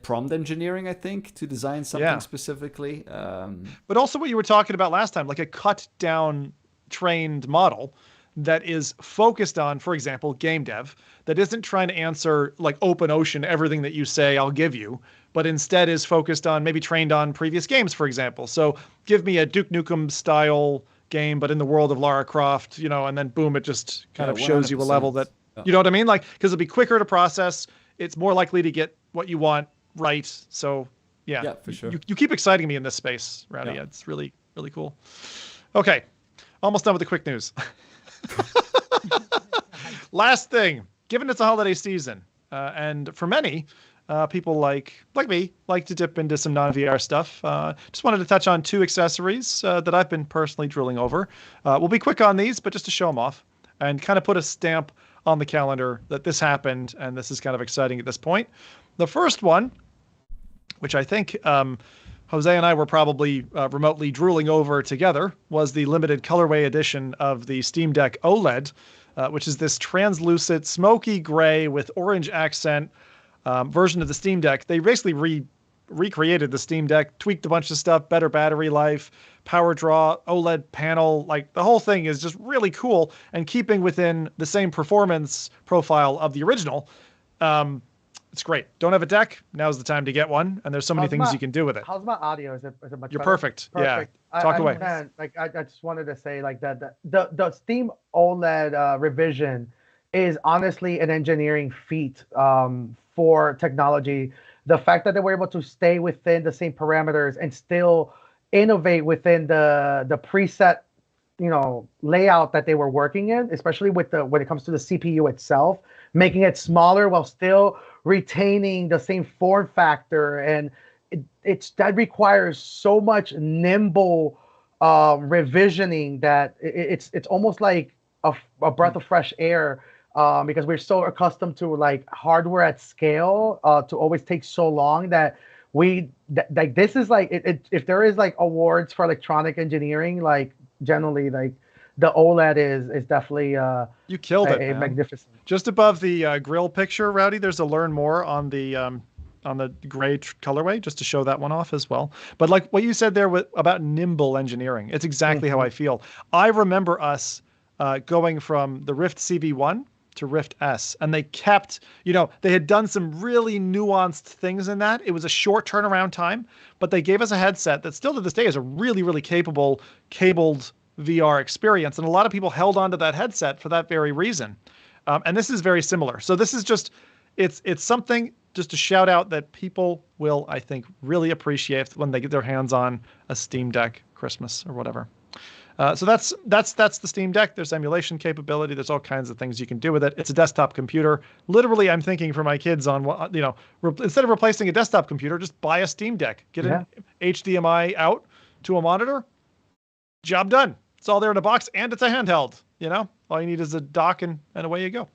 prompt engineering, I think, to design something specifically. But also what you were talking about last time, like a cut down trained model that is focused on, for example, game dev, that isn't trying to answer like open ocean, everything that you say I'll give you, but instead is focused on maybe trained on previous games, for example. So give me a Duke Nukem style game, but in the world of Lara Croft, and then boom, it just kind of shows you a level that, you know what I mean? Like, because it'll be quicker to process. It's more likely to get what you want right. So yeah for sure. You keep exciting me in this space, Rowdy. Yeah. It's really, really cool. Okay. Almost done with the quick news. Last thing, given it's a holiday season, and for many people like me like to dip into some non-VR stuff, just wanted to touch on 2 accessories that I've been personally drooling over. We'll be quick on these, but just to show them off and kind of put a stamp on the calendar that this happened, and this is kind of exciting at this point. The first one, which I think Jose and I were probably remotely drooling over together was the limited colorway edition of the Steam Deck OLED, which is this translucent, smoky gray with orange accent version of the Steam Deck. They basically recreated the Steam Deck, tweaked a bunch of stuff, better battery life, power draw, OLED panel. Like the whole thing is just really cool and keeping within the same performance profile of the original. It's great. Don't have a deck? Now's the time to get one. And there's so many things you can do with it. How's my audio? Is it much You're better? perfect. Yeah. Talk away. Man, like I just wanted to say like that the Steam OLED revision is honestly an engineering feat for technology. The fact that they were able to stay within the same parameters and still innovate within the preset, layout that they were working in, especially when it comes to the CPU itself, making it smaller while still retaining the same form factor, and that requires so much nimble revisioning that it's almost like a breath of fresh air, because we're so accustomed to like hardware at scale to always take so long that this is like if there is like awards for electronic engineering, like generally like the OLED is definitely you killed it, man. Magnificent. Just above the grill picture, Rowdy, there's a learn more on the gray colorway, just to show that one off as well. But like what you said there about nimble engineering, it's exactly how I feel. I remember us going from the Rift CV1 to Rift S, and they kept, they had done some really nuanced things in that. It was a short turnaround time, but they gave us a headset that still to this day is a really, really capable cabled VR experience. And a lot of people held onto that headset for that very reason. And this is very similar. So this is just, it's something just to shout out that people will, I think, really appreciate when they get their hands on a Steam Deck Christmas or whatever. So that's the Steam Deck. There's emulation capability. There's all kinds of things you can do with it. It's a desktop computer. Literally, I'm thinking for my kids on, instead of replacing a desktop computer, just buy a Steam Deck. Get an HDMI out to a monitor. Job done. It's all there in a box, and it's a handheld. All you need is a dock, and away you go.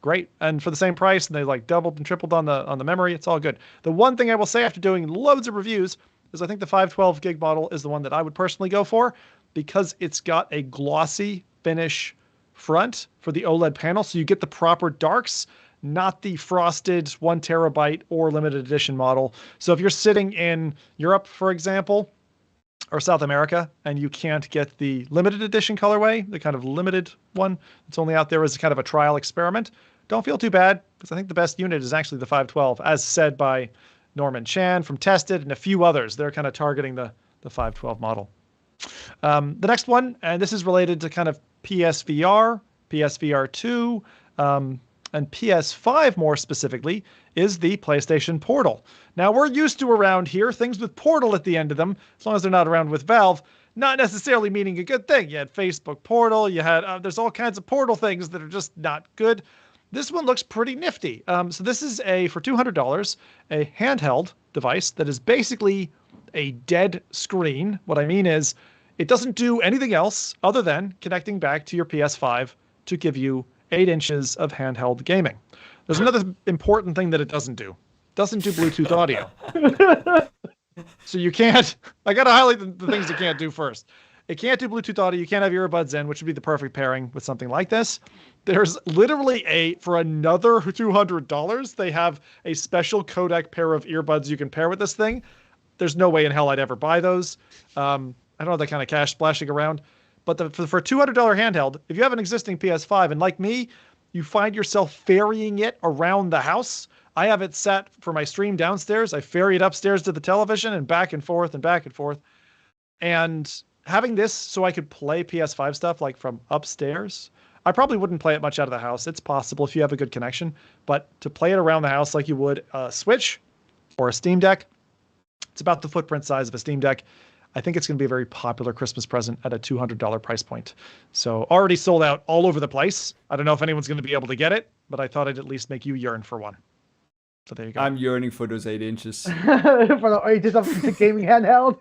Great. And for the same price, and they like doubled and tripled on the memory. It's all good. The one thing I will say after doing loads of reviews is I think the 512 gig model is the one that I would personally go for, because it's got a glossy finish front for the OLED panel. So you get the proper darks, not the frosted 1 terabyte or limited edition model. So if you're sitting in Europe, for example, or South America, and you can't get the limited edition colorway, the kind of limited one that's only out there as a kind of a trial experiment, don't feel too bad, because I think the best unit is actually the 512, as said by Norman Chan from Tested and a few others. They're kind of targeting the 512 model. The next one, and this is related to kind of PSVR, PSVR 2, and PS5 more specifically, is the PlayStation Portal. Now, we're used to around here things with Portal at the end of them, as long as they're not around with Valve, not necessarily meaning a good thing. You had Facebook Portal, you had, there's all kinds of Portal things that are just not good. This one looks pretty nifty. So this is for $200, a handheld device that is basically a dead screen. What I mean is it doesn't do anything else other than connecting back to your PS5 to give you 8 inches of handheld gaming. There's another important thing that it doesn't do. It doesn't do Bluetooth audio. So you can't, I got to highlight the things it can't do first. It can't do Bluetooth audio. You can't have earbuds in, which would be the perfect pairing with something like this. There's literally for another $200, they have a special codec pair of earbuds you can pair with this thing. There's no way in hell I'd ever buy those. I don't know that kind of cash splashing around. But for a $200 handheld, if you have an existing PS5, and like me, you find yourself ferrying it around the house. I have it set for my stream downstairs. I ferry it upstairs to the television and back and forth and back and forth. And having this so I could play PS5 stuff like from upstairs, I probably wouldn't play it much out of the house. It's possible if you have a good connection, but to play it around the house like you would a Switch or a Steam Deck, it's about the footprint size of a Steam Deck. I think it's going to be a very popular Christmas present at a $200 price point. So already sold out all over the place. I don't know if anyone's going to be able to get it, but I thought I'd at least make you yearn for one. So there you go. I'm yearning for those 8 inches. For the 8 inches of the gaming handheld.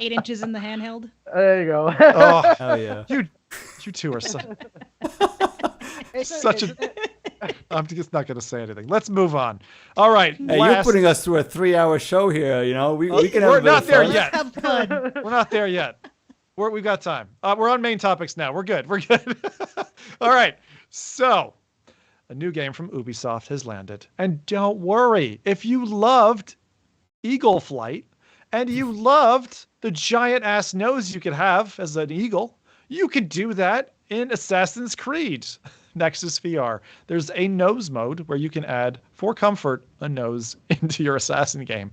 8 inches in the handheld. There you go. Oh, hell yeah. You two are such a... I'm just not going to say anything. Let's move on. All right. Hey, you're putting us through a 3-hour show here. You know, we can have We're a bit not of there fun. yet. Have fun. We're not there yet. We've got time. We're on main topics now. We're good. We're good. All right. So, a new game from Ubisoft has landed. And don't worry, if you loved Eagle Flight and you loved the giant ass nose you could have as an eagle, you could do that in Assassin's Creed Nexus VR. There's a nose mode where you can add, for comfort, a nose into your assassin game.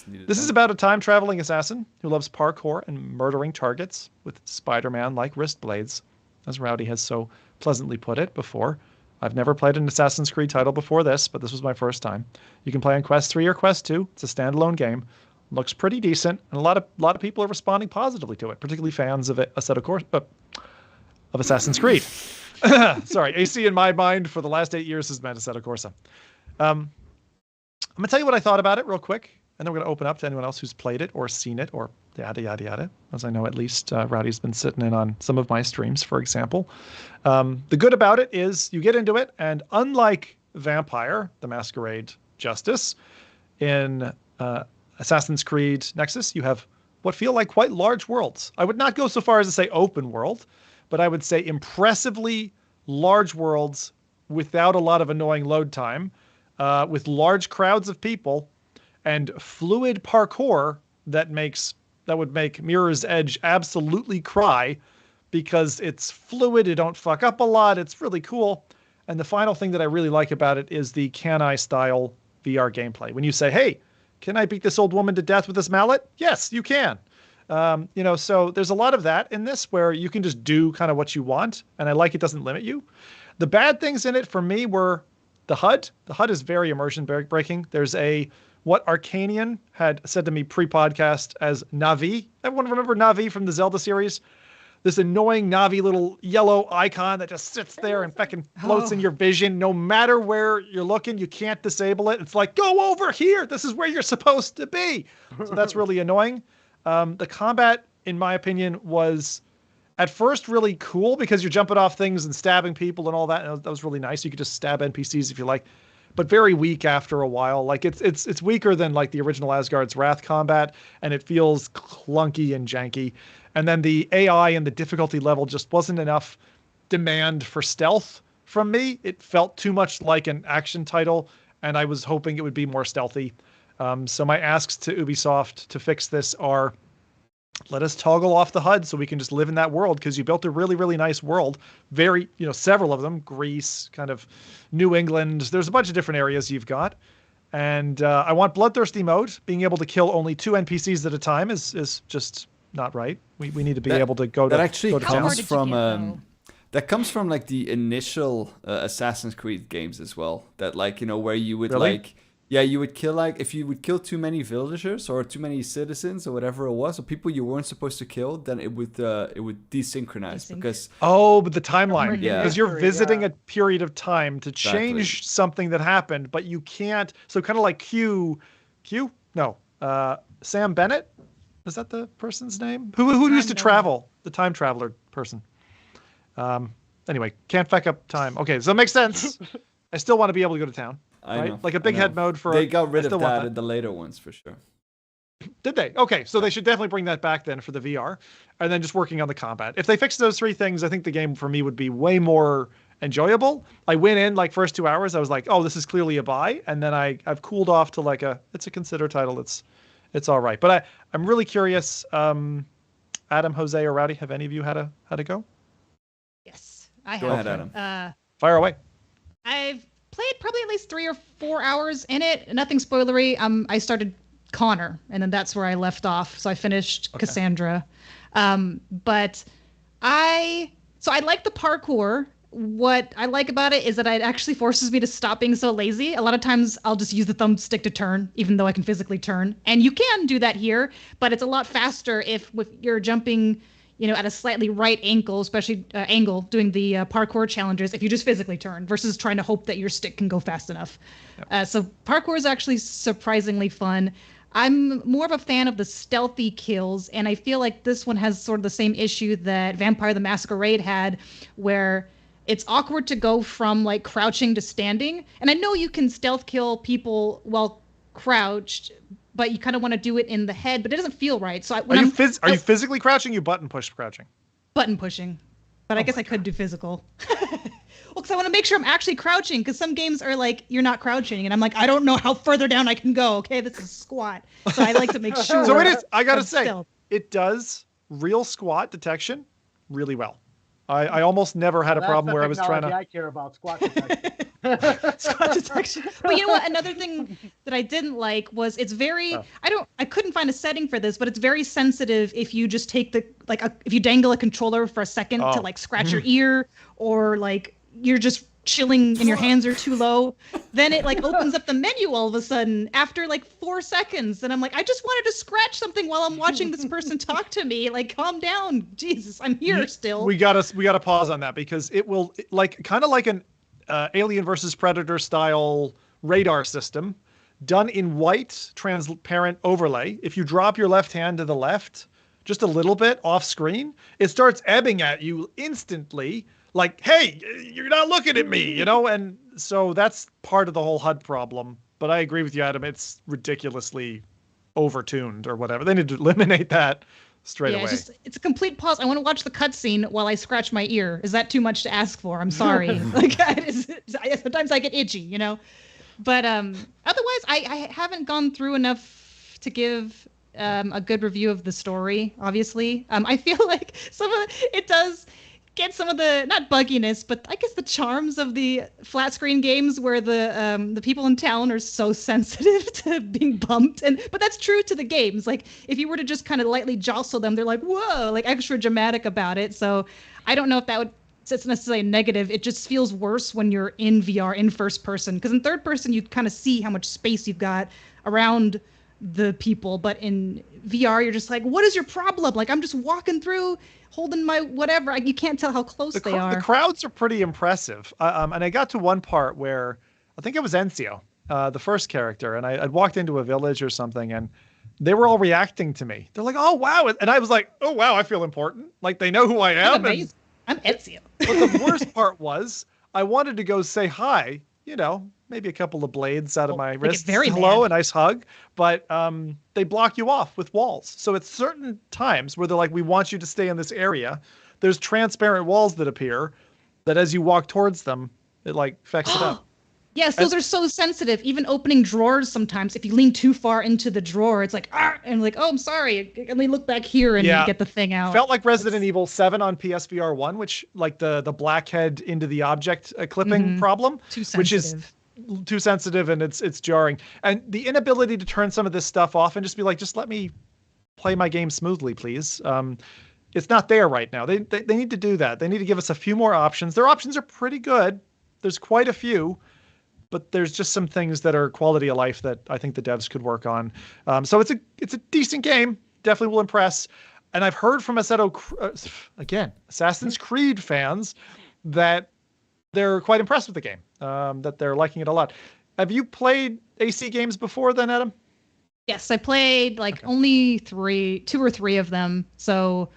This is about a time-traveling assassin who loves parkour and murdering targets with Spider-Man-like wrist blades, as Rowdy has so pleasantly put it before. I've never played an Assassin's Creed title before this, but this was my first time. You can play on Quest 3 or Quest 2. It's a standalone game. Looks pretty decent, and a lot of people are responding positively to it, particularly fans of of Assassin's Creed. Sorry, AC in my mind for the last 8 years has meant Assetto Corsa. I'm going to tell you what I thought about it real quick, and then we're going to open up to anyone else who's played it or seen it or yada, yada, yada. As I know, at least Rowdy's been sitting in on some of my streams, for example. The good about it is you get into it, and unlike Vampire, the Masquerade Justice, in Assassin's Creed Nexus, you have what feel like quite large worlds. I would not go so far as to say open world, but I would say impressively large worlds without a lot of annoying load time, with large crowds of people and fluid parkour that would make Mirror's Edge absolutely cry because it's fluid. It don't fuck up a lot. It's really cool. And the final thing that I really like about it is the Can I style VR gameplay. When you say, hey, can I beat this old woman to death with this mallet? Yes, you can. So there's a lot of that in this where you can just do kind of what you want. And I like it doesn't limit you. The bad things in it for me were the HUD. The HUD is very immersion breaking. There's what Arcanian had said to me pre-podcast as Navi. Everyone remember Navi from the Zelda series? This annoying Navi little yellow icon that just sits there and fucking floats in your vision. No matter where you're looking, you can't disable it. It's like, go over here. This is where you're supposed to be. So that's really annoying. The combat, in my opinion, was at first really cool because you're jumping off things and stabbing people and all that. And that was really nice. You could just stab NPCs if you like, but very weak after a while. Like it's weaker than like the original Asgard's Wrath combat, and it feels clunky and janky. And then the AI and the difficulty level just wasn't enough demand for stealth from me. It felt too much like an action title, and I was hoping it would be more stealthy. So my asks to Ubisoft to fix this are, let us toggle off the HUD so we can just live in that world, because you built a really, really nice world. Very, several of them, Greece, kind of New England. There's a bunch of different areas you've got. And I want bloodthirsty mode. Being able to kill only 2 NPCs at a time is just not right. We need to be able to go to that actually go to comes town. from like the initial Assassin's Creed games as well. That where you would Really? you would kill if you would kill too many villagers or too many citizens or whatever it was, or people you weren't supposed to kill, then it would desynchronize because But the timeline. Yeah. Because you're visiting Yeah. a period of time to change something that happened, but you can't. So kind of like Sam Bennett? Is that the person's name? Who used to travel? The time traveler person. Anyway, can't fuck up time. Okay, so it makes sense. I still want to be able to go to town. I Right? know, Like a big I know. head mode for. They got rid I of still want that in the later ones for sure. Did they? Okay, so they should definitely bring that back then for the VR, and then just working on the combat. If they fix those 3 things, I think the game for me would be way more enjoyable. I went in like first 2 hours, I was like, oh, this is clearly a buy, and then I've cooled off to like it's a consider title. It's all right, but I'm really curious. Adam, Jose, or Rowdy, have any of you had a go? Yes, I Go have. ahead, Adam. Fire away. I've played probably at least 3 or 4 hours in it. Nothing spoilery. I started Connor, and then that's where I left off. So I finished Cassandra. But I like the parkour. What I like about it is that it actually forces me to stop being so lazy. A lot of times I'll just use the thumbstick to turn, even though I can physically turn. And you can do that here, but it's a lot faster if you're jumping, at a slightly right ankle, especially angle, doing the parkour challenges, if you just physically turn versus trying to hope that your stick can go fast enough. Yep. So parkour is actually surprisingly fun. I'm more of a fan of the stealthy kills, and I feel like this one has sort of the same issue that Vampire the Masquerade had, where It's awkward to go from like crouching to standing. And I know you can stealth kill people while crouched, but you kind of want to do it in the head, but it doesn't feel right. So Are you physically crouching? You button push crouching? Button pushing. But I guess I could do physical. Well, because I want to make sure I'm actually crouching, because some games are like, you're not crouching. And I'm like, I don't know how further down I can go. Okay, this is squat. So I like to make sure. So it is, I got to say, stealth. it does real squat detection really well. I almost never had a problem where I was trying to. I care about squat detection. Squat detection. But you know what? Another thing that I didn't like was it's very. I couldn't find a setting for this, but it's very sensitive if you just take if you dangle a controller for a second to like scratch your ear, or like you're just chilling and your hands are too low, then it like opens up the menu all of a sudden after like 4 seconds, and I'm like, I just wanted to scratch something while I'm watching this person talk to me. Like, calm down, Jesus, I'm here still. We gotta pause on that, because it will like kind of like an Alien versus Predator style radar system done in white transparent overlay. If you drop your left hand to the left just a little bit off screen, it starts ebbing at you instantly. Like, hey, you're not looking at me, you know? And so that's part of the whole HUD problem. But I agree with you, Adam. It's ridiculously overtuned or whatever. They need to eliminate that straight away. It's a complete pause. I want to watch the cutscene while I scratch my ear. Is that too much to ask for? I'm sorry. Sometimes I get itchy, you know? But otherwise, I haven't gone through enough to give a good review of the story, obviously. I feel like it does get some of the, not bugginess, but I guess the charms of the flat screen games where the people in town are so sensitive to being bumped. But that's true to the games. Like, if you were to just kind of lightly jostle them, they're like, whoa, like extra dramatic about it. So I don't know if it's necessarily negative. It just feels worse when you're in VR, in first person. Because in third person, you kind of see how much space you've got around the people. But in VR, you're just like, what is your problem? Like, I'm just walking through holding my whatever. You can't tell how close they are. The crowds are pretty impressive. And I got to one part where I think it was Enzio, the first character, and I'd walked into a village or something, and they were all reacting to me. They're like, oh, wow. And I was like, oh, wow, I feel important. Like, they know who I am. I'm Ezio. But the worst part was I wanted to go say hi, you know, maybe a couple of blades out of my wrist. Hello, a nice hug. But they block you off with walls. So at certain times where they're like, we want you to stay in this area, there's transparent walls that appear that as you walk towards them, it like affects it up. Yes, those are so sensitive. Even opening drawers sometimes, if you lean too far into the drawer, it's like, and like, oh, I'm sorry. And they look back here and get the thing out. Felt like Resident Evil 7 on PSVR 1, which like the blackhead into the object clipping problem, which is too sensitive and it's jarring. And the inability to turn some of this stuff off and just be like, just let me play my game smoothly, please. It's not there right now. They need to do that. They need to give us a few more options. Their options are pretty good. There's quite a few. But there's just some things that are quality of life that I think the devs could work on. So it's a decent game. Definitely will impress. And I've heard from Assassin's Creed fans that they're quite impressed with the game, that they're liking it a lot. Have you played AC games before then, Adam? Yes, I played only 2 or 3 of them. So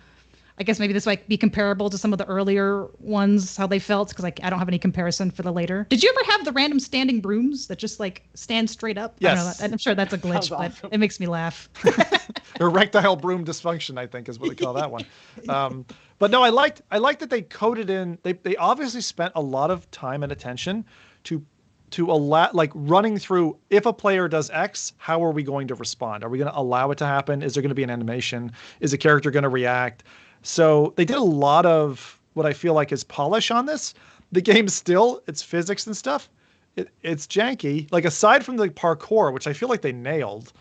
I guess maybe this might be comparable to some of the earlier ones, how they felt, because I don't have any comparison for the later. Did you ever have the random standing brooms that just stand straight up? Yes. I don't know, I'm sure that's a glitch, but it makes me laugh. Erectile broom dysfunction, I think, is what they call that one. But no, I liked that they coded in. They obviously spent a lot of time and attention to allow, like, running through, if a player does X, how are we going to respond? Are we going to allow it to happen? Is there going to be an animation? Is a character going to react? So they did a lot of what I feel like is polish on this. The game still, its physics and stuff, it's janky. Like, aside from the parkour, which I feel like they nailed,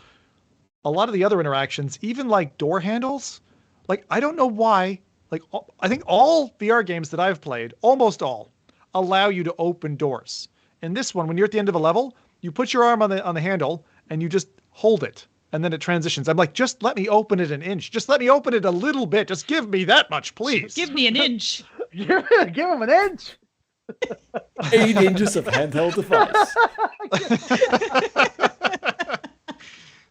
a lot of the other interactions, even like door handles, like, I don't know why. Like, I think all VR games that I've played, almost all, allow you to open doors. In this one, when you're at the end of a level, you put your arm on the handle and you just hold it. And then it transitions. I'm like, just let me open it an inch. Just let me open it a little bit. Just give me that much, please. Give me an inch. Give him an inch. 8 inches of handheld device.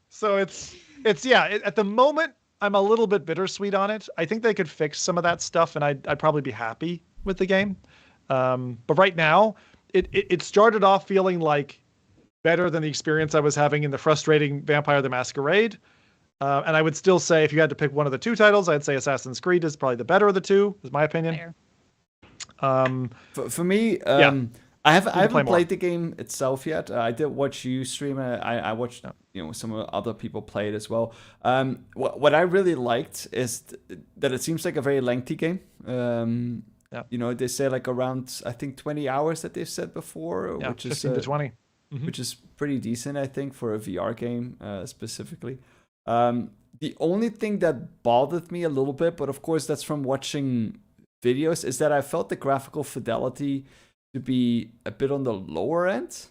So it's at the moment, I'm a little bit bittersweet on it. I think they could fix some of that stuff, and I'd probably be happy with the game. But right now, it started off feeling like better than the experience I was having in the frustrating Vampire the Masquerade. And I would still say if you had to pick one of the two titles, I'd say Assassin's Creed is probably the better of the two, is my opinion. For me, I haven't played the game itself yet. I did watch you stream it. I watched some other people play it as well. What I really liked is that it seems like a very lengthy game. They say like around I think 20 hours that they've said before, which 15 is to 20, which is pretty decent, I think, for a VR game specifically. The only thing that bothered me a little bit, but of course that's from watching videos, is that I felt the graphical fidelity to be a bit on the lower end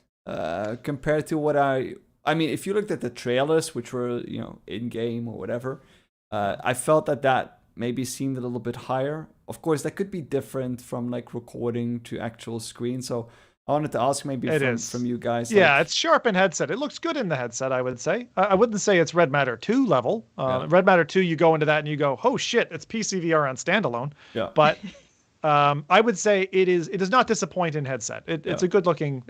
compared to what I mean, if you looked at the trailers, which were, in game or whatever, I felt that maybe seemed a little bit higher. Of course, that could be different from like recording to actual screen. So I wanted to ask maybe from you guys. Yeah, it's sharp in headset. It looks good in the headset, I would say. I wouldn't say it's Red Matter 2 level. Red Matter 2, you go into that and you go, oh shit, it's PC VR on standalone. Yeah. But I would say it does not disappoint in headset. It's a good looking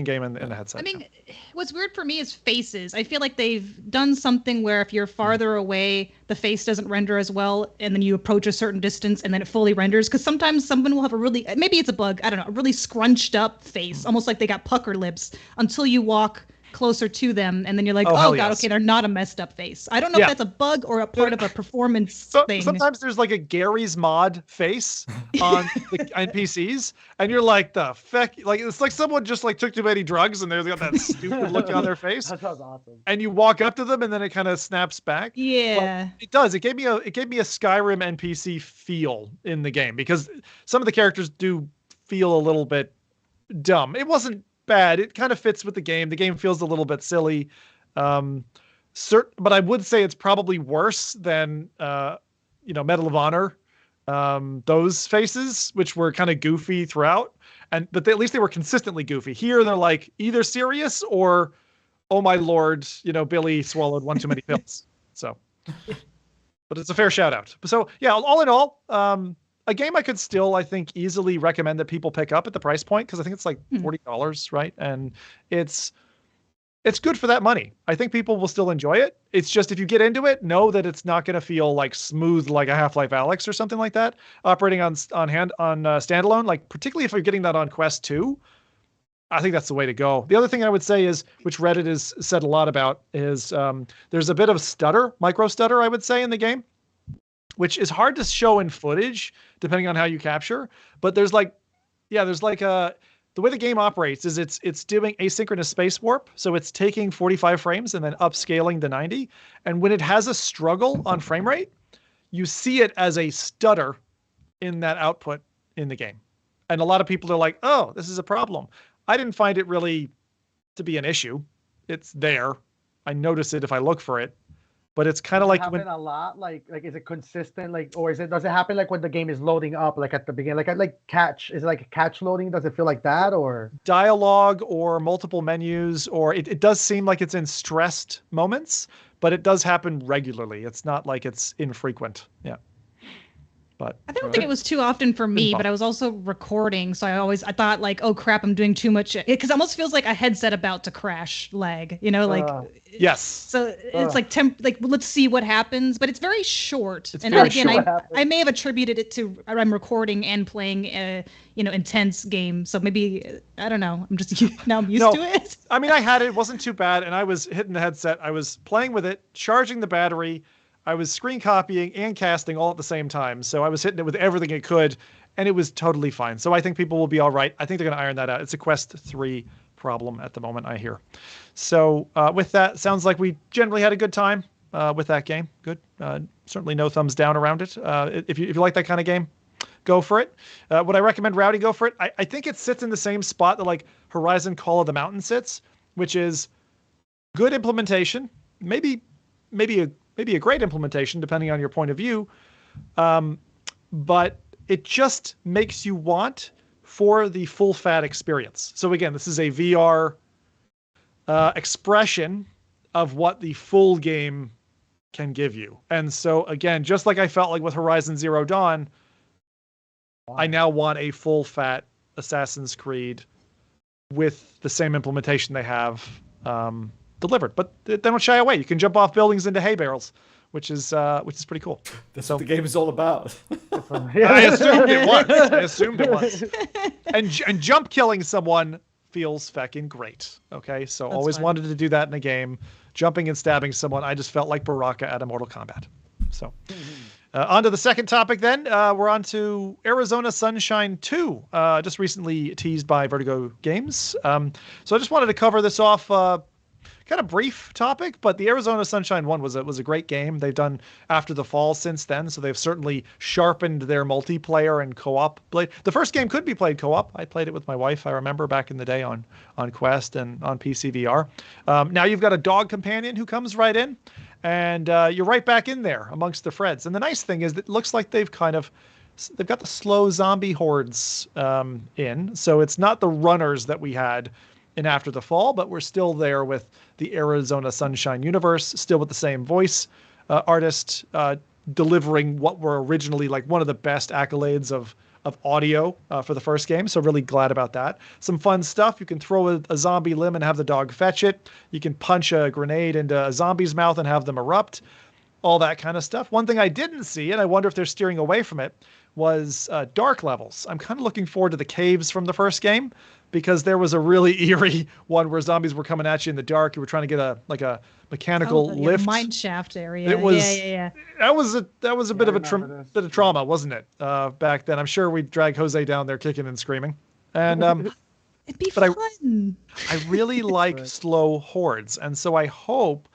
game in the headset. I mean, what's weird for me is faces. I feel like they've done something where if you're farther away, the face doesn't render as well, and then you approach a certain distance and then it fully renders. Because sometimes someone will have maybe it's a bug, I don't know, a really scrunched up face, almost like they got pucker lips, until you walk closer to them, and then you're like, oh god, yes. Okay, they're not a messed up face. I don't know if that's a bug or a part of a performance thing. Sometimes there's like a Gary's Mod face on PCs, and you're like, the feck, like it's like someone just like took too many drugs and they've got that stupid look on their face. That sounds awesome. And you walk up to them and then it kind of snaps back. Yeah, well, it does. It gave me a Skyrim NPC feel in the game, because some of the characters do feel a little bit dumb. It wasn't bad. It kind of fits with the game. The game feels a little bit silly. But I would say it's probably worse than Medal of Honor. Those faces, which were kind of goofy throughout, but at least they were consistently goofy. Here they're like either serious or, oh my lord, Billy swallowed one too many pills. So, but it's a fair shout out. So yeah, all in all, a game I could still, I think, easily recommend that people pick up at the price point, because I think it's like $40, right? And it's good for that money. I think people will still enjoy it. It's just if you get into it, know that it's not going to feel like smooth like a Half-Life Alyx or something like that operating on standalone. Like particularly if you're getting that on Quest 2, I think that's the way to go. The other thing I would say is, which Reddit has said a lot about, is there's a bit of micro stutter, I would say, in the game, which is hard to show in footage depending on how you capture. But the way the game operates is it's doing asynchronous space warp. So it's taking 45 frames and then upscaling to 90. And when it has a struggle on frame rate, you see it as a stutter in that output in the game. And a lot of people are like, oh, this is a problem. I didn't find it really to be an issue. It's there. I notice it if I look for it. But it's kind of like happen a lot. Like is it consistent? Does it happen like when the game is loading up, like at the beginning, like catch? Is it like a catch loading? Does it feel like that, or dialogue, or multiple menus, or it does seem like it's in stressed moments, but it does happen regularly. It's not like it's infrequent. Yeah. But I don't think it was too often for me, but I was also recording, so I thought like, oh crap, I'm doing too much, because it almost feels like a headset about to crash lag, yes. So it's like let's see what happens, but it's very short. And then again, I may have attributed it to I'm recording and playing a intense game, so maybe I don't know. I'm just now I'm used to it. I mean, I had it wasn't too bad, and I was hitting the headset. I was playing with it, charging the battery. I was screen copying and casting all at the same time. So I was hitting it with everything it could, and it was totally fine. So I think people will be all right. I think they're going to iron that out. It's a Quest 3 problem at the moment, I hear. So with that, sounds like we generally had a good time with that game. Good. Certainly no thumbs down around it. If you like that kind of game, go for it. Would I recommend Rowdy go for it? I think it sits in the same spot that like Horizon Call of the Mountain sits, which is good implementation, maybe a great implementation, depending on your point of view. But it just makes you want for the full fat experience. So again, this is a VR expression of what the full game can give you. And so again, just like I felt like with Horizon Zero Dawn, I now want a full fat Assassin's Creed with the same implementation they have delivered. But they don't shy away. You can jump off buildings into hay barrels, which is pretty cool. That's what the game is all about. I assumed it was. And jump killing someone feels feckin' great. Okay, so That's always fun. wanted to do that in a game. Jumping and stabbing someone, I just felt like Baraka at a Mortal Kombat. So, on to the second topic then. We're on to Arizona Sunshine 2, just recently teased by Vertigo Games. So I just wanted to cover this off, kind of brief topic, but the Arizona Sunshine 1 was a great game. They've done After the Fall since then, so they've certainly sharpened their multiplayer and co-op blade. The first game could be played co-op. I played it with my wife, I remember, back in the day on Quest and on PC VR. Now you've got a dog companion who comes right in, and you're right back in there amongst the Freds. And the nice thing is that it looks like they've got the slow zombie hordes in, so it's not the runners that we had in After the Fall, but we're still there with the Arizona Sunshine universe, still with the same voice artist, delivering what were originally like one of the best accolades of audio for the first game. So really glad about that. Some fun stuff. You can throw a zombie limb and have the dog fetch it. You can punch a grenade into a zombie's mouth and have them erupt. All that kind of stuff. One thing I didn't see, and I wonder if they're steering away from it, was dark levels. I'm kind of looking forward to the caves from the first game, because there was a really eerie one where zombies were coming at you in the dark. You were trying to get a mechanical lift. Mine shaft area. It was, yeah. That was a bit of this. bit of trauma, wasn't it? Back then, I'm sure we'd drag Jose down there kicking and screaming. And It'd be but fun. I really like slow hordes, and so I hope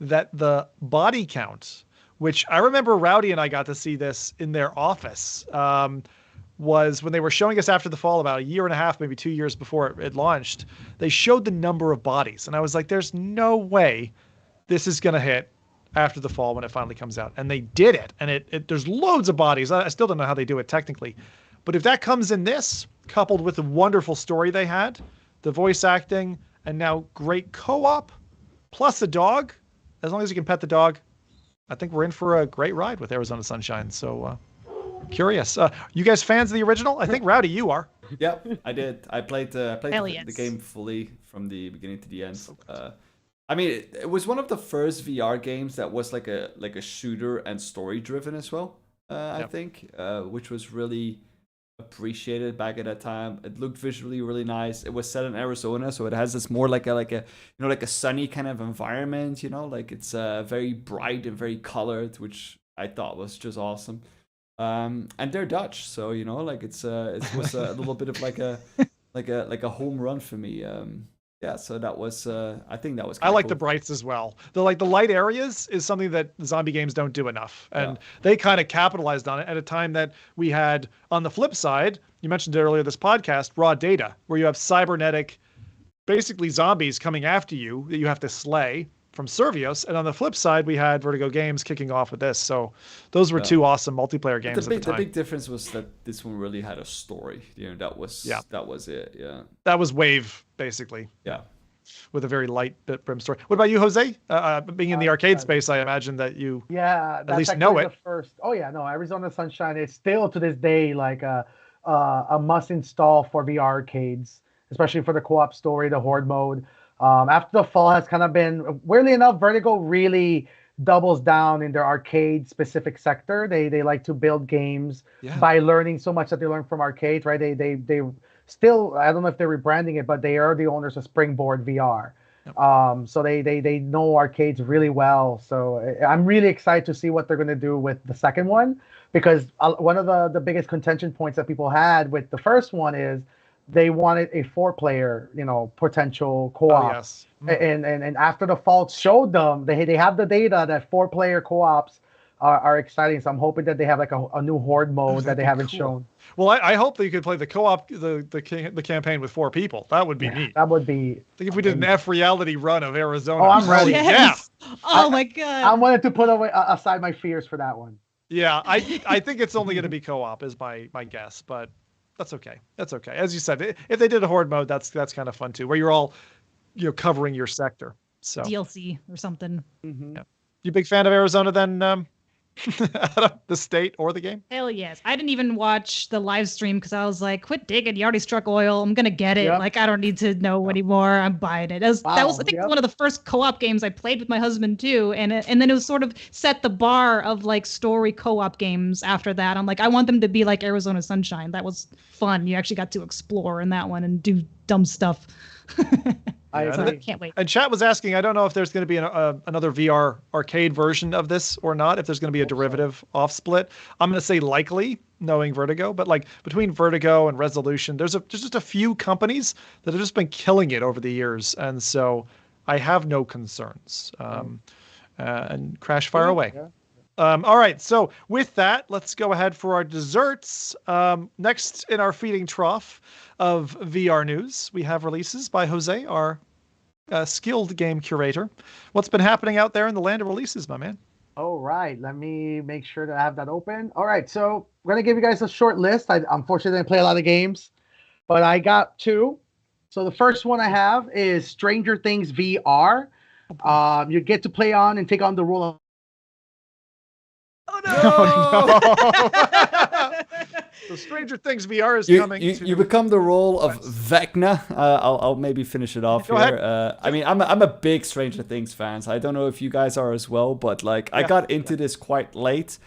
that the body count, which I remember Rowdy and I got to see this in their office, was when they were showing us After the Fall about a year and a half, maybe 2 years before it launched. They showed the number of bodies, and I was like, there's no way this is going to hit After the Fall when it finally comes out. And they did it, and there's loads of bodies. I still don't know how they do it technically. But if that comes in this, coupled with the wonderful story they had, the voice acting, and now great co-op, plus a dog, as long as you can pet the dog, I think we're in for a great ride with Arizona Sunshine. So curious. You guys fans of the original? I think, Rowdy, you are. Yep, I did. I played the Yes. game fully from the beginning to the end. I mean, it was one of the first VR games that was like a shooter and story driven as well. I think, which was really appreciated back at that time. It looked visually really nice. It was set in Arizona, so it has this more like a sunny kind of environment. Like it's very bright and very colored, which I thought was just awesome. And they're Dutch, so like it was a little bit of like a home run for me. Yeah, so that was I think that was I like cool. the brights as well. The light areas is something that zombie games don't do enough, and they kind of capitalized on it at a time that we had. On the flip side, you mentioned it earlier this podcast, raw data, where you have cybernetic, basically zombies coming after you that you have to slay from Servios, and on the flip side, we had Vertigo Games kicking off with this. So those were two awesome multiplayer games at the time. The big difference was that this one really had a story. That was it. Yeah. That was Wave, basically. Yeah. With a very light brim story. What about you, Jose? Being in the arcade space, I imagine that you that's at least know it. The first. Oh yeah, no, Arizona Sunshine is still to this day like a must install for VR arcades, especially for the co-op story, the horde mode. After the Fall has kind of been, weirdly enough, Vertigo really doubles down in their arcade specific sector. They like to build games by learning so much that they learn from arcades, right? They still, I don't know if they're rebranding it, but they are the owners of Springboard VR. Yep. So they know arcades really well. So I'm really excited to see what they're going to do with the second one, because one of the biggest contention points that people had with the first one is they wanted a 4-player, potential co-op. Oh, yes. And After the Fall showed them they have the data that 4-player co-ops are exciting. So I'm hoping that they have like a new horde mode that they haven't shown. Well, I hope that you could play the co-op, the campaign with 4 people. That would be neat. That would be. I think if we did an FReality run of Arizona. Oh, I'm ready. Yes. Yeah. Oh my god. I wanted to put aside my fears for that one. Yeah, I think it's only going to be co-op is my guess, but that's okay. That's okay. As you said, if they did a horde mode, that's kind of fun too, where you're all covering your sector. So DLC or something. Mm-hmm. Yeah. You a big fan of Arizona then, out of the state or the game? Hell yes. I didn't even watch the live stream because I was like, quit digging. You already struck oil. I'm going to get it. Yep. Like, I don't need to know anymore. I'm buying it. That was, I think, Yep. one of the first co-op games I played with my husband, too. And then it was sort of set the bar of, like, story co-op games after that. I'm like, I want them to be like Arizona Sunshine. That was fun. You actually got to explore in that one and do dumb stuff. I Can't wait. And chat was asking, I don't know if there's going to be another VR arcade version of this or not, if there's going to be a derivative off split. I'm going to say likely, knowing Vertigo, but like between Vertigo and Resolution, there's just a few companies that have just been killing it over the years. And so I have no concerns. And Crash, fire away. Yeah. All right, so with that, let's go ahead for our desserts. Next in our feeding trough of VR news, we have releases by Jose, our skilled game curator. What's been happening out there in the land of releases, my man? All right, let me make sure that I have that open. All right, so I'm going to give you guys a short list. I unfortunately didn't play a lot of games, but I got two. So the first one I have is Stranger Things VR. You get to play on and take on the role of... Oh, no! So Stranger Things VR is coming. You become the role of Vecna. I'll maybe finish it off Go here. ahead. I mean, I'm a big Stranger Things fan. So I don't know if you guys are as well, but like I got into this quite late,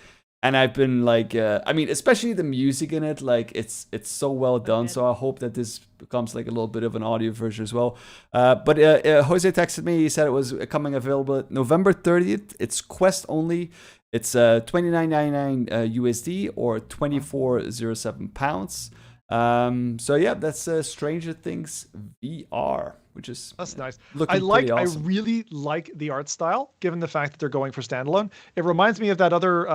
and I've been like, I mean, especially the music in it, like it's so well done. So I hope that this becomes like a little bit of an audio version as well. But Jose texted me. He said it was coming available November 30th. It's Quest only. It's $29.99 USD or 24.07 pounds. So yeah, that's Stranger Things VR, which is that's nice. Looking pretty awesome. I really like the art style, given the fact that they're going for standalone. It reminds me of that other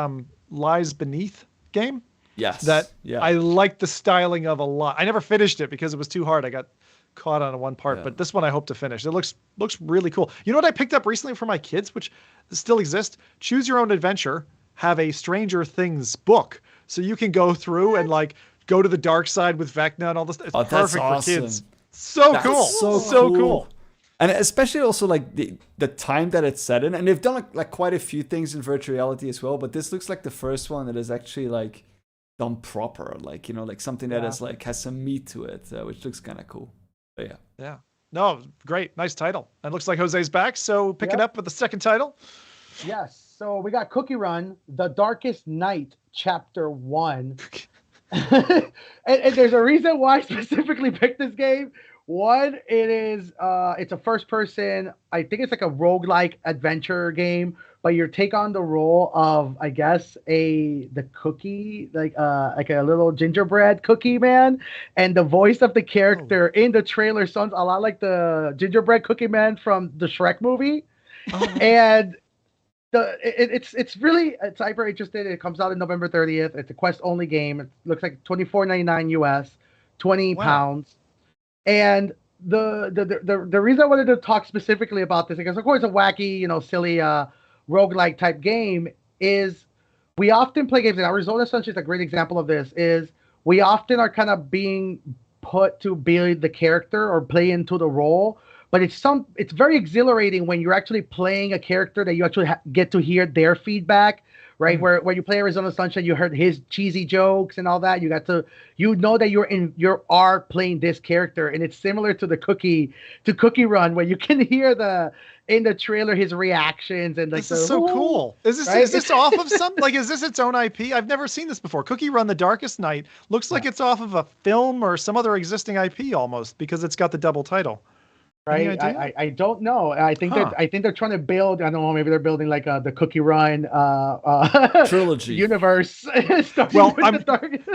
Lies Beneath game. Yes. I like the styling of a lot. I never finished it because it was too hard. I got caught on one part, but this one I hope to finish. It looks really cool. You know what I picked up recently for my kids, which still exists? Choose Your Own Adventure have a Stranger Things book, so you can go through and like go to the dark side with Vecna and all this. It's perfect for kids. That's cool. So cool. And especially also like the time that it's set in, and they've done like quite a few things in virtual reality as well. But this looks like the first one that is actually like done proper, like like something that is like has some meat to it, which looks kind of cool. But yeah. No, great. Nice title. And looks like Jose's back, so pick it up with the second title. Yes. So we got Cookie Run, The Darkest Night, Chapter 1. and there's a reason why I specifically picked this game. One, it's a first person, I think it's like a roguelike adventure game, but you take on the role of, I guess, the cookie, like a little gingerbread cookie man, and the voice of the character in the trailer sounds a lot like the gingerbread cookie man from the Shrek movie. And it's hyper interesting. It comes out on November 30th. It's a Quest only game. It looks like $24.99 US, 20 pounds. And the reason I wanted to talk specifically about this, because of course a wacky, silly roguelike type game, is we often play games, and Arizona Sunshine is a great example of this, is we often are kind of being put to be the character or play into the role. But it's very exhilarating when you're actually playing a character that you actually get to hear their feedback, right? Mm-hmm. Where you play Arizona Sunshine, you heard his cheesy jokes and all that. You know that you are playing this character, and it's similar to Cookie Run, where you can hear in the trailer his reactions and like. This is so cool. Is this off of some is this its own IP? I've never seen this before. Cookie Run: The Darkest Night looks like it's off of a film or some other existing IP almost, because it's got the double title. Right, I don't know. I think they're trying to build. I don't know. Maybe they're building like the Cookie Run trilogy universe. Well,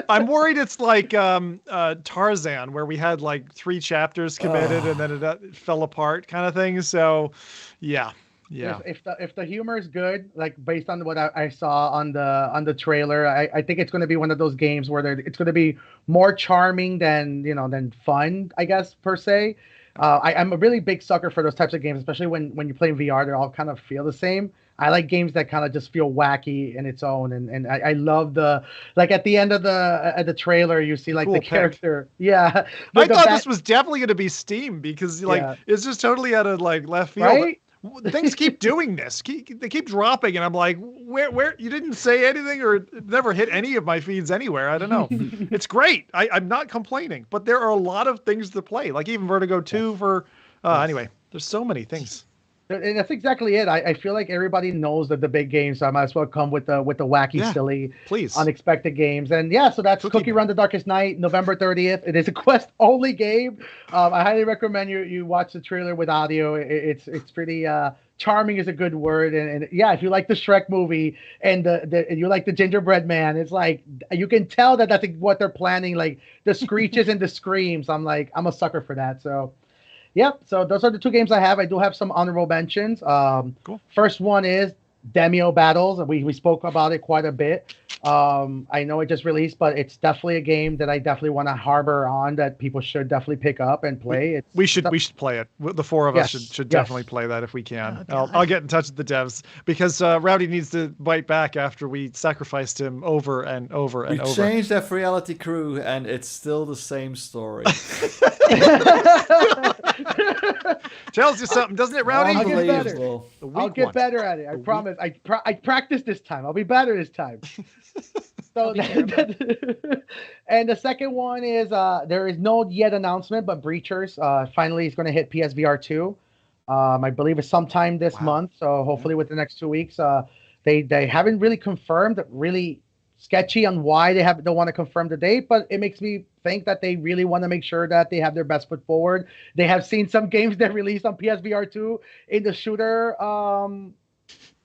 I'm worried it's like Tarzan, where we had like 3 chapters committed and then it fell apart, kind of thing. So, yeah. If the humor is good, like based on what I saw on the trailer, I think it's going to be one of those games where it's going to be more charming than fun, I guess, per se. I'm a really big sucker for those types of games, especially when you play in VR. They all kind of feel the same. I like games that kind of just feel wacky in its own, and I love at the end of the trailer, you see like cool the character. Yeah, I thought this was definitely going to be Steam, because it's just totally out of like left field. Right? things keep doing this. They keep dropping, and I'm like, where? You didn't say anything, or it never hit any of my feeds anywhere. I don't know. It's great. I'm not complaining, but there are a lot of things to play. Like even Vertigo 2 for. Anyway, there's so many things. And that's exactly it. I feel like everybody knows that the big games, so I might as well come with the wacky, silly, unexpected games. And yeah, so that's Cookie Run the Darkest Night, November 30th. It is a quest-only game. I highly recommend you watch the trailer with audio. It's pretty charming is a good word. And yeah, if you like the Shrek movie and you like the Gingerbread Man, it's like you can tell that that's what they're planning, like the screeches and the screams. I'm a sucker for that. So. Yep. So those are the two games I have. I do have some honorable mentions. Cool. First one is Demio Battles. We spoke about it quite a bit. I know it just released, but it's definitely a game that I definitely want to harbor on that people should definitely pick up and play. We should play it. The four of us should definitely play that if we can. I'll get in touch with the devs because Rowdy needs to bite back after we sacrificed him over and over and over. We changed that FReality crew and it's still the same story. Tells you something, doesn't it, Rowdy? I'll get better. I'll get better at it. I promise. I practice this time. I'll be better this time. So and the second one is there is no yet announcement, but Breachers finally is going to hit PSVR 2. I believe it's sometime this month. So hopefully within the next 2 weeks. They haven't really confirmed. Really sketchy on why they don't want to confirm the date, but it makes me think that they really want to make sure that they have their best foot forward. They have seen some games that released on PSVR 2 in the shooter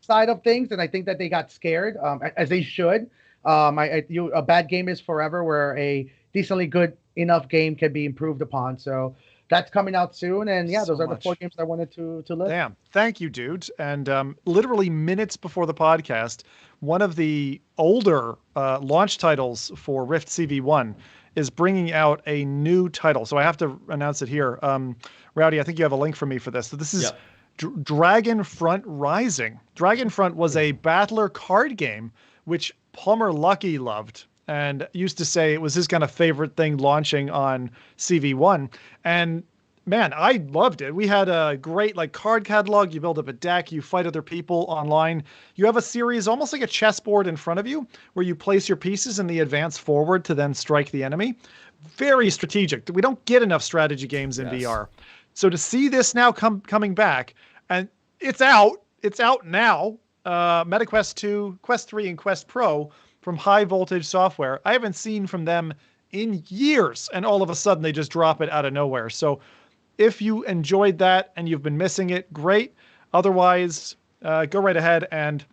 side of things, and I think that they got scared, as they should. A bad game is forever, where a decently good enough game can be improved upon. So that's coming out soon, and yeah, those are the four games I wanted to list. Damn, thank you, dude. And literally minutes before the podcast, one of the older launch titles for Rift CV1 is bringing out a new title. So I have to announce it here. Rowdy, I think you have a link for me for this. So this is Dragonfront Rising. Dragonfront was a battler card game, which Plumber Lucky loved and used to say it was his kind of favorite thing launching on CV1. And man, I loved it. We had a great card catalog. You build up a deck, you fight other people online. You have a series, almost like a chessboard in front of you, where you place your pieces and they advance forward to then strike the enemy. Very strategic. We don't get enough strategy games in VR. So to see this now coming back, and it's out now. MetaQuest 2, Quest 3, and Quest Pro from High Voltage Software. I haven't seen from them in years, and all of a sudden they just drop it out of nowhere. So if you enjoyed that and you've been missing it, great. Otherwise, go right ahead and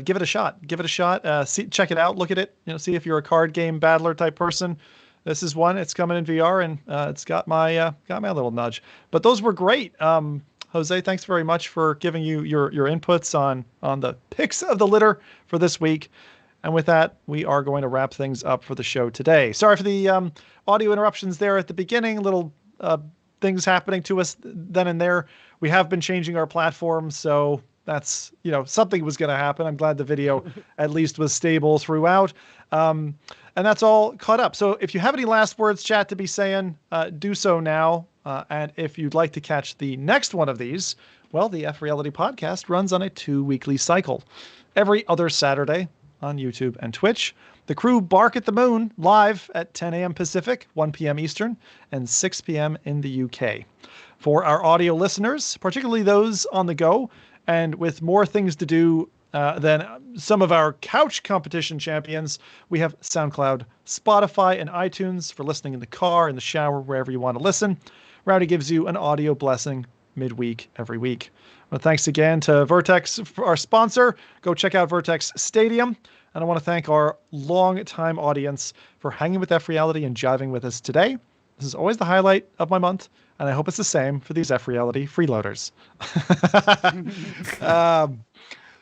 give it a shot. Check it out. Look at it. See if you're a card game battler type person. This is one. It's coming in VR, and it's got my little nudge. But those were great. Jose, thanks very much for giving your inputs on the picks of the litter for this week. And with that, we are going to wrap things up for the show today. Sorry for the audio interruptions there at the beginning. Little things happening to us then and there. We have been changing our platform, so that's something was going to happen. I'm glad the video at least was stable throughout. And that's all caught up. So if you have any last words, chat, to be saying, do so now. And if you'd like to catch the next one of these, well, the FReality Podcast runs on a 2-weekly cycle. Every other Saturday on YouTube and Twitch. The crew bark at the moon live at 10 a.m. Pacific, 1 p.m. Eastern, and 6 p.m. in the UK. For our audio listeners, particularly those on the go, and with more things to do than some of our couch competition champions, we have SoundCloud, Spotify, and iTunes for listening in the car, in the shower, wherever you want to listen. Rowdy gives you an audio blessing midweek every week. Well, thanks again to Virtex, our sponsor. Go check out Virtex Stadium. And I want to thank our long-time audience for hanging with FReality and jiving with us today. This is always the highlight of my month, and I hope it's the same for these FReality freeloaders.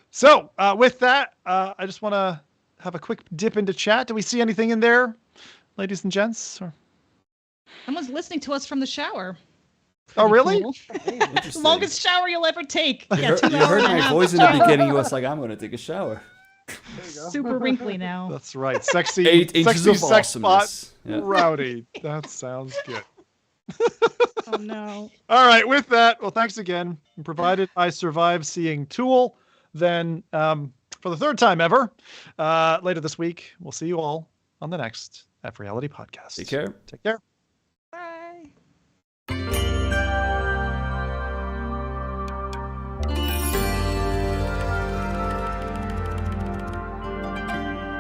So with that, I just want to have a quick dip into chat. Do we see anything in there, ladies and gents? Someone's listening to us from the shower. Oh, really? Cool. Longest shower you'll ever take. You heard my voice in the beginning. You was like, I'm going to take a shower. Super wrinkly now. That's right. Sexy, 8 inches sexy of sex spot, awesomeness. Rowdy. That sounds good. Oh no. All right, with that, well, thanks again. And provided I survive seeing Tool, then for the third time ever, later this week, we'll see you all on the next FReality Podcast. Take care. Take care.